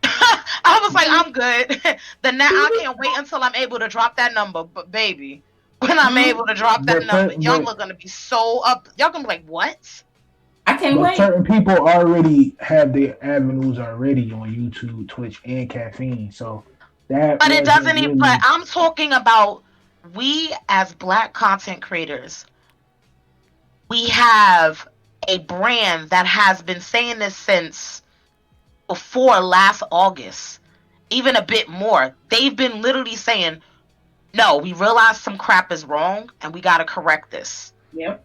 I was like, I'm good. I can't wait until I'm able to drop that number. But baby, when I'm able to drop that number, y'all are gonna be so up. Y'all gonna be like, what? I can't wait. Certain people already have their avenues already on YouTube, Twitch, and Caffeine. So that. But it doesn't even. But I'm talking about we as Black content creators. We have a brand that has been saying this since before last August, even a bit more. They've been literally saying, no, we realize some crap is wrong and we got to correct this. Yep.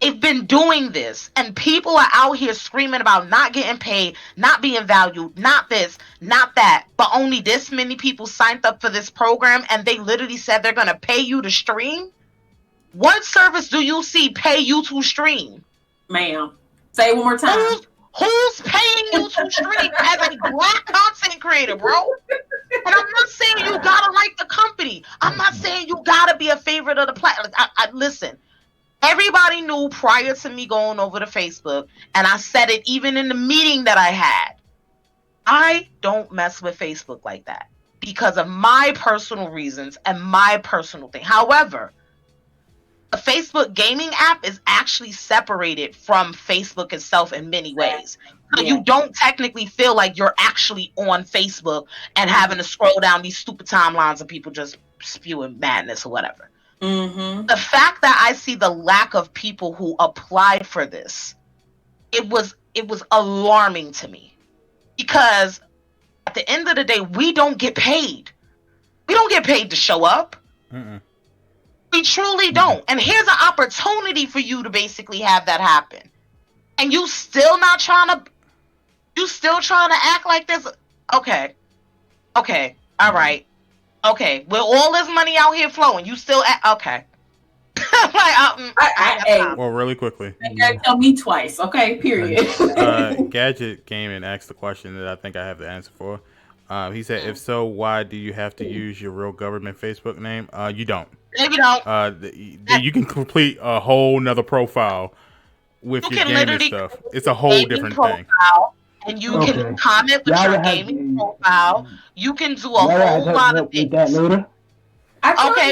They've been doing this, and people are out here screaming about not getting paid, not being valued, not this, not that, but only this many people signed up for this program, and they literally said they're going to pay you to stream. What service do you see pay you to stream? Ma'am, say it one more time. Who's paying you to stream as a Black content creator, bro? And I'm not saying you gotta like the company. I'm not saying you gotta be a favorite of the platform. Listen, everybody knew prior to me going over to Facebook, and I said it even in the meeting that I had. I don't mess with Facebook like that because of my personal reasons and my personal thing. However, the Facebook gaming app is actually separated from Facebook itself in many ways. So you don't technically feel like you're actually on Facebook and having to scroll down these stupid timelines of people just spewing madness or whatever. Mm-hmm. The fact that I see the lack of people who applied for this, it was alarming to me. Because at the end of the day, we don't get paid. We don't get paid to show up. Mm-mm. We truly don't. And here's an opportunity for you to basically have that happen. And you still trying to act like this. Okay. All right. Okay. With all this money out here flowing, you still okay. Well, really quickly. You gotta tell me twice, okay? Period. Gadget Gaming asked the question that I think I have the answer for. He said, if so, why do you have to use your real government Facebook name? You don't. Maybe don't. You can complete a whole nother profile with your gaming stuff. It's a whole different thing. And you can comment with your gaming profile. You can do a whole lot of things. That later. I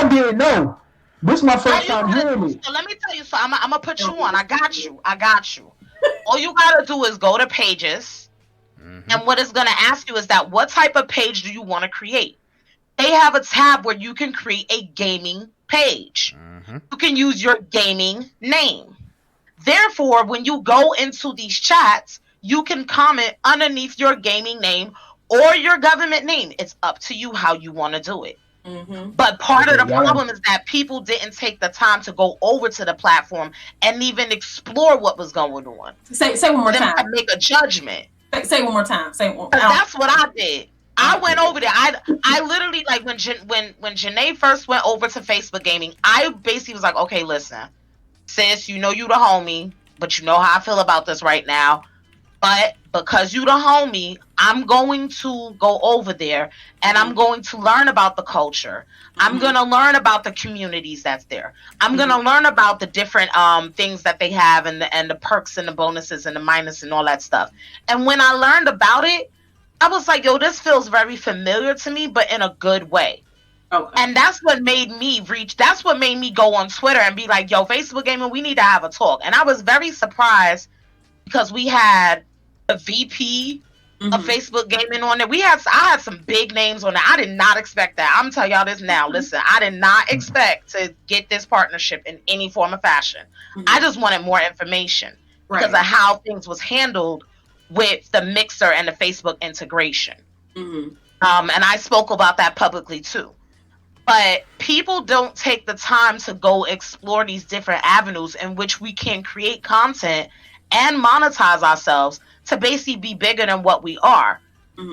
didn't know. This is my first time hearing it. So let me tell you. So I'm gonna put you on. I got you. All you gotta do is go to pages, and what it's gonna ask you is that what type of page do you want to create? They have a tab where you can create a gaming page. You can use your gaming name. Therefore, when you go into these chats, you can comment underneath your gaming name or your government name. It's up to you how you want to do it. But part of the problem is that people didn't take the time to go over to the platform and even explore what was going on. Say one more time. Make a judgment. Say one more time. That's what I did. I went over there. I literally, like, when Janae first went over to Facebook Gaming, I basically was like, okay, listen, sis, you know you the homie, but you know how I feel about this right now. But because you the homie, I'm going to go over there and I'm going to learn about the culture. I'm going to learn about the communities that's there. I'm going to learn about the different things that they have and the perks and the bonuses and the minus and all that stuff. And when I learned about it, I was like, yo, this feels very familiar to me, but in a good way. Okay. And that's what made me go on Twitter and be like, yo, Facebook Gaming, we need to have a talk. And I was very surprised because we had a VP of Facebook Gaming on there. I had some big names on there. I did not expect that. I'm telling y'all this now. Listen, I did not expect to get this partnership in any form or fashion. I just wanted more information because of how things was handled with the Mixer and the Facebook integration. And I spoke about that publicly too. But people don't take the time to go explore these different avenues in which we can create content and monetize ourselves to basically be bigger than what we are.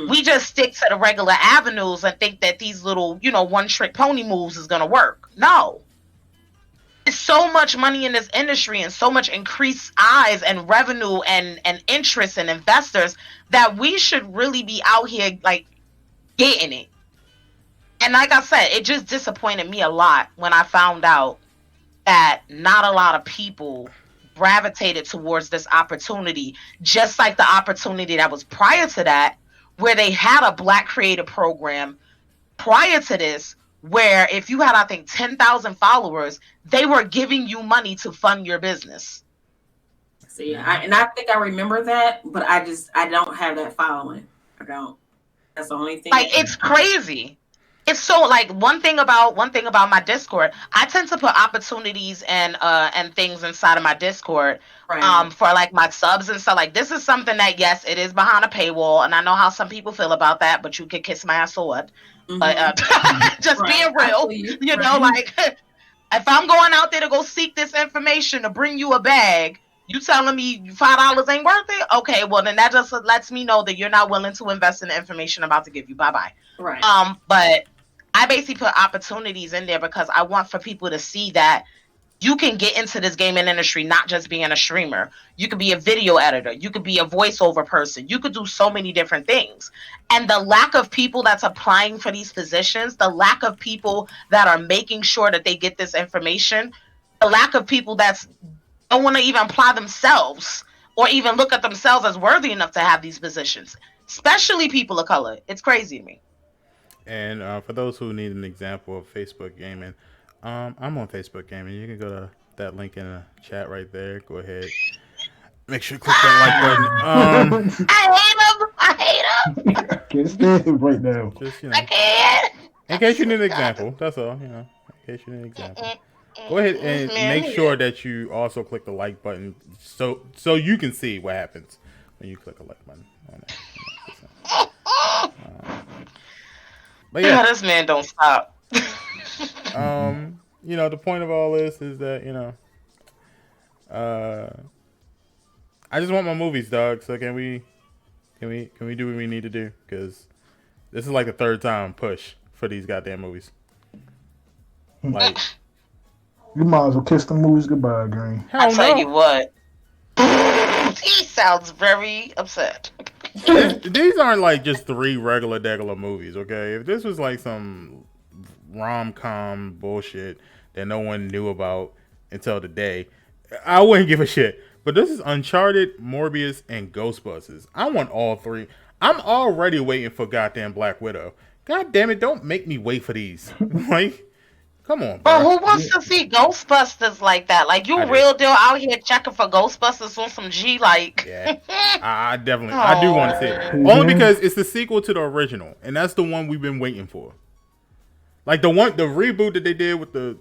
We just stick to the regular avenues and think that these little, one-trick pony moves is going to work. No. There's so much money in this industry and so much increased eyes and revenue and interest and investors that we should really be out here like getting it. And like I said, it just disappointed me a lot when I found out that not a lot of people gravitated towards this opportunity, just like the opportunity that was prior to that, where they had a Black creator program prior to this, where if you had, I think, 10,000 followers, they were giving you money to fund your business. See, I think I remember that, but I don't have that following. I don't. That's the only thing. Like, it's crazy. It's so like one thing about my Discord, I tend to put opportunities and things inside of my Discord, Right. For like my subs and stuff. Like, this is something that, yes, it is behind a paywall, and I know how some people feel about that, but you can kiss my sword. But just Right. being real, you know, like if I'm going out there to go seek this information to bring you a bag, you telling me $5 ain't worth it? Okay, well then that just lets me know that you're not willing to invest in the information I'm about to give you. Bye bye. Right. But I basically put opportunities in there because I want for people to see that you can get into this gaming industry not just being a streamer. You could be a video editor. You could be a voiceover person. You could do so many different things. And the lack of people that's applying for these positions, the lack of people that are making sure that they get this information, the lack of people that don't want to even apply themselves or even look at themselves as worthy enough to have these positions, especially people of color. It's crazy to me. And for those who need an example of Facebook gaming, I'm on Facebook gaming. You can go to that link in the chat right there. Go ahead. Make sure you click that like button. I hate him. I can't stand him right now. Just, you I know, can't. in case you need an example. That's all, you know. In case you need an example. Go ahead and make sure that you also click the like button so you can see what happens when you click a like button on that. But yeah, This man don't stop. you know, the point of all this is that, you know, I just want my movies, dog. So can we do what we need to do? Because this is like the third time push for these goddamn movies. Like, You might as well kiss the movies goodbye, Green. I tell you what. He sounds very upset. These aren't like just 3 regular movies, okay? If this was like some rom-com bullshit that no one knew about until today, I wouldn't give a shit. But this is Uncharted, Morbius, and Ghostbusters. I want all 3. I'm already waiting for goddamn Black Widow. God damn it, don't make me wait for these. Like, come on, bro. But who wants to see Ghostbusters like that? Like, you real deal out here checking for Ghostbusters on some G, like. Yeah, I definitely, I do want to see it. Only because it's the sequel to the original, and that's the one we've been waiting for. Like the reboot that they did with the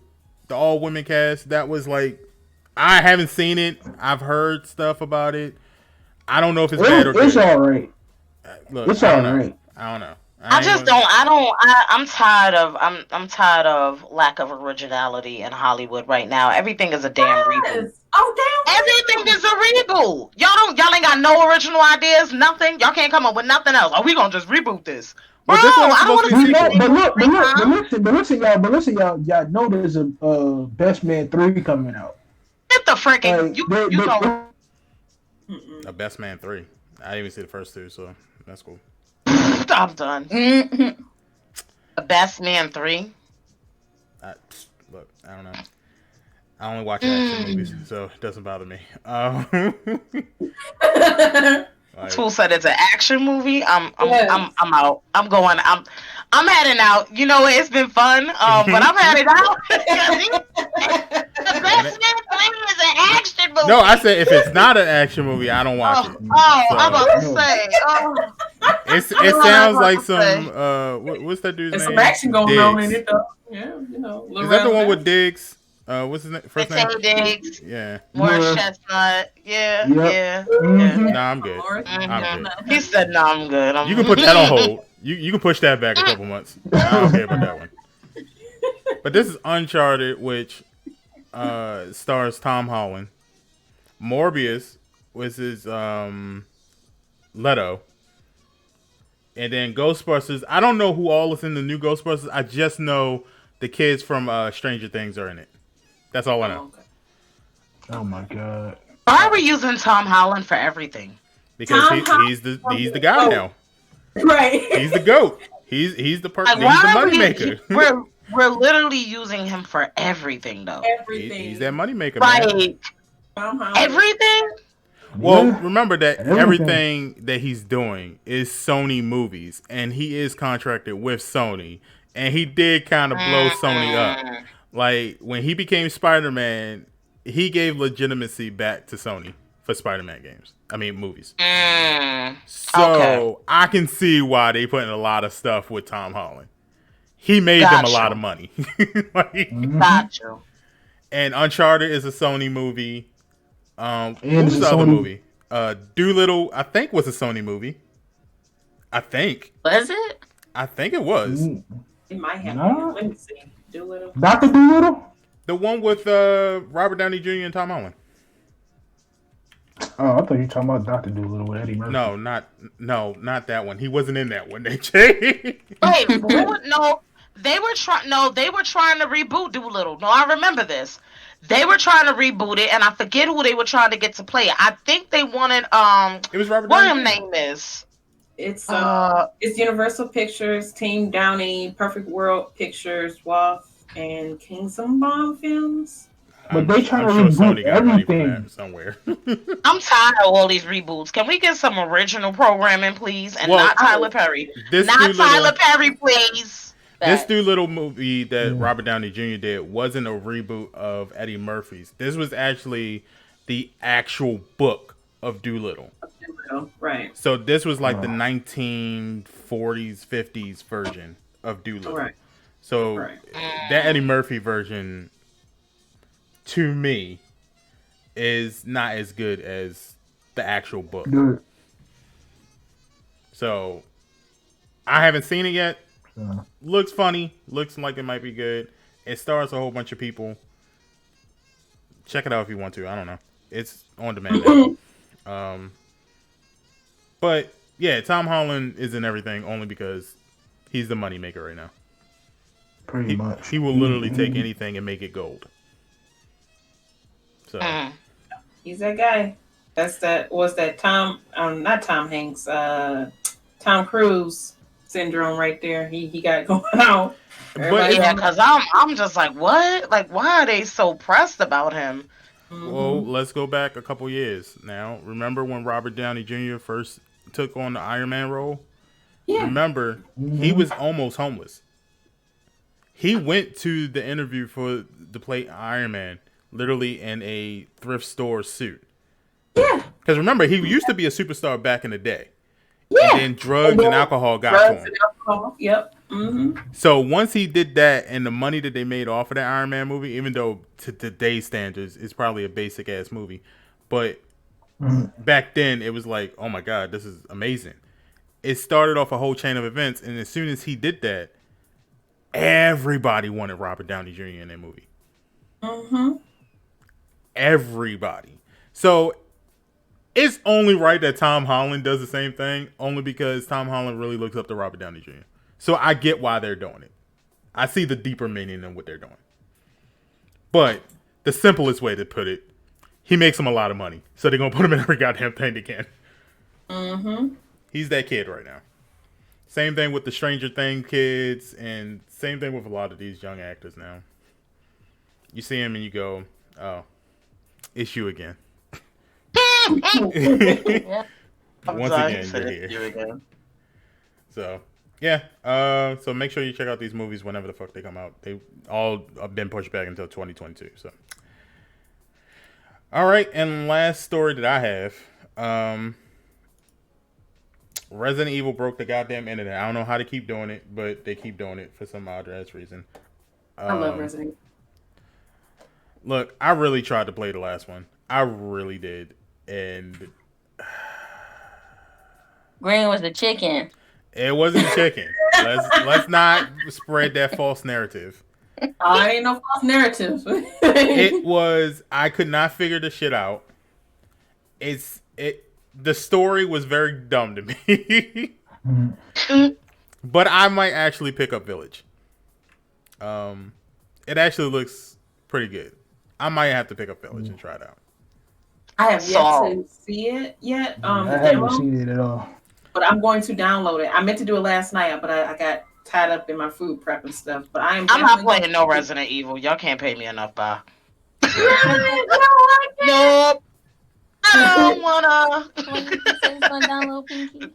all women cast. That was like, I haven't seen it. I've heard stuff about it. I don't know if it's bad or good. It's all right. Look, It's all right. I don't know. I'm tired of lack of originality in Hollywood right now. Everything is a damn reboot. Oh damn! Everything is a reboot. Y'all ain't got no original ideas, nothing. Y'all can't come up with nothing else. Are we gonna just reboot this? Bro, Well, this one's I don't want to supposed to be see But listen, y'all know there's a Best Man 3 coming out. Get the freaking you know. A Best Man 3. I didn't even see the first 2, so that's cool. I'm done. The Best Man 3. Look, I don't know. I only watch action movies, so it doesn't bother me. Like, Tool said it's an action movie. I'm out. I'm heading out. You know, it's been fun, but I'm heading out. The Best Man 3 is an action movie. no, I said if it's not an action movie, I don't watch it. I'm about to say. It sounds like some what's that dude's There's name? some action going on in Diggs. it though. Yeah, you know. Is that the one with Diggs? What's his name? First name? Diggs. Yeah. Morris Chestnut. Yeah. Nah, I'm good. I'm good. He said, "No, I'm good." You can put that on hold. You can push that back a couple months. I don't care about that one. But this is Uncharted, which stars Tom Holland. Morbius was his Leto. And then Ghostbusters. I don't know who all is in the new Ghostbusters. I just know the kids from Stranger Things are in it. That's all I know. Okay. Oh my god. Why are we using Tom Holland for everything? Because Tom he's the guy now. Right. He's the GOAT. He's the person. Like, He's the why are moneymaker. we're literally using him for everything though. Everything. He's that moneymaker, man. Like Tom Holland. everything. Well, Yeah. remember that Everything. everything that he's doing is Sony movies, and he is contracted with Sony, and he did kind of blow Sony up. Like when he became Spider-Man, he gave legitimacy back to Sony for Spider-Man games. I mean, movies. So I can see why they put in a lot of stuff with Tom Holland. He made them a lot of money. Got you. And Uncharted is a Sony movie. What And was it's the a other Sony- movie? Doolittle, I think, was a Sony movie. I think Was it? it was. It might have No. been. Let me see. Doolittle. Dr. Doolittle? The one with Robert Downey Jr. and Tom Holland. Oh, I thought you were talking about Dr. Doolittle with Eddie Murphy. No, not that one. He wasn't in that one. They changed. Wait, they were trying to reboot Doolittle. No, I remember this. They were trying to reboot it, and I forget who they were trying to get to play it. I think they wanted It was Robert what Downey his Jr. name is. It's Universal Pictures, Team Downey, Perfect World Pictures, WAF, and Kingston Films. But they trying to I'm reboot Sony got money from everything. that somewhere. I'm tired of all these reboots. Can we get some original programming, please? And Well, not Tyler Perry. This Not Doolittle- Tyler Perry, please. This Doolittle movie that Robert Downey Jr. did wasn't a reboot of Eddie Murphy's. This was actually the actual book of Doolittle. Right. So this was like the 1940s, 50s version of Doolittle. Right. So Right. that Eddie Murphy version, to me, is not as good as the actual book. Good. So I haven't seen it yet. Yeah. Looks funny. Looks like it might be good. It stars a whole bunch of people. Check it out if you want to. I don't know. It's on demand now. But yeah, Tom Holland is in everything only because he's the moneymaker right now. Pretty much. He will literally take anything and make it gold. So He's that guy. Was that Tom? Not Tom Hanks. Tom Cruise syndrome right there. He got going on. But Yeah, because I'm just like, what? Like, why are they so pressed about him? well, let's go back a couple years now. Remember when Robert Downey Jr. first took on the Iron Man role? Yeah. Remember, he was almost homeless. He went to the interview to play Iron Man literally in a thrift store suit. Yeah. Because remember, he used to be a superstar back in the day. Yeah. And then drugs and alcohol got to Drugs him. and alcohol. Yep. Mm-hmm. So once he did that, and the money that they made off of that Iron Man movie, even though to today's standards, it's probably a basic ass movie, but back then it was like, oh my god, this is amazing. It started off a whole chain of events, and as soon as he did that, everybody wanted Robert Downey Jr. in that movie. Mm-hmm. Everybody. So it's only right that Tom Holland does the same thing, only because Tom Holland really looks up to Robert Downey Jr. So I get why they're doing it. I see the deeper meaning in what they're doing. But the simplest way to put it, he makes them a lot of money. So they're going to put him in every goddamn thing they can. Mm-hmm. He's that kid right now. Same thing with the Stranger Things kids, and same thing with a lot of these young actors now. You see him and you go, oh, it's you again. Yep. Once again, you're here. You again. So, yeah. So make sure you check out these movies whenever the fuck they come out. They all have been pushed back until 2022. So, all right. And last story that I have, Resident Evil broke the goddamn internet. I don't know how to keep doing it, but they keep doing it for some odd ass reason. I love Resident Evil. Look, I really tried to play the last one. I really did, and Green was the chicken. it wasn't chicken. Let's not spread that false narrative. I ain't no false narratives. It was. I could not figure the shit out. The story was very dumb to me. But I might actually pick up Village. It actually looks pretty good. I might have to pick up Village and try it out. I have yet to see it yet. I The haven't demo, seen it at all. but I'm going to download it. I meant to do it last night, but I got tied up in my food prep and stuff. But I'm not playing no Resident Evil. Y'all can't pay me enough, bye. Nope. I don't wanna. Download Pinky.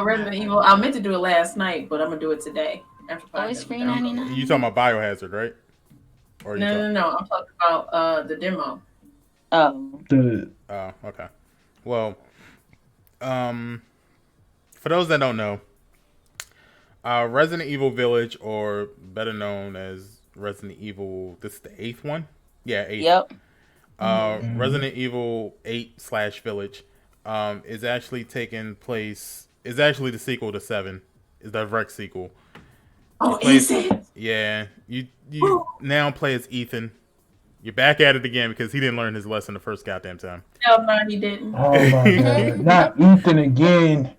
Resident Evil. I meant to do it last night, but I'm gonna do it today. After it's $3.99. You talking about Biohazard, right? Or No. I'm talking about the demo. Oh. Oh, okay. Well, for those that don't know, Resident Evil Village, or better known as Resident Evil, this is the 8th one? Yeah, 8th. Yep. Resident Evil 8/Village is actually taking place, is actually the sequel to 7. Is the direct sequel. Oh, is it? Yeah. You now play as Ethan. You're back at it again because he didn't learn his lesson the first goddamn time. No, he didn't. Oh my god. Not Ethan again.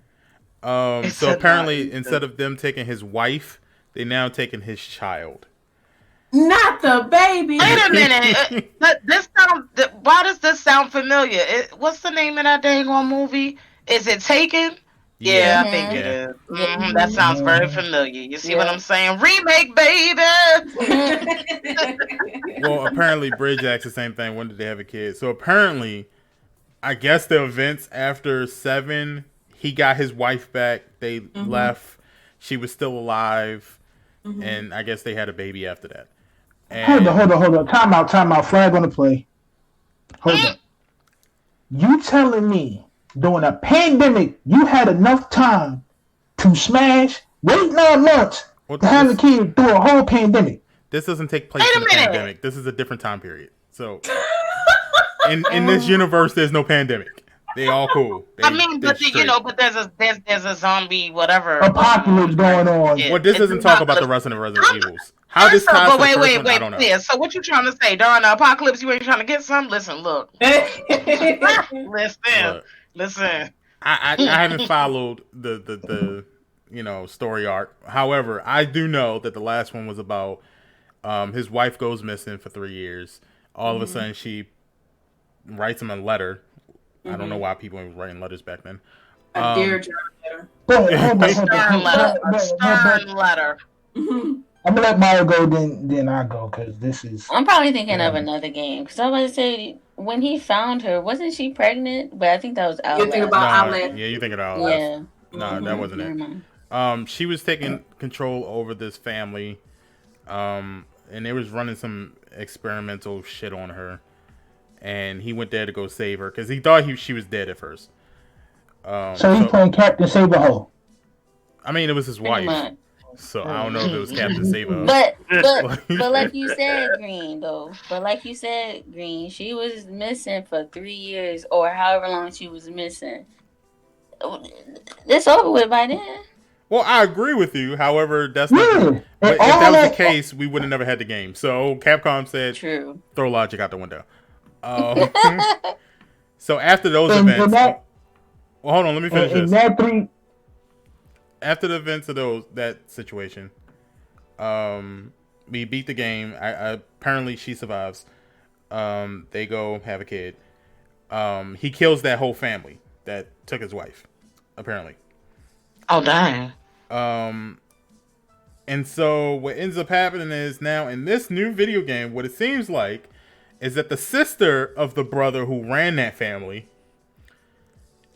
So apparently, instead of them taking his wife, they now taking his child. Not the baby. Wait a minute. Why does this sound familiar? What's the name of that dang on movie? Is it Taken? Yeah, I think it is. Mm-hmm. That sounds very familiar. You see what I'm saying? Remake, baby! Well, apparently Bridge asked the same thing. When did they have a kid? So apparently, I guess the events after 7, he got his wife back. They left. She was still alive. And I guess they had a baby after that. And Hold on. Time out. Flag on the play. Hold on. You telling me during a pandemic you had enough time to smash, wait 9 months to have a kid through a whole pandemic? This doesn't take place in a pandemic. This is a different time period. So in this universe, there's no pandemic. They all cool. But there's a zombie whatever apocalypse going on. Well, this doesn't talk about the rest of the Resident Evils. How this ties to the first one, I don't know. Yeah, so what you trying to say? During the apocalypse, you ain't trying to get some? Listen, look. Listen. I haven't followed the story arc. However, I do know that the last one was about his wife goes missing for 3 years. All of a sudden, she writes him a letter. I don't know why people were writing letters back then. A dear John letter. A stern letter. I'm gonna let Maya go, then I go, because this is. I'm probably thinking of another game, because I was about to say, when he found her, wasn't she pregnant? But I think that was Outlast. You think about Outlast? Yeah, you think of Outlast. Yeah. No, that wasn't it. She was taking control over this family, and they was running some experimental shit on her, and he went there to go save her because he thought she was dead at first. So he playing Captain Saberho. I mean, it was his wife. So I don't know if it was Captain Saber. But like you said, Green, she was missing for 3 years or however long she was missing. It's over with by then. Well, I agree with you. However, that's not. But if that was the case, we would have never had the game. So Capcom said, "True, throw logic out the window." So after those events, well, hold on, let me finish this. After the events of that situation, we beat the game. Apparently, she survives. They go have a kid. He kills that whole family that took his wife. Apparently. Oh dang. And so what ends up happening is now in this new video game, what it seems like is that the sister of the brother who ran that family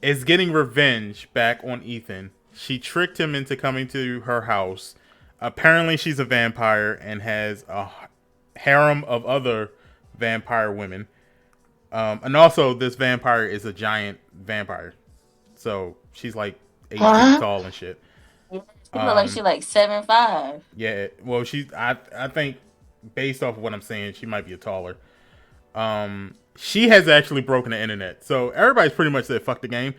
is getting revenge back on Ethan. She tricked him into coming to her house. Apparently she's a vampire and has a harem of other vampire women. And also this vampire is a giant vampire. So she's like 8 feet tall and shit. She look like she's like 7'5". Yeah, well I think based off of what I'm saying, she might be a taller. She has actually broken the internet. So everybody's pretty much said fuck the game.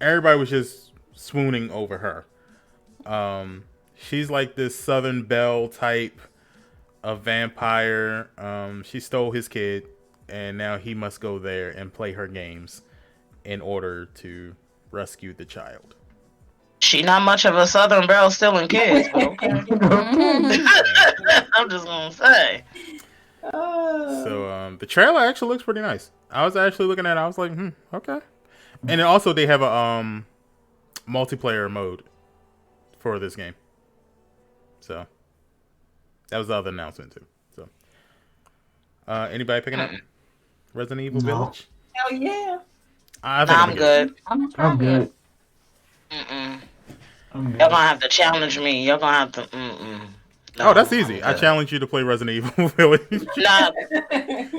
Everybody was just swooning over her. She's like this Southern Belle type of vampire. She stole his kid and now he must go there and play her games in order to rescue the child. She not much of a Southern Belle stealing kids, but okay. I'm just gonna say. So the trailer actually looks pretty nice. I was actually looking at it. I was like, okay. And then also they have a multiplayer mode for this game. So that was the other announcement too. So anybody picking up Resident Evil Village? Hell yeah. I'm good. I'm good. Mm-mm. I'm good. Y'all gonna have to challenge me. Y'all gonna have to. No, Oh, that's easy. I challenge you to play Resident Evil Village. Nah,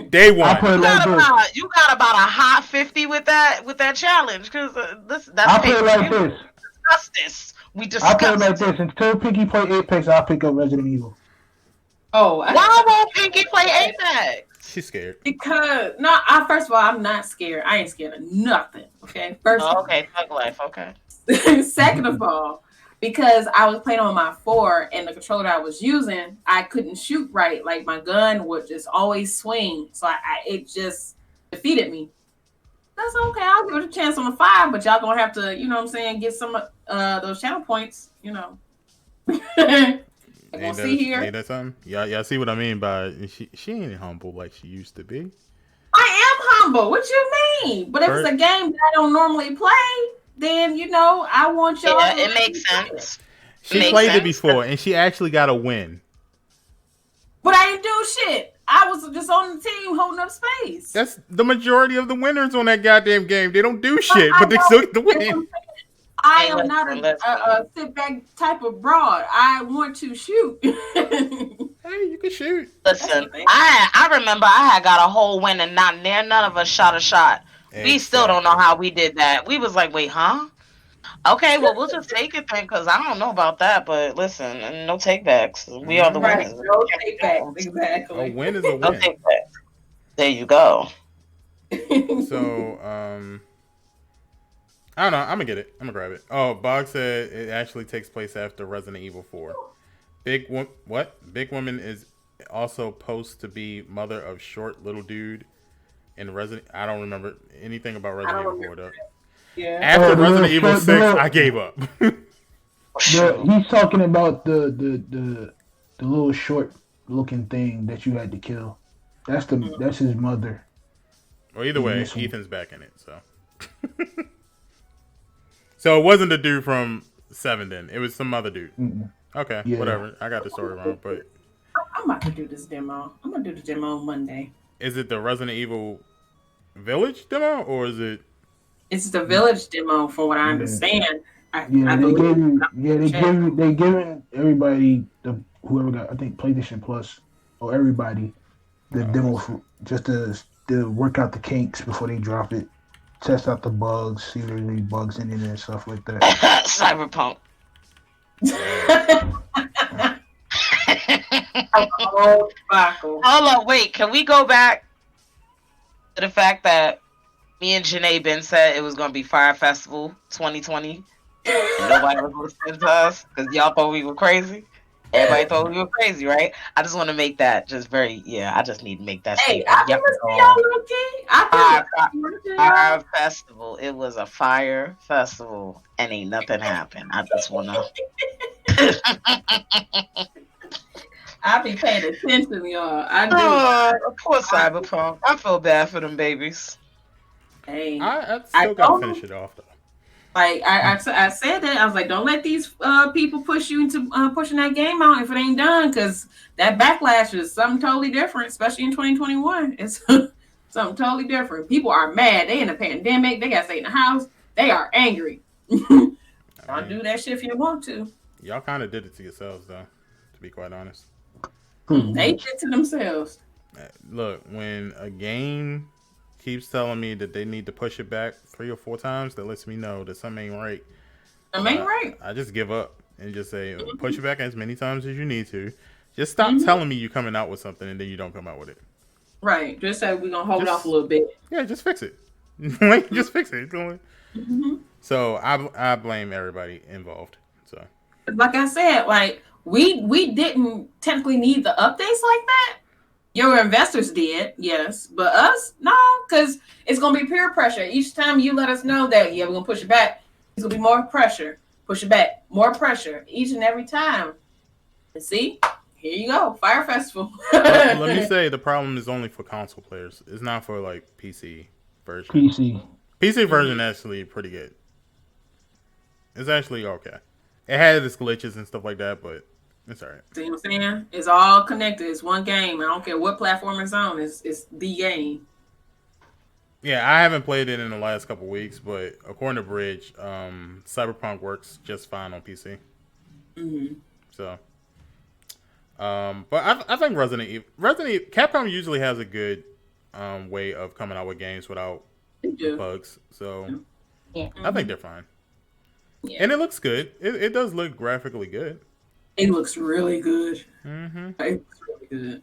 Day one. I play like this. you got about a hot 50 with that challenge because that's I play like we this. discussed this. We I discussed play like this. Until Pinky play Apex, I'll pick up Resident Evil. Oh, Why won't Pinky play Apex? She's scared. Because first of all, I'm not scared. I ain't scared of nothing. Okay. First. Oh, okay, thug life. Okay. Second of all, because I was playing on my 4 and the controller I was using, I couldn't shoot right. Like my gun would just always swing, so it just defeated me. That's okay. I'll give it a chance on the 5, but y'all gonna have to, you know what I'm saying, get some those channel points. You know. Ain't see here. Ain't that something? Y'all see what I mean by she ain't humble like she used to be. I am humble. What you mean? But if it's a game that I don't normally play, then I want y'all. Yeah, it makes sense. She played it before, and she actually got a win. But I didn't do shit. I was just on the team holding up space. That's the majority of the winners on that goddamn game. They don't do shit, but they still get the win. I am not a sit back type of broad. I want to shoot. Hey, you can shoot. Listen, I remember I had got a whole win and none of us shot a shot. Exactly. We still don't know how we did that. We was like, wait, huh? Okay, well, we'll just take it then, because I don't know about that. But listen, no takebacks. We are the winners. No takebacks, exactly. A win is a win. No takebacks. There you go. So, I don't know. I'm gonna get it. I'm gonna grab it. Oh, Bog said it actually takes place after Resident Evil 4. Big Woman is also supposed to be mother of short little dude in Resident. I don't remember anything about Resident Evil 4 though. Yeah. After Resident Evil 6, I gave up. He's talking about the little short looking thing that you had to kill. That's his mother. Well, either way, Ethan's back in it, so. So it wasn't the dude from 7 then. It was some other dude. Mm-mm. Okay, yeah. Whatever. I got the story wrong, but I'm about to do this demo. I'm gonna do the demo on Monday. Is it the Resident Evil Village demo or is it? It's the Village demo, from what I understand. They giving everybody whoever got, I think, PlayStation Plus or everybody the demo for, just to work out the kinks before they drop it, test out the bugs, see if there's any bugs in it and stuff like that. Cyberpunk. Hold on, wait. Can we go back to the fact that me and Janae Ben said it was going to be Fire Festival 2020 and nobody was listening to us because y'all thought we were crazy? Everybody thought we were crazy, right? I just want to make that just I just need to make that statement. Fire Festival. It was a fire festival and ain't nothing happened. I just want to... I be paying attention, y'all. I do. Of course, Cyberpunk. I feel bad for them babies. Hey, I still gotta finish it off though. Like I said that I was like, don't let these people push you into pushing that game out if it ain't done, because that backlash is something totally different, especially in 2021. It's something totally different. People are mad. They in a pandemic. They got to stay in the house. They are angry. Don't do that shit if you want to. Y'all kind of did it to yourselves, though. To be quite honest. They did to themselves. Look, when a game keeps telling me that they need to push it back 3 or 4 times, that lets me know that something ain't right. I just give up and just say, push it back as many times as you need to. Just stop telling me you're coming out with something and then you don't come out with it. Right. Just say we're going to hold off a little bit. Yeah, just fix it. Just fix it. So I blame everybody involved. So, like I said, like we didn't technically need the updates like that. Your investors did, yes, but us, no, because it's gonna be peer pressure. Each time you let us know that, we're gonna push it back, it's gonna be more pressure. Push it back, more pressure, each and every time. And see, here you go, Fire Festival. Let me say the problem is only for console players. It's not for like PC version. PC version actually pretty good. It's actually okay. It had its glitches and stuff like that, but it's alright. See what I'm saying? It's all connected. It's one game. I don't care what platform it's on. It's the game. Yeah, I haven't played it in the last couple weeks, but according to Bridge, Cyberpunk works just fine on PC. Mm-hmm. So, but I think Resident Evil, Capcom usually has a good way of coming out with games without bugs. So, yeah. I think they're fine. Yeah. And it looks good. It does look graphically good. It looks really good. Mm-hmm. It looks really good.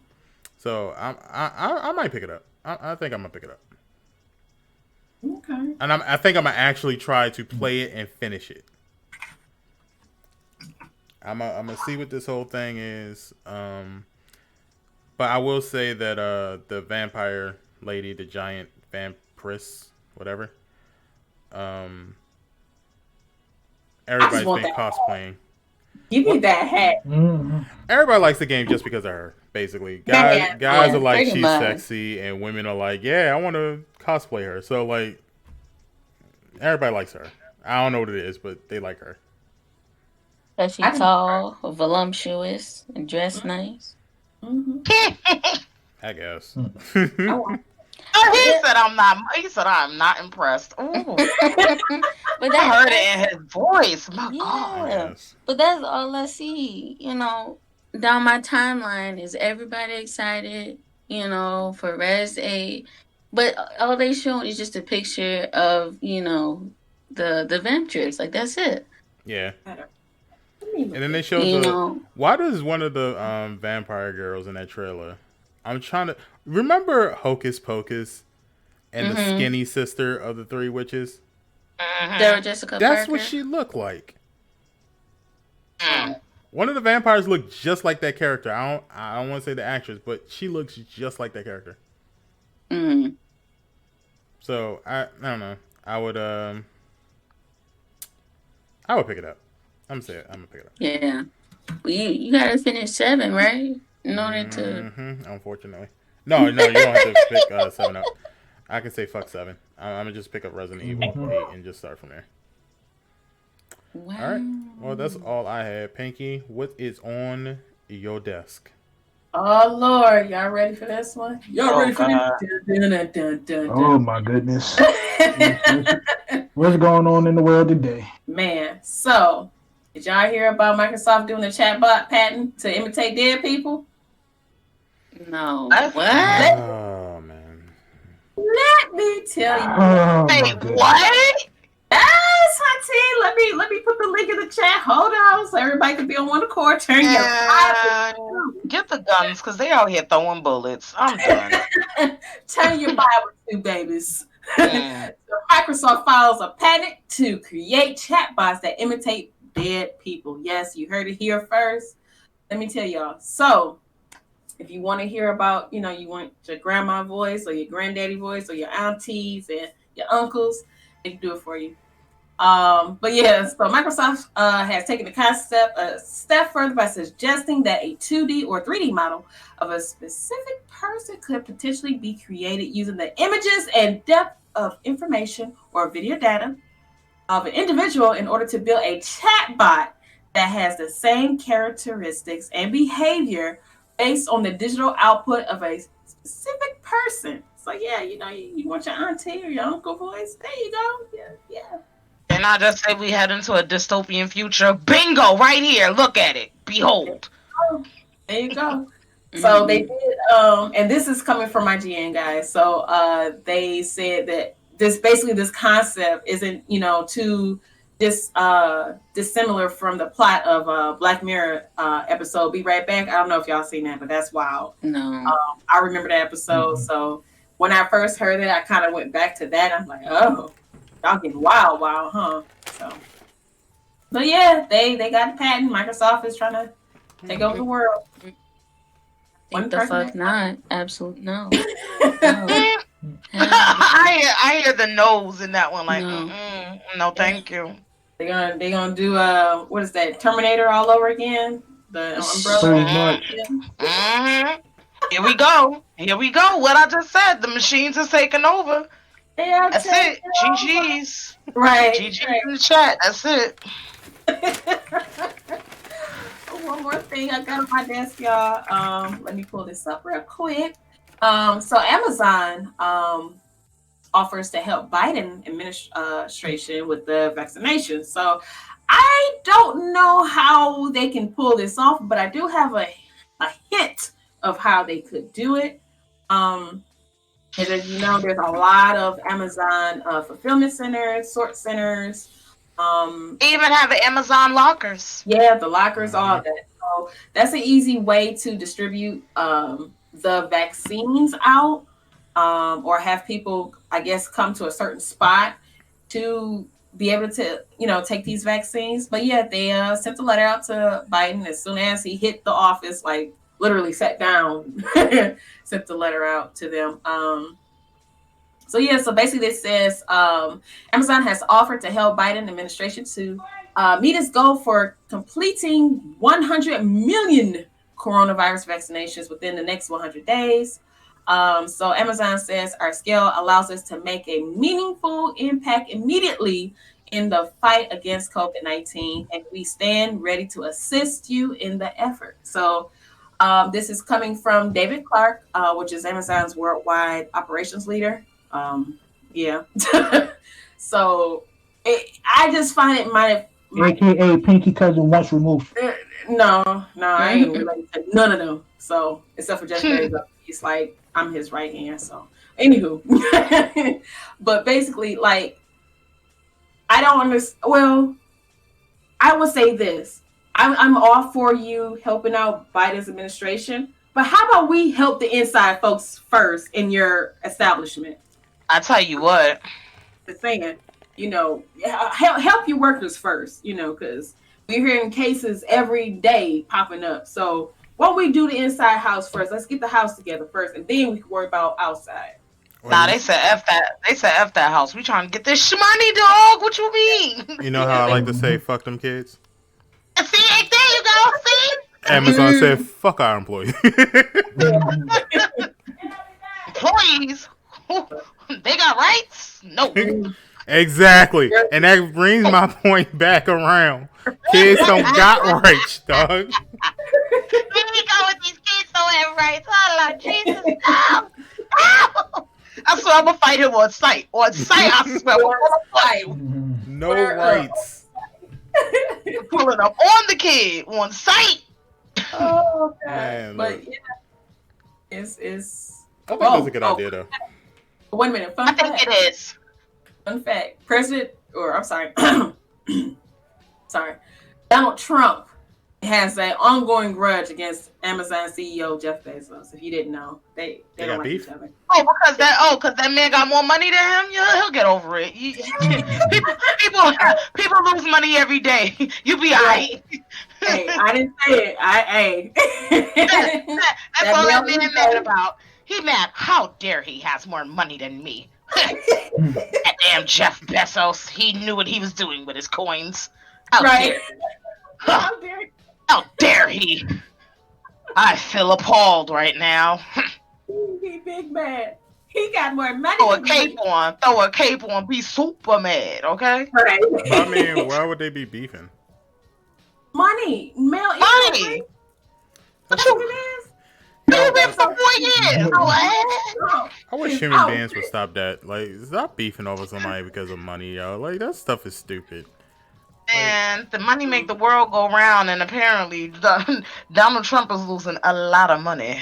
So I might pick it up. I think I'm gonna pick it up. Okay. And I think I'm gonna actually try to play it and finish it. I'm gonna see what this whole thing is. But I will say that the vampire lady, the giant vampiress, whatever. Everybody's been cosplaying. Give me that hat. Mm-hmm. Everybody likes the game just because of her, basically. Guys are like, she's sexy, and women are like, yeah, I want to cosplay her. So, like, everybody likes her. I don't know what it is, but they like her. Because she's tall, voluptuous, and dressed nice. Mm-hmm. I guess. He said I'm not impressed. Ooh. But I heard it in his voice. My God. Yes. But that's all I see. You know, down my timeline is everybody excited, you know, for Res 8. But all they show is just a picture of, you know, the vampires. Like, that's it. Yeah. And then they showed why does one of the vampire girls in that trailer? I'm trying to remember Hocus Pocus and the skinny sister of the three witches. Sarah Jessica That's Parker. what she looked like. One of the vampires looked just like that character. I don't want to say the actress, but she looks just like that character. So I don't know. I would pick it up. I'm gonna pick it up. Yeah. Well, you gotta finish 7, right? In order to. Unfortunately, no, you don't have to pick 7 up. I can say fuck 7. I'm gonna just pick up Resident Evil 8 and just start from there. Wow. All right. Well, that's all I had. Pinky, what is on your desk? Oh Lord, y'all ready for this one? Y'all ready for this? Oh my goodness. What's going on in the world today? Man, so did y'all hear about Microsoft doing the chatbot patent to imitate dead people? No. What? Oh man. Let me tell you. Oh, Wait, what? Yes, Hunty. Let me put the link in the chat. Hold on, so everybody can be on one accord. Turn your Bible. Get the guns, because they out here throwing bullets. I'm done. Turn your Bible to, babies. So Microsoft files a patent to create chatbots that imitate dead people. Yes, you heard it here first. Let me tell y'all. So, if you want to hear about, you want your grandma voice or your granddaddy voice or your aunties and your uncles, they can do it for you. But yeah, so Microsoft has taken the concept a step further by suggesting that a 2D or 3D model of a specific person could potentially be created using the images and depth of information or video data of an individual in order to build a chatbot that has the same characteristics and behavior based on the digital output of a specific person. So yeah, you want your auntie or your uncle voice? There you go. Yeah. And I just say we head into a dystopian future. Bingo, right here. Look at it. Behold. There you go. So they did, and this is coming from IGN, guys. So they said that this concept isn't, too dissimilar from the plot of Black Mirror episode. Be Right Back. I don't know if y'all seen that, but that's wild. No. I remember that episode. So when I first heard it, I kind of went back to that. I'm like, oh, y'all getting wild, huh? So, but yeah, they got the patent. Microsoft is trying to take over the world. What the fuck not? Absolutely no. I hear the no's in that one. Like, no, thank you. They're gonna do what is that? Terminator all over again? The Pretty umbrella. much. Mhm. Here we go. Here we go. What I just said. The machines is taking over. They are That's taking it. over. GG's. Right. GG's in the chat. That's it. One more thing I got on my desk, y'all. Let me pull this up real quick. So Amazon offers to help Biden administration with the vaccination. So I don't know how they can pull this off, but I do have a hint of how they could do it. And as you know, there's a lot of Amazon fulfillment centers, sort centers. They even have Amazon lockers. Yeah, the lockers, all that. So that's an easy way to distribute the vaccines out, or have people, I guess, come to a certain spot to be able to, take these vaccines. But yeah, they sent the letter out to Biden as soon as he hit the office, like literally sat down, sent the letter out to them. So basically it says Amazon has offered to help Biden administration to meet its goal for completing 100 million coronavirus vaccinations within the next 100 days. So Amazon says our scale allows us to make a meaningful impact immediately in the fight against COVID-19, and we stand ready to assist you in the effort. So this is coming from David Clark, which is Amazon's worldwide operations leader. Yeah. So I just find it AKA Pinky Cousin once removed. No, I ain't related to none of them. So except for Jeff Bezos, he's like I'm his right hand. So anywho, but basically, like I don't understand. Well, I would say this: I'm all for you helping out Biden's administration, but how about we help the inside folks first in your establishment? I tell you what. The saying, help your workers first, because we're hearing cases every day popping up. So what we do the inside house first, let's get the house together first, and then we can worry about outside. Nah, they said F that. They said F that house. We trying to get this money, dog. What you mean? You know how I like to say, fuck them kids? See, there you go. See? Amazon said, fuck our employees. Employees? They got rights? No. Exactly. And that brings my point back around. Kids don't got rights, dog. Here we go with these kids don't have rights. Oh, Lord Jesus. No. No. I swear I'm going to fight him on site. On site, I swear. I'm going to fight him. No rights. Pulling up on the kid on site. Oh, God. Man, but yeah, it's. I think that's a good idea, though. Wait a minute. I think it is. Fun fact. Donald Trump has an ongoing grudge against Amazon CEO Jeff Bezos. If you didn't know, they don't like beef? each other. Because that man got more money than him. Yeah, he'll get over it. People lose money every day. You be alright. Hey, I didn't say it. That's all that man mad about. He mad. How dare he has more money than me? That damn Jeff Bezos. He knew what he was doing with his coins. How dare he? I feel appalled right now. He big mad. He got more money. Throw a cape on. Be super mad, okay? Right. I mean, why would they be beefing? Money. Money. That's what it is. You've been for 4 years. I wish human beings would stop that. Like, stop beefing over somebody because of money, yo. Like, that stuff is stupid. And the money make the world go round, and apparently Donald Trump is losing a lot of money.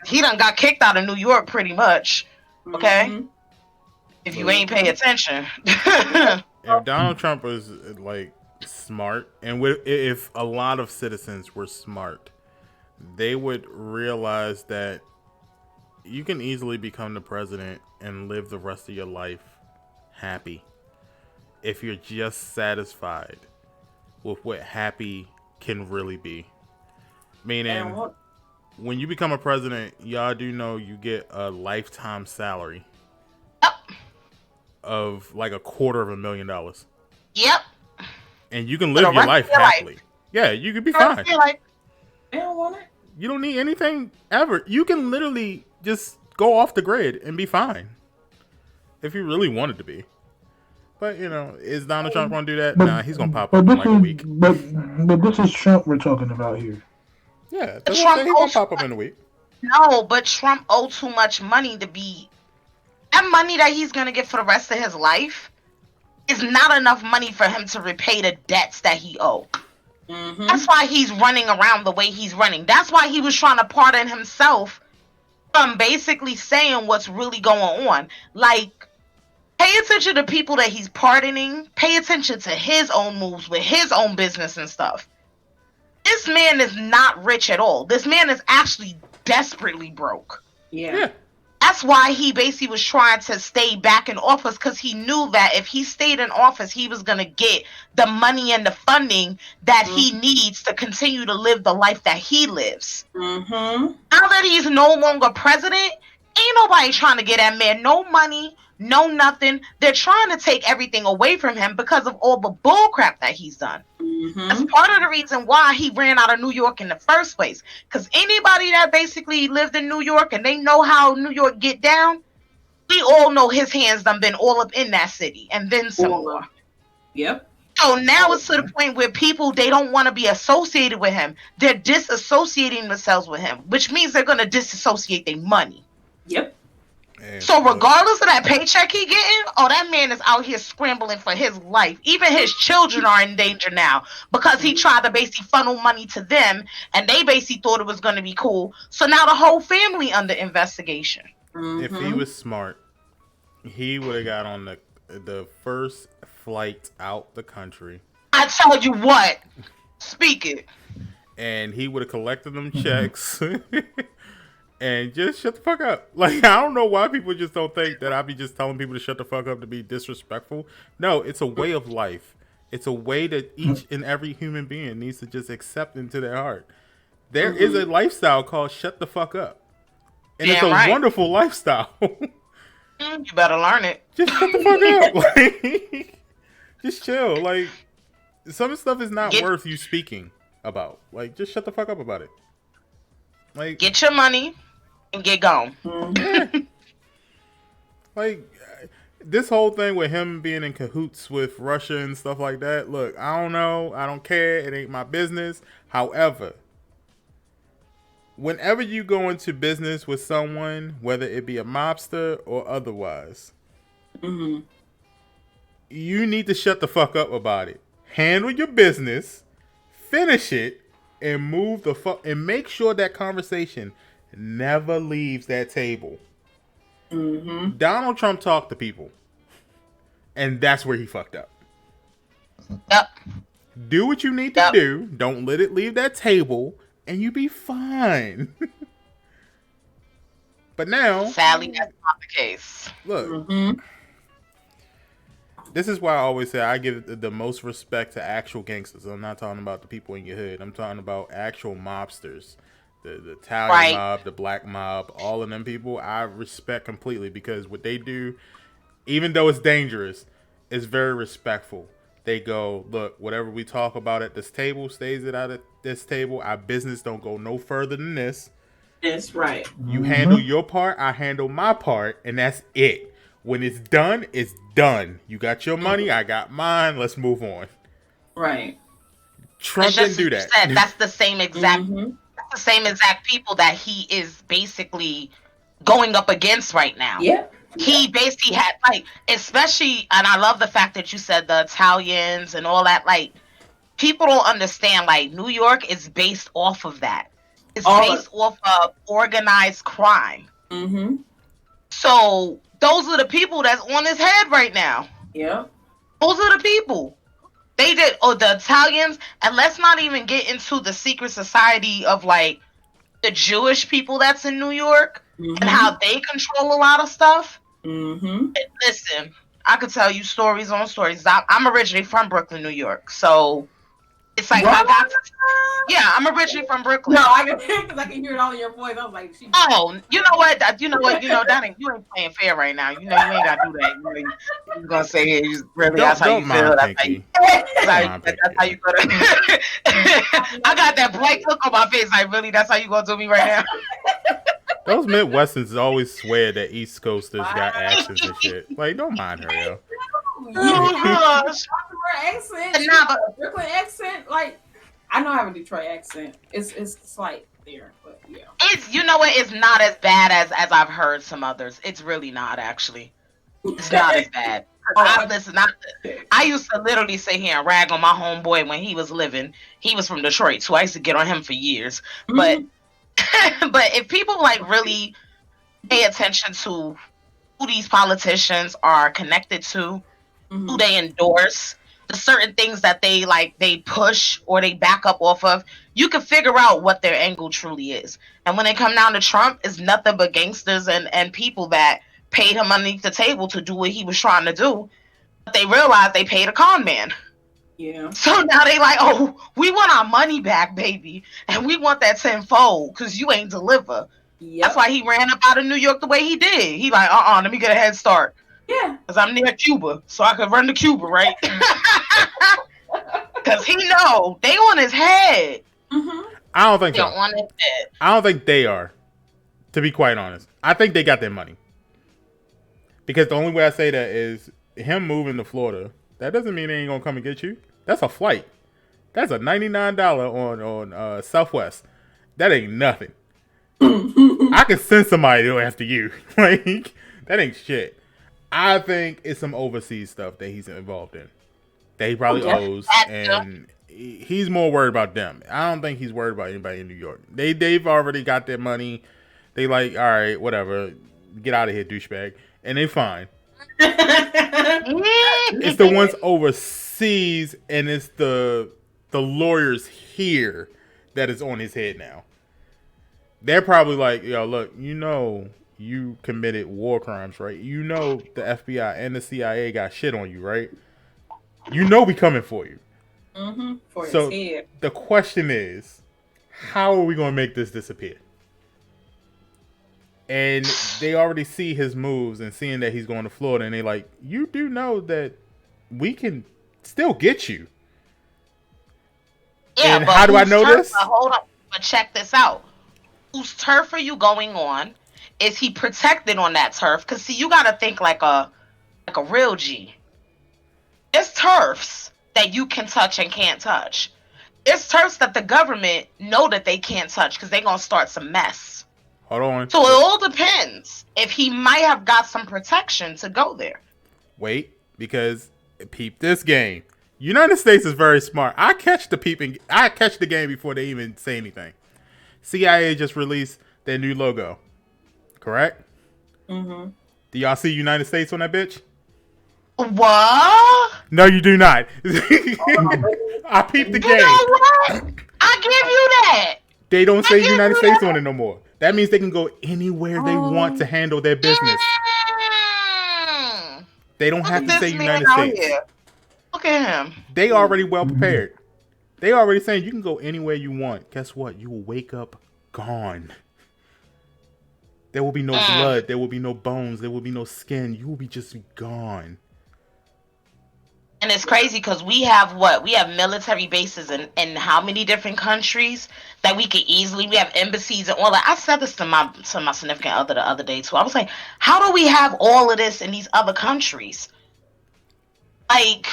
He done got kicked out of New York pretty much, okay? Mm-hmm. If you ain't pay attention. If Donald Trump was, like, smart, and if a lot of citizens were smart, they would realize that you can easily become the president and live the rest of your life happy if you're just satisfied with what happy can really be. Meaning, when you become a president, y'all do know you get a lifetime salary of like $250,000. Yep. And you can live your life happily. Yeah, you could be I fine. feel like They don't want it. You don't need anything ever. You can literally just go off the grid and be fine if you really wanted to be. But you know, is Donald Trump going to do that? Nah, he's going to pop up in like a week. But this is Trump we're talking about here. Yeah, that's what I'm saying. He's going to pop up in a week. no, but Trump owed too much money to be. That money that he's gonna get for the rest of his life is not enough money for him to repay the debts that he owed. Mm-hmm. That's why he's running around the way he's running. That's why he was trying to pardon himself from basically saying what's really going on. Like, pay attention to people that he's pardoning. Pay attention to his own moves with his own business and stuff. This man is not rich at all. This man is actually desperately broke. Yeah. That's why he basically was trying to stay back in office, because he knew that if he stayed in office, he was going to get the money and the funding that he needs to continue to live the life that he lives. Mm-hmm. Now that he's no longer president, ain't nobody trying to get that man no money, no nothing. They're trying to take everything away from him because of all the bull crap that he's done. Mm-hmm. That's part of the reason why he ran out of New York in the first place. Because anybody that basically lived in New York and they know how New York get down, we all know his hands done been all up in that city and then some more. Yep. So now it's to the point where people, they don't want to be associated with him. They're disassociating themselves with him, which means they're going to disassociate their money. Yep. So regardless of that paycheck he getting, that man is out here scrambling for his life. Even his children are in danger now because he tried to basically funnel money to them, and they basically thought it was going to be cool. So now the whole family under investigation. If he was smart, he would have got on the first flight out the country. I tell you what, speak it. And he would have collected them checks. And just shut the fuck up. Like, I don't know why people just don't think that I be just telling people to shut the fuck up to be disrespectful. No, it's a way of life. It's a way that each and every human being needs to just accept into their heart. There is a lifestyle called shut the fuck up. And it's a wonderful lifestyle. You better learn it. Just shut the fuck up. Like, just chill. Like, some of the stuff is not worth you speaking about. Like, just shut the fuck up about it. Like, get your money and get gone. Like, this whole thing with him being in cahoots with Russia and stuff like that. Look, I don't know. I don't care. It ain't my business. However, whenever you go into business with someone, whether it be a mobster or otherwise, you need to shut the fuck up about it. Handle your business, finish it, and move the fuck, and make sure that conversation never leaves that table. Donald Trump talked to people, and that's where he fucked up. Yep. Do what you need to do. Don't let it leave that table, and you be fine. But now, sadly, that's not the case. Look, this is why I always say I give the most respect to actual gangsters. I'm not talking about the people in your hood. I'm talking about actual mobsters. The Italian mob, the black mob, all of them people, I respect completely because what they do, even though it's dangerous, is very respectful. They go, look, whatever we talk about at this table stays it out at this table. Our business don't go no further than this. That's right. You handle your part, I handle my part, and that's it. When it's done, it's done. You got your money, I got mine. Let's move on. Right. Trump didn't do that. Said, that's the same exact. That's the same exact people that he is basically going up against right now. Yeah. He basically had, like, especially, and I love the fact that you said the Italians and all that. Like, people don't understand. Like, New York is based off of that. It's based off of organized crime. So those are the people that's on his head right now. Yeah. Those are the people. They did, the Italians, and let's not even get into the secret society of, like, the Jewish people that's in New York and how they control a lot of stuff. Listen, I could tell you stories on stories. I'm originally from Brooklyn, New York, so it's like I got to, I'm originally from Brooklyn. No, because I can hear it all in your voice. I was like, you know what? That ain't, you ain't playing fair right now. You know, you ain't gotta do that. You're gonna say, hey, really, that's how you feel. That's how you. That's how you gonna. I got that blank look on my face. Like, really? That's how you gonna do me right now? Those Midwesterners always swear that East Coasters got accents and shit. Like, don't mind her, yo. Oh, gosh. Accent, Brooklyn accent. Like, I know I have a Detroit accent. It's slight there, but yeah. It's, you know what? It's not as bad as I've heard some others. It's really not, actually. It's not as bad. I used to literally sit here and rag on my homeboy when he was living. He was from Detroit, so I used to get on him for years. But but if people like really pay attention to who these politicians are connected to, who they endorse, the certain things that they push or they back up off of, you can figure out what their angle truly is. And when they come down to Trump, it's nothing but gangsters and people that paid him underneath the table to do what he was trying to do. But they realized they paid a con man. Yeah. So now they like, oh, we want our money back, baby. And we want that tenfold because you ain't deliver. Yep. That's why he ran up out of New York the way he did. He like, let me get a head start. Yeah. Because I'm near Cuba, so I could run to Cuba, right? Because he know they on his head. I don't think so. On his head. I don't think they are, to be quite honest. I think they got their money. Because the only way I say that is him moving to Florida. That doesn't mean they ain't gonna come and get you. That's a flight. That's a $99 on Southwest. That ain't nothing. I can send somebody to go after you. Like, that ain't shit. I think it's some overseas stuff that he's involved in that he probably owes, and he's more worried about them. I don't think he's worried about anybody in New York. They've already got their money. They like, all right, whatever, get out of here, douchebag, and they fine. It's the ones overseas, and it's the lawyers here that is on his head now. They're probably like, yo, look, you committed war crimes, right? You know the FBI and the CIA got shit on you, right? You know we coming for you. For so his head. The question is, how are we going to make this disappear? And they already see his moves and seeing that he's going to Florida, and they like, you do know that we can still get you. Yeah, and how do I know this? Hold on, but check this out. Whose turf are you going on? Is he protected on that turf? Because see, you got to think like a real G. There's turfs that you can touch and can't touch. There's turfs that the government know that they can't touch because they're gonna start some mess. Hold on. So it all depends if he might have got some protection to go there. Wait, because peep this game. United States is very smart. I catch the game before they even say anything. CIA just released their new logo. Correct? Do y'all see United States on that bitch? What? No, you do not. I peeped the game. You know what? I give you that. They don't say United States on it no more. That means they can go anywhere they want to handle their business. They don't have to say United States. Look at him. They already well prepared. They already saying you can go anywhere you want. Guess what? You will wake up gone. There will be no blood. There will be no bones. There will be no skin. You will be just gone. And it's crazy because we have military bases in how many different countries that we have embassies and all that. I said this to my significant other the other day too. I was like, how do we have all of this in these other countries? Like,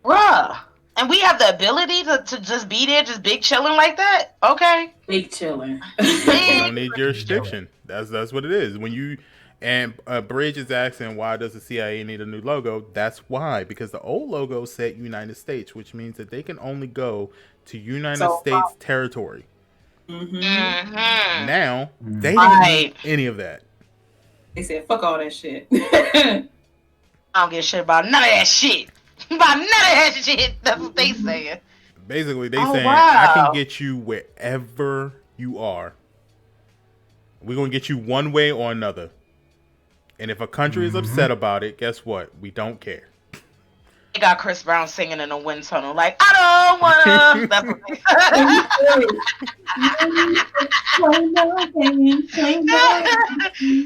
bruh. And we have the ability to just be there, just big chilling like that? Okay. Big chilling. You don't need jurisdiction. That's what it is. When you and Bridge is asking why does the CIA need a new logo? That's why, because the old logo said United States, which means that they can only go to United States territory. Now they don't need any of that. They said, "Fuck all that shit." I don't give a shit about none of that shit. About none of that shit. That's what they saying. Basically, they saying I can get you wherever you are. We're gonna get you one way or another. And if a country is upset about it, guess what? We don't care. They got Chris Brown singing in a wind tunnel, like I don't wanna. That's what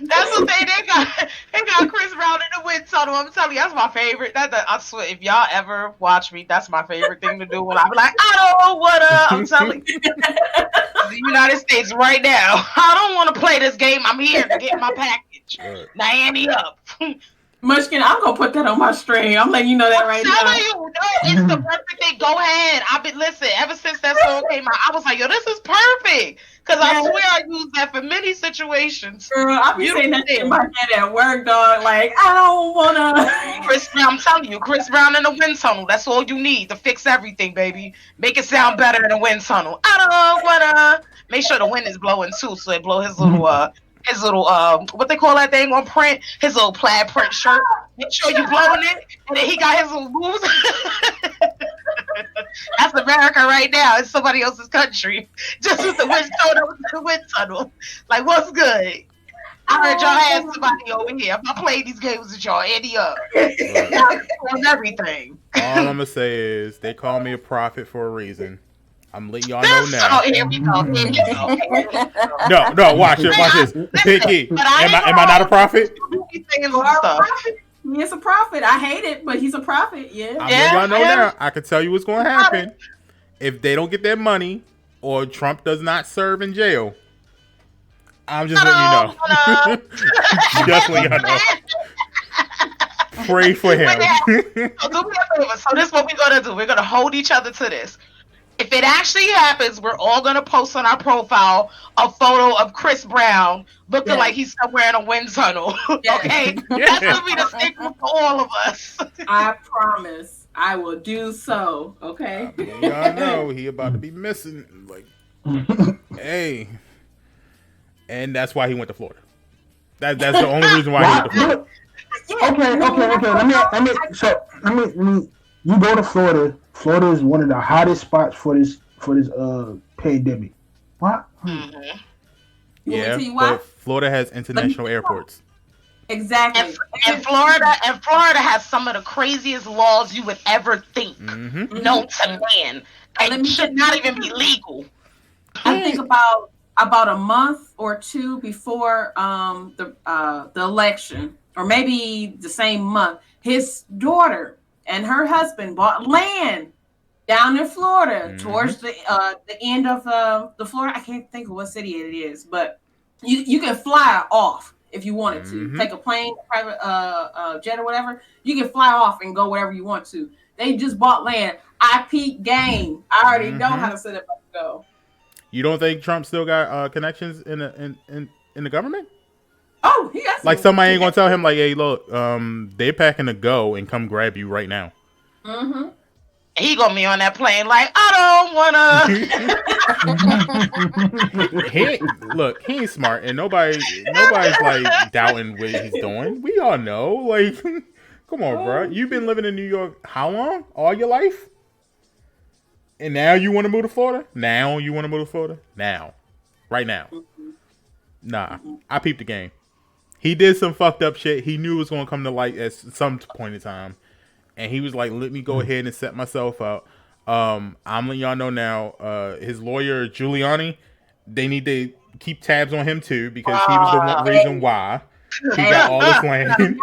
that's what they got. They got Chris Brown in the wind tunnel. I'm telling you, that's my favorite. I swear, if y'all ever watch me, that's my favorite thing to do. When I'm like, I don't wanna. I'm telling you, the United States right now. I don't want to play this game. I'm here to get my package. Nianny up. Munchkin, I'm gonna put that on my stream. I'm letting you know that right now. I'm telling you, no, it's the perfect thing. Go ahead. I've been ever since that song came out. I was like, yo, this is perfect. Cause I swear I use that for many situations. Girl, I be saying that in my head at work, dog. Like, I don't wanna. Chris Brown, I'm telling you, Chris Brown in the wind tunnel. That's all you need to fix everything, baby. Make it sound better in the wind tunnel. I don't wanna. Make sure the wind is blowing too, so it blow his little what they call that thing on print, his little plaid print shirt. Make sure you blowing it, and then he got his little moves. That's America right now. It's somebody else's country. Just with the wind tunnel. Like, what's good? I heard y'all had somebody over here. I'm not playing these games with y'all any up. On everything. All I'm gonna say is they call me a prophet for a reason. I'm letting y'all know now. Oh, here we go. No, watch it. Watch this. Pinky, am I not a prophet? He's a prophet. I hate it, but he's a prophet. Yeah. I'm letting y'all know now. I can tell you what's going to happen if they don't get their money or Trump does not serve in jail. I'm just letting you know. Just letting y'all know. Pray for him. So do me a favor. So this is what we're gonna do. We're gonna hold each other to this. If it actually happens, we're all gonna post on our profile a photo of Chris Brown looking like he's somewhere in a wind tunnel. Okay, that's gonna be the stigma for all of us. I promise, I will do so. Okay. Y'all know he about to be missing. Like, hey, and that's why he went to Florida. That's the only reason why he went to Florida. Okay. You go to Florida. Florida is one of the hottest spots for this pandemic. What? Mm-hmm. Yeah, but Florida has international airports. Exactly. And Florida has some of the craziest laws you would ever think known to man. And should not even be legal. I think about a month or two before the election, or maybe the same month, his daughter and her husband bought land down in Florida towards the end of the Florida. I can't think of what city it is, but you can fly off if you wanted to. Take a plane, private jet or whatever. You can fly off and go wherever you want to. They just bought land. I peak game. I already know how to set it up to go. You don't think Trump still got connections in the government? Oh, he got like somebody ain't gonna tell him like, hey, look, they're packing to go and come grab you right now. He gonna be on that plane like, I don't wanna. Look, he ain't smart, and nobody's like doubting what he's doing. We all know, like, come on, bro. You've been living in New York how long? All your life? And now you want to move to Florida? Now you want to move to Florida? Now, right now? Nah, I peeped the game. He did some fucked up shit. He knew it was going to come to light at some point in time. And he was like, let me go ahead and set myself up. I'm letting y'all know now, his lawyer, Giuliani, they need to keep tabs on him too, because he was the one reason why he got all this land.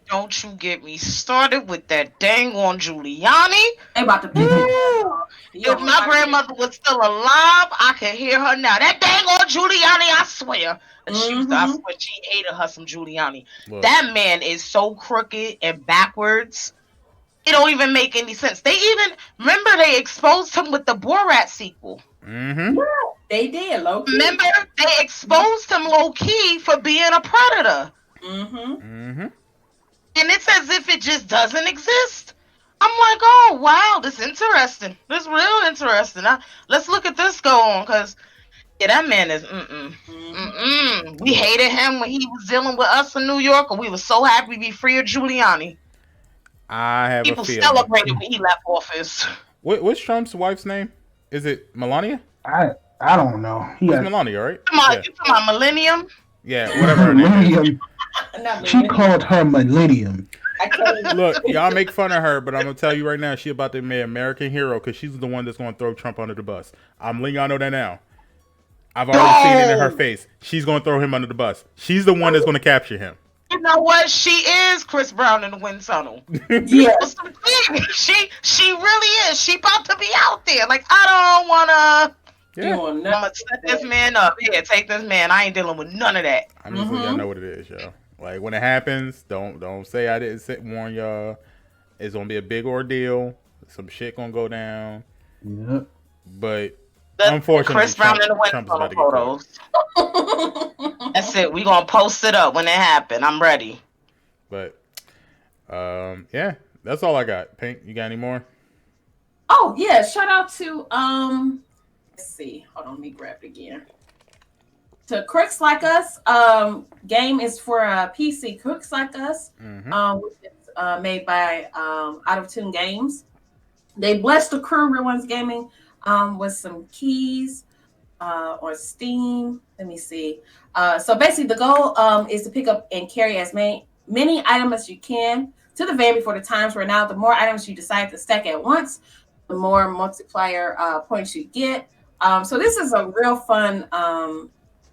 Don't you get me started with that dang on Giuliani. They about to pick If my grandmother was still alive, I could hear her now. That dang on Giuliani, I swear. And I swear she hated her some Giuliani. Look. That man is so crooked and backwards. It don't even make any sense. They exposed him with the Borat sequel. Yeah, they did, low key. Remember, they exposed him low key for being a predator. And it's as if it just doesn't exist. I'm like, oh wow, this is interesting. This is real interesting. Let's look at this go on, because that man is We hated him when he was dealing with us in New York, and we were so happy to be free of Giuliani. I have People celebrated when he left office. What's Trump's wife's name? Is it Melania? I don't know. It's Melania, right? You talking about Millennium? Yeah, whatever her name is. She called her Millennium. I can't Look, y'all make fun of her, but I'm gonna tell you right now, she about to be an American hero because she's the one that's gonna throw Trump under the bus. I'm letting y'all know that now. I've already seen it in her face. She's gonna throw him under the bus. She's the one that's gonna capture him. You know what? She is Chris Brown in the wind tunnel. Yeah. She really is. She about to be out there. Like, I don't wanna. Yeah. You I'm gonna set this man up. Here, take this man. I ain't dealing with none of that. I mean, so y'all know what it is, y'all. Like when it happens, don't say I didn't warn y'all. It's gonna be a big ordeal. Some shit gonna go down. Yep. But unfortunately, Chris Brown in the wind Trump's about tunnel to get caught. photos. That's it. We gonna post it up when it happen. I'm ready. But yeah, that's all I got. Pink, you got any more? Oh yeah, shout out to let's see. Hold on, let me grab it again. To Crooks Like Us, game is for PC. Crooks Like Us, which is made by Out of Tune Games. They blessed the crew, RealOnesGaming, with some keys on Steam. Let me see. So basically, the goal is to pick up and carry as many items as you can to the van before the times run out. The more items you decide to stack at once, the more multiplier points you get. So this is a real fun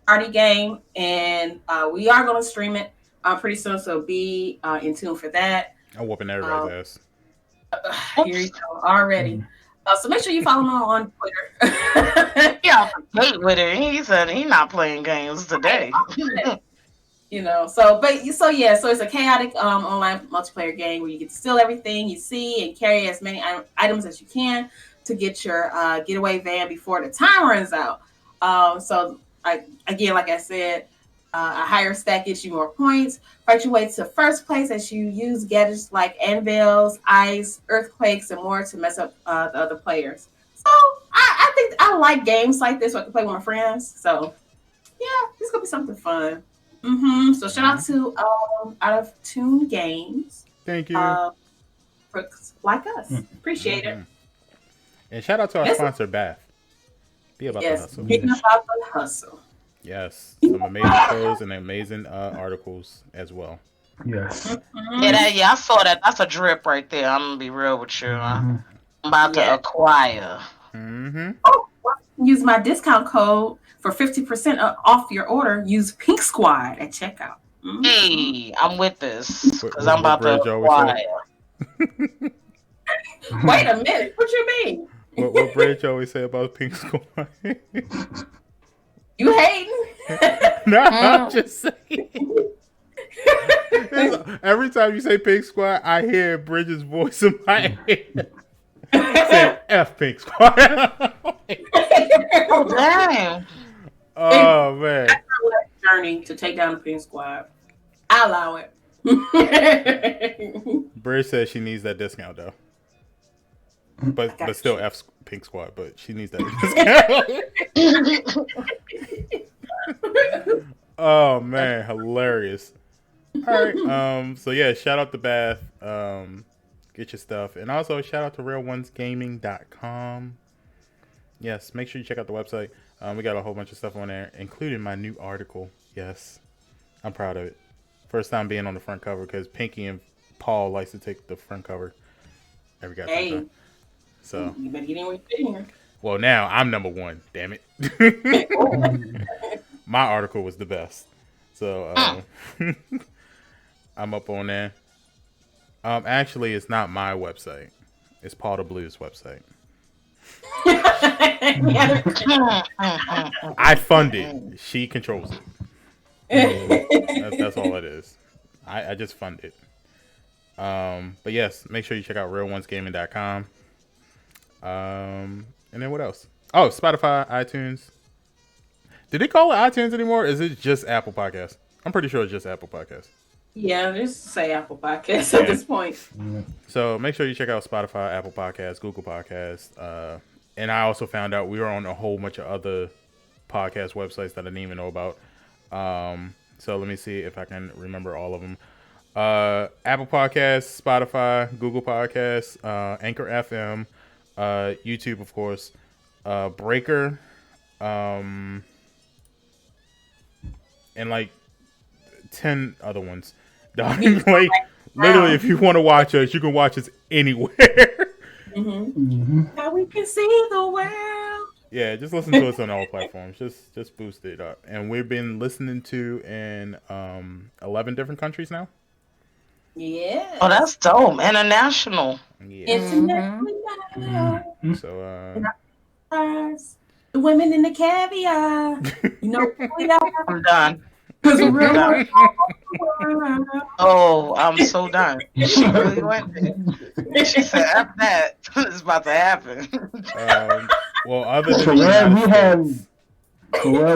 party game, and we are going to stream it pretty soon. So be in tune for that. I'm whooping everybody's ass. Here you go already. So make sure you follow me on Twitter. Yeah, date with her. He said he's not playing games today. You know, so it's a chaotic online multiplayer game where you get to steal everything you see and carry as many items as you can to get your getaway van before the time runs out. Like I said, a higher stack gets you more points. Fight your way to first place as you use gadgets like anvils, ice, earthquakes, and more to mess up the other players. So I think I like games like this where I can play with my friends. So yeah, this is gonna be something fun. So shout out to Out of Tune Games. Thank you. Crooks Like Us. Appreciate it. And shout out to our sponsor, Bath. Be about the hustle. Be about the hustle. Yes, some amazing clothes and amazing articles as well. Yes. Yeah, I saw that. That's a drip right there. I'm gonna be real with you. I'm about to acquire. Oh, use my discount code for 50% off your order. Use Pink Squad at checkout. Hey, I'm with this because I'm about to acquire. Wait a minute. What you mean? What Bridge always say about Pink Squad? You hating? No, I'm just saying. Every time you say Pink Squad, I hear Bridget's voice in my head. Say F Pink Squad. Oh, damn. Oh, man. Journey to take down the Pink Squad. I allow it. Bridge says she needs that discount, though. But still F Pink Squad, but she needs that discount. Oh, man. Hilarious. All right. So, yeah, shout out to Bath. Get your stuff. And also, shout out to RealOnesGaming.com. Yes, make sure you check out the website. We got a whole bunch of stuff on there, including my new article. Yes, I'm proud of it. First time being on the front cover because Pinky and Paul likes to take the front cover every goddamn time. So you better get in with here. Well, now I'm number one. Damn it. My article was the best. So I'm up on there. Actually, it's not my website. It's Paul the Blues website. I fund it. She controls it. That's all it is. I just fund it. But yes, make sure you check out RealOnesGaming.com. And then what else? Oh, Spotify, iTunes. Did they call it iTunes anymore? Or is it just Apple Podcasts? I'm pretty sure it's just Apple Podcasts. Yeah, just say Apple Podcasts at this point. So make sure you check out Spotify, Apple Podcasts, Google Podcasts. And I also found out we were on a whole bunch of other podcast websites that I didn't even know about. So let me see if I can remember all of them. Apple Podcasts, Spotify, Google Podcasts, Anchor FM, YouTube, of course, Breaker, and like 10 other ones. Literally, if you want to watch us, you can watch us anywhere. Now we can see the world. Yeah, just listen to us on all platforms. Just boost it up. And we've been listening to in 11 different countries now. Yeah. Oh, that's dope. International. Yeah. Internationally now. So The women in the caviar. You know who we are. I'm done. Because we're I'm done. real. Oh, I'm so done. She really went there. She said, F that. It's about to happen. well, other than For the real, United States,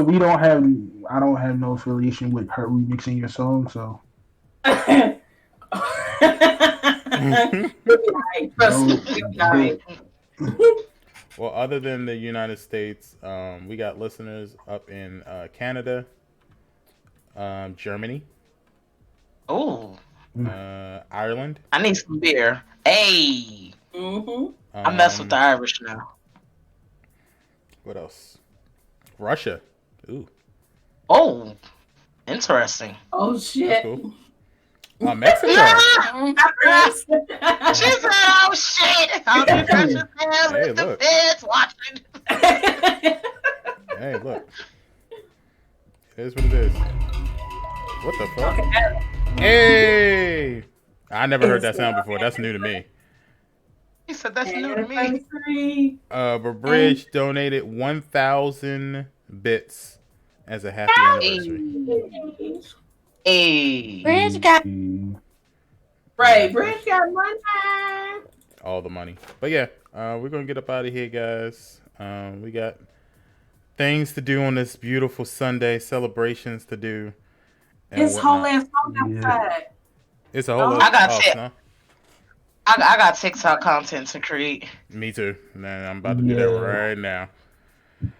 we don't have. I don't have no affiliation with her remixing your song, so. well, other than the United States, we got listeners up in Canada, Germany, Oh, Ireland. I need some beer. Hey, I mess with the Irish now. What else? Russia. Ooh. Oh, interesting. Oh shit. Cool. Mexico. She said, "Oh shit! I'll be precious Hey, with the look. feds watching." Hey, look. It is what it is. What the fuck? Hey! I never heard that sound before. That's new to me. He said, "That's new to me." Bridge donated 1,000 bits as a happy anniversary. Hey, Bridge got Right, Bridge got money. All the money. But yeah, we're going to get up out of here, guys. We got things to do on this beautiful Sunday, celebrations to do. It's whole ass song outside. It's a whole I got no? I got TikTok content to create. Me too. Man, I'm about to do that right now. All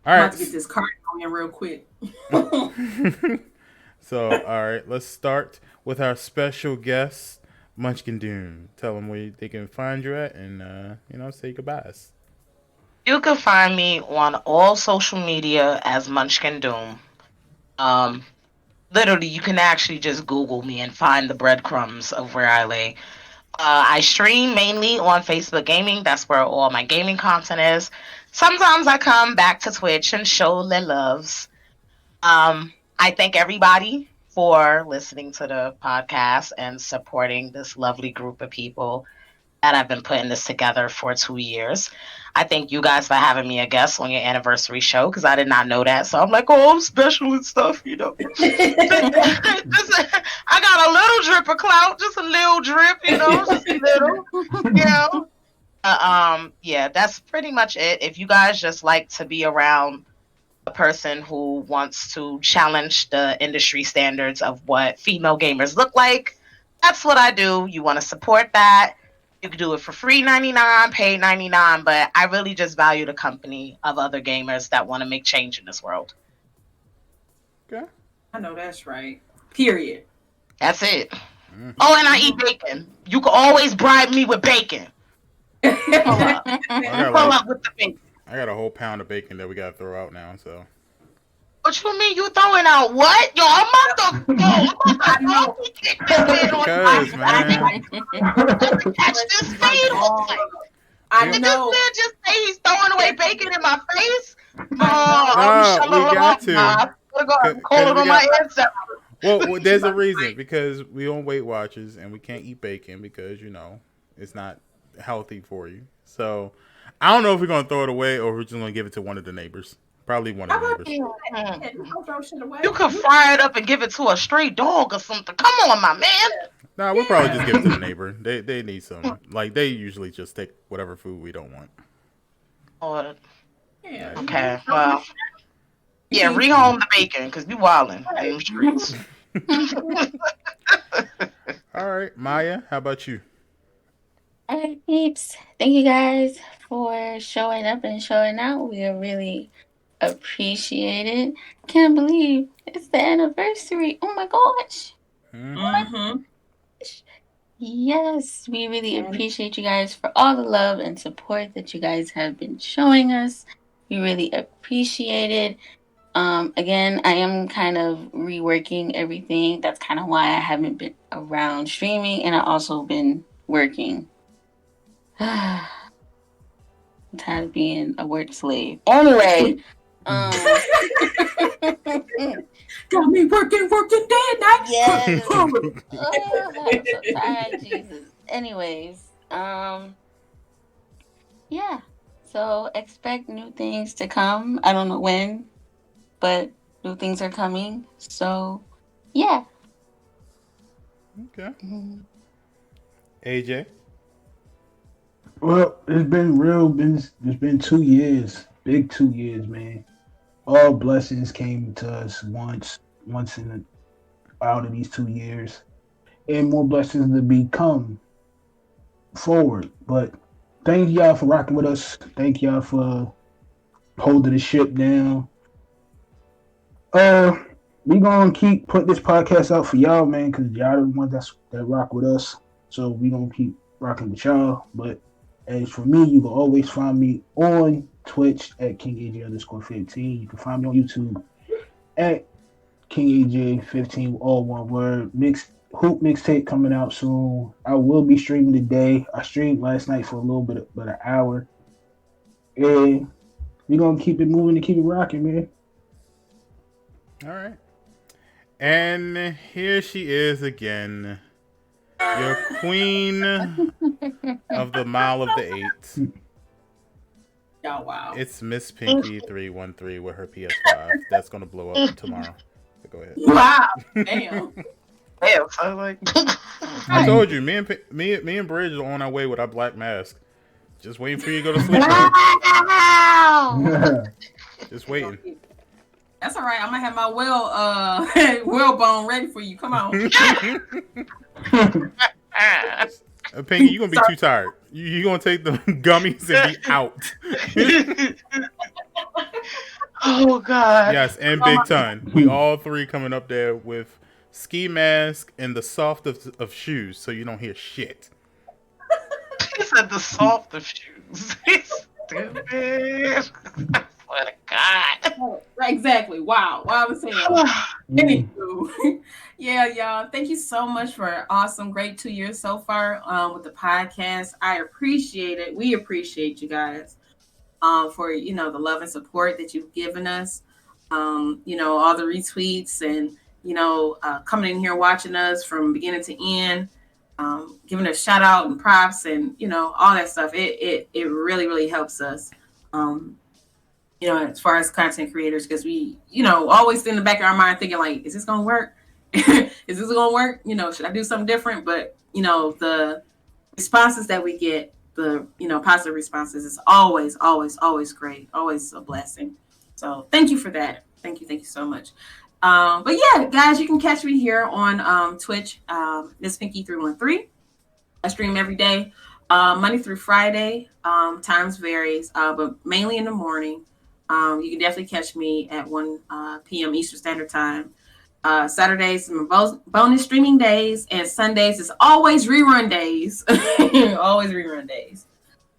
I'm right. about to get this card going real quick. So, all right, let's start with our special guest, Munchkindoom. Tell them where they can find you at and, say goodbyes. You can find me on all social media as Munchkindoom. Literally, you can actually just Google me and find the breadcrumbs of where I lay. I stream mainly on Facebook Gaming. That's where all my gaming content is. Sometimes I come back to Twitch and show the loves. I thank everybody for listening to the podcast and supporting this lovely group of people that have been putting this together for 2 years. I thank you guys for having me a guest on your anniversary show because I did not know that. So I'm like, oh, I'm special and stuff, I got a little drip of clout, just a little drip, just a little, yeah, that's pretty much it. If you guys just like to be around a person who wants to challenge the industry standards of what female gamers look like, that's what I do. You want to support that, you can do it for free 99, paid 99, but I really just value the company of other gamers that want to make change in this world. Okay. I know that's right. Period. That's it. Mm-hmm. Oh, and I eat bacon. You can always bribe me with bacon. Pull up with the bacon. I got a whole pound of bacon that we got to throw out now, so. What you mean you throwing out what? Yo, I'm about to Because, man. Catch this fatal. I Did know. this man just say he's throwing away bacon in my face? No, we got to. Call it on my headset. Well, there's a reason, because we on Weight Watchers and we can't eat bacon because, it's not healthy for you. So, I don't know if we're going to throw it away or we're just going to give it to one of the neighbors. Probably one of the neighbors. You could fry it up and give it to a stray dog or something. Come on, my man. Nah, we'll probably just give it to the neighbor. They need some. Like, they usually just take whatever food we don't want. Oh, yeah. Okay, well. Yeah, rehome the bacon, because you wildin' in them streets. All right, Maya, how about you? All right, peeps. Thank you guys for showing up and showing out. We are really appreciate it. Can't believe it's the anniversary. Oh my gosh. Mm-hmm. Oh my gosh. Yes, we really appreciate you guys for all the love and support that you guys have been showing us. We really appreciate it. Again, I am kind of reworking everything. That's kind of why I haven't been around streaming, and I also been working. I'm tired of being a work slave. Anyway, Got me working day and night. yes. I'm so tired, Jesus. Anyways, yeah. So expect new things to come. I don't know when, but new things are coming. So, yeah. Okay. AJ. Well, it's been real. It's been 2 years, big 2 years, man. All blessings came to us once out of these 2 years, and more blessings to become forward. But thank y'all for rocking with us. Thank y'all for holding the ship down. Uh, we gonna keep put this podcast out for y'all, man, because y'all the ones that rock with us. So we gonna keep rocking with y'all. But as for me, you can always find me on Twitch at KingAJ_15. You can find me on YouTube at KingAJ15, all one word. Hoop mixtape coming out soon. I will be streaming today. I streamed last night for a little bit, about an hour. And we gonna keep it moving and keep it rocking, man. All right. And here she is again. Your queen of the Mile of the Eight. Oh, wow. It's Miss Pinky 313 with her PS5. That's gonna blow up tomorrow. So go ahead. Wow. Damn. Yeah, so like, I told you, me and Bridge are on our way with our black mask. Just waiting for you to go to sleep. Just waiting. That's all right. I'm gonna have my whalebone ready for you. Come on. Pinky, you're gonna be too tired. You're gonna take the gummies and be out. oh God. Yes, and Big Ton. We all three coming up there with ski mask and the softest of shoes, so you don't hear shit. He said the soft of shoes. He's stupid. I swear to God. Exactly. Wow. Wow. I'm saying. Anywho, yeah, y'all. Thank you so much for an awesome, great 2 years so far with the podcast. I appreciate it. We appreciate you guys for the love and support that you've given us. All the retweets and coming in here watching us from beginning to end. Giving a shout out and props and all that stuff. It really, really helps us. As far as content creators, because we always in the back of our mind thinking like, is this gonna work? Is this gonna work? Should I do something different? But the responses that we get, the positive responses, is always great, always a blessing. So thank you for that. Thank you so much. But yeah, guys, you can catch me here on Twitch, Miss Pinky 313. I stream every day, Monday through Friday. Times varies, but mainly in the morning. You can definitely catch me at 1 p.m. Eastern Standard Time. Saturdays are my bonus streaming days, and Sundays is always rerun days. Always rerun days.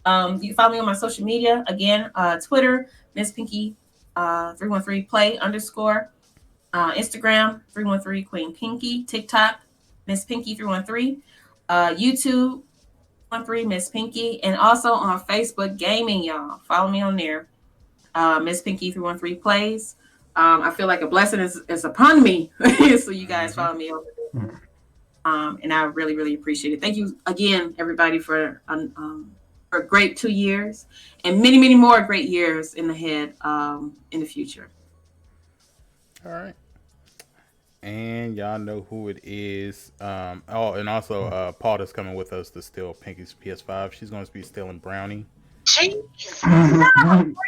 You can follow me on my social media. Again, Twitter, Miss Pinky 313 play _ Instagram 313 Queen Pinky, TikTok Miss Pinky 313, YouTube 13 Miss Pinky, and also on Facebook Gaming, y'all. Follow me on there. Miss Pinky 313 plays. I feel like a blessing is upon me, so you guys follow me over there. And I really, really appreciate it. Thank you again, everybody, for a great 2 years and many, many more great years in the future. All right. And y'all know who it is. And also Paul is coming with us to steal Pinky's PS5. She's going to be stealing Brownie. Jeez.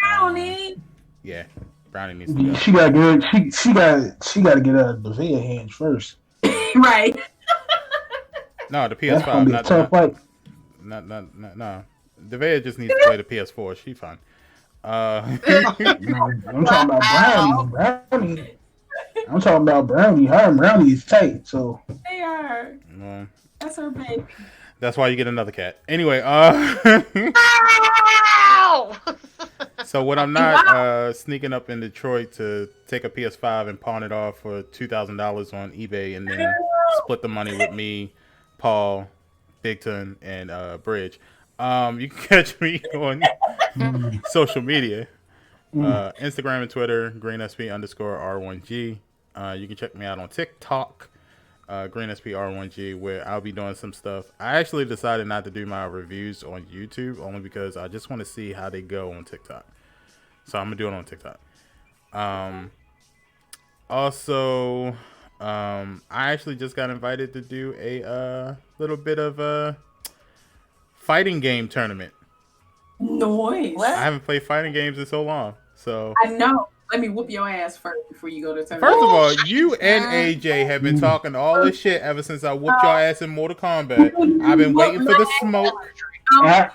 Brownie. Yeah, Brownie needs to go. She got good. She got to get out of the Vea hands first. Right. No, the PS5. That's gonna be a tough fight. No. Devea just needs to play the PS4. She fine. I'm talking about Brownie. I'm talking about Brownie. Her and Brownie is tight, so. They are. That's her baby. That's why you get another cat. Anyway, so So when I'm not sneaking up in Detroit to take a PS5 and pawn it off for $2,000 on eBay and then split the money with me, Paul, Bigton, and Bridge, you can catch me on social media, Instagram and Twitter, GreensP_R1G. You can check me out on TikTok, GreensPR1G, where I'll be doing some stuff. I actually decided not to do my reviews on YouTube only because I just want to see how they go on TikTok. So I'm gonna do it on TikTok. Also, I actually just got invited to do a little bit of a fighting game tournament. Noise. I haven't played fighting games in so long. So I know. Let me whoop your ass first before you go to tournament. first of all, you and AJ have been talking all this shit ever since I whooped your ass in Mortal Kombat. I've been waiting for the smoke. I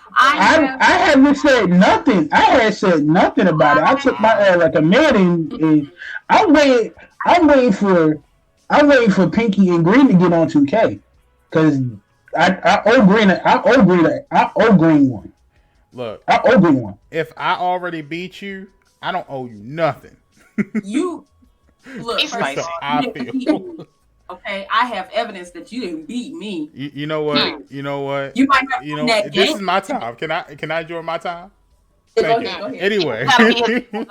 haven't said nothing. I had said nothing about it. I took my like a man and I'm waiting for Pinky and Green to get on 2K because I owe Green one. Look, I owe Green one. If I already beat you, I don't owe you nothing. You look. He's First of all, I you didn't feel. beat me. Okay, I have evidence that you didn't beat me. You know what? You know what? You might have won that this game. is my time. Can I enjoy my time? Go Thank ahead, you. go ahead. Anyway. You gotta be a villain. You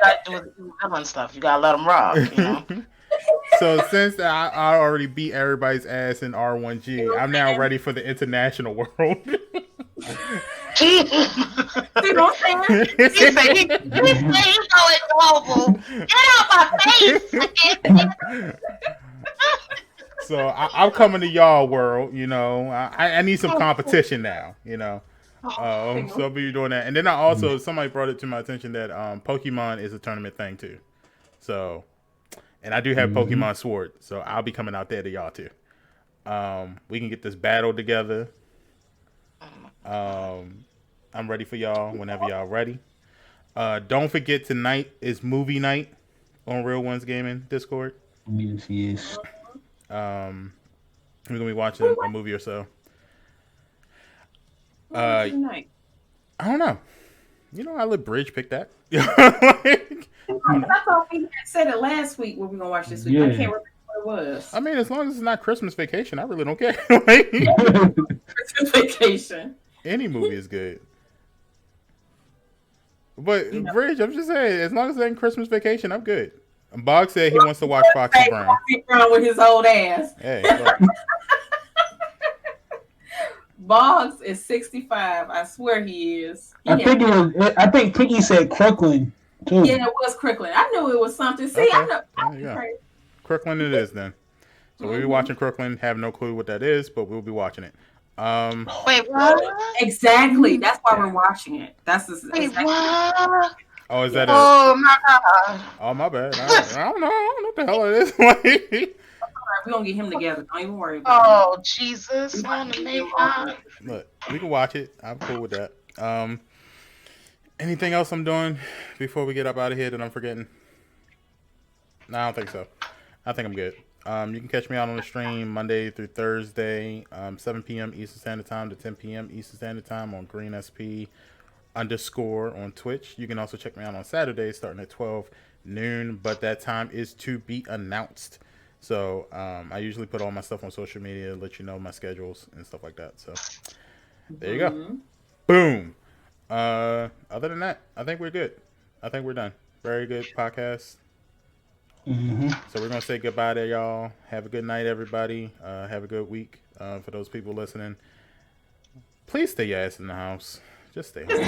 gotta do the villain stuff. You gotta let them rock. You know. So since I already beat everybody's ass in R1G, I'm now ready for the international world. See what I'm saying? He said he's going global. Get out my face! So I'm coming to y'all world. You know, I need some competition now. You know. So I'll be doing that. And then I also somebody brought it to my attention that Pokemon is a tournament thing too. So. And I do have Pokemon Sword, so I'll be coming out there to y'all too. We can get this battle together. I'm ready for y'all whenever y'all ready. Don't forget tonight is movie night on Real Ones Gaming Discord. Yes. We're gonna be watching a movie or so. Tonight. I don't know. You know, I let Bridge pick that. I thought we had said it last week. What we're gonna watch this week? Yeah. I can't remember what it was. I mean, as long as it's not Christmas Vacation, I really don't care. Christmas Vacation. Any movie is good. But Bridge, I'm just saying, as long as it ain't Christmas Vacation, I'm good. Bog said he wants to watch Foxy Brown. Foxy Brown with his old ass. Hey, look. Boggs is 65. I swear he is. I think Pinky said Crooklyn too. Yeah, it was Crooklyn. I knew it was something. See, I know. There you go. Crooklyn it is then. So we'll be watching Crooklyn. Have no clue what that is, but we'll be watching it. Wait, what? Exactly. That's why we're watching it. That's the Wait, exactly. what? Oh, is that Oh my god. Oh, my bad. I don't know. I don't know what the hell it is. We're gonna get him together. Don't even worry about it. Oh Jesus. On the name of Look, we can watch it. I'm cool with that. Anything else I'm doing before we get up out of here that I'm forgetting? No, I don't think so. I think I'm good. You can catch me out on the stream Monday through Thursday, 7 p.m. Eastern Standard Time to 10 p.m. Eastern Standard Time on GreenSP_ on Twitch. You can also check me out on Saturday starting at 12 noon, but that time is to be announced. So I usually put all my stuff on social media, let you know my schedules and stuff like that. So there you go. Boom. Other than that, I think we're good. I think we're done. Very good podcast. So we're gonna say goodbye to y'all. Have a good night, everybody. Have a good week. For those people listening, please stay your ass in the house. Just stay home.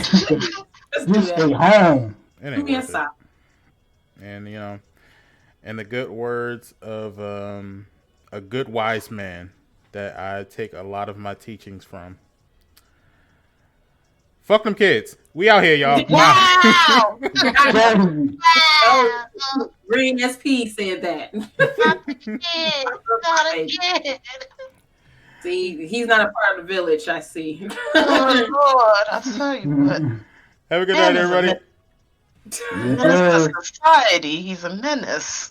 Just stay home. It ain't worth it. And you know, in the good words of a good wise man that I take a lot of my teachings from. Fuck them kids. We out here, y'all. wow. Green SP said that. See, he's not a part of the village, I see. Oh Lord, I tell you what. Have a good night, everybody. Menace to society. He's a menace.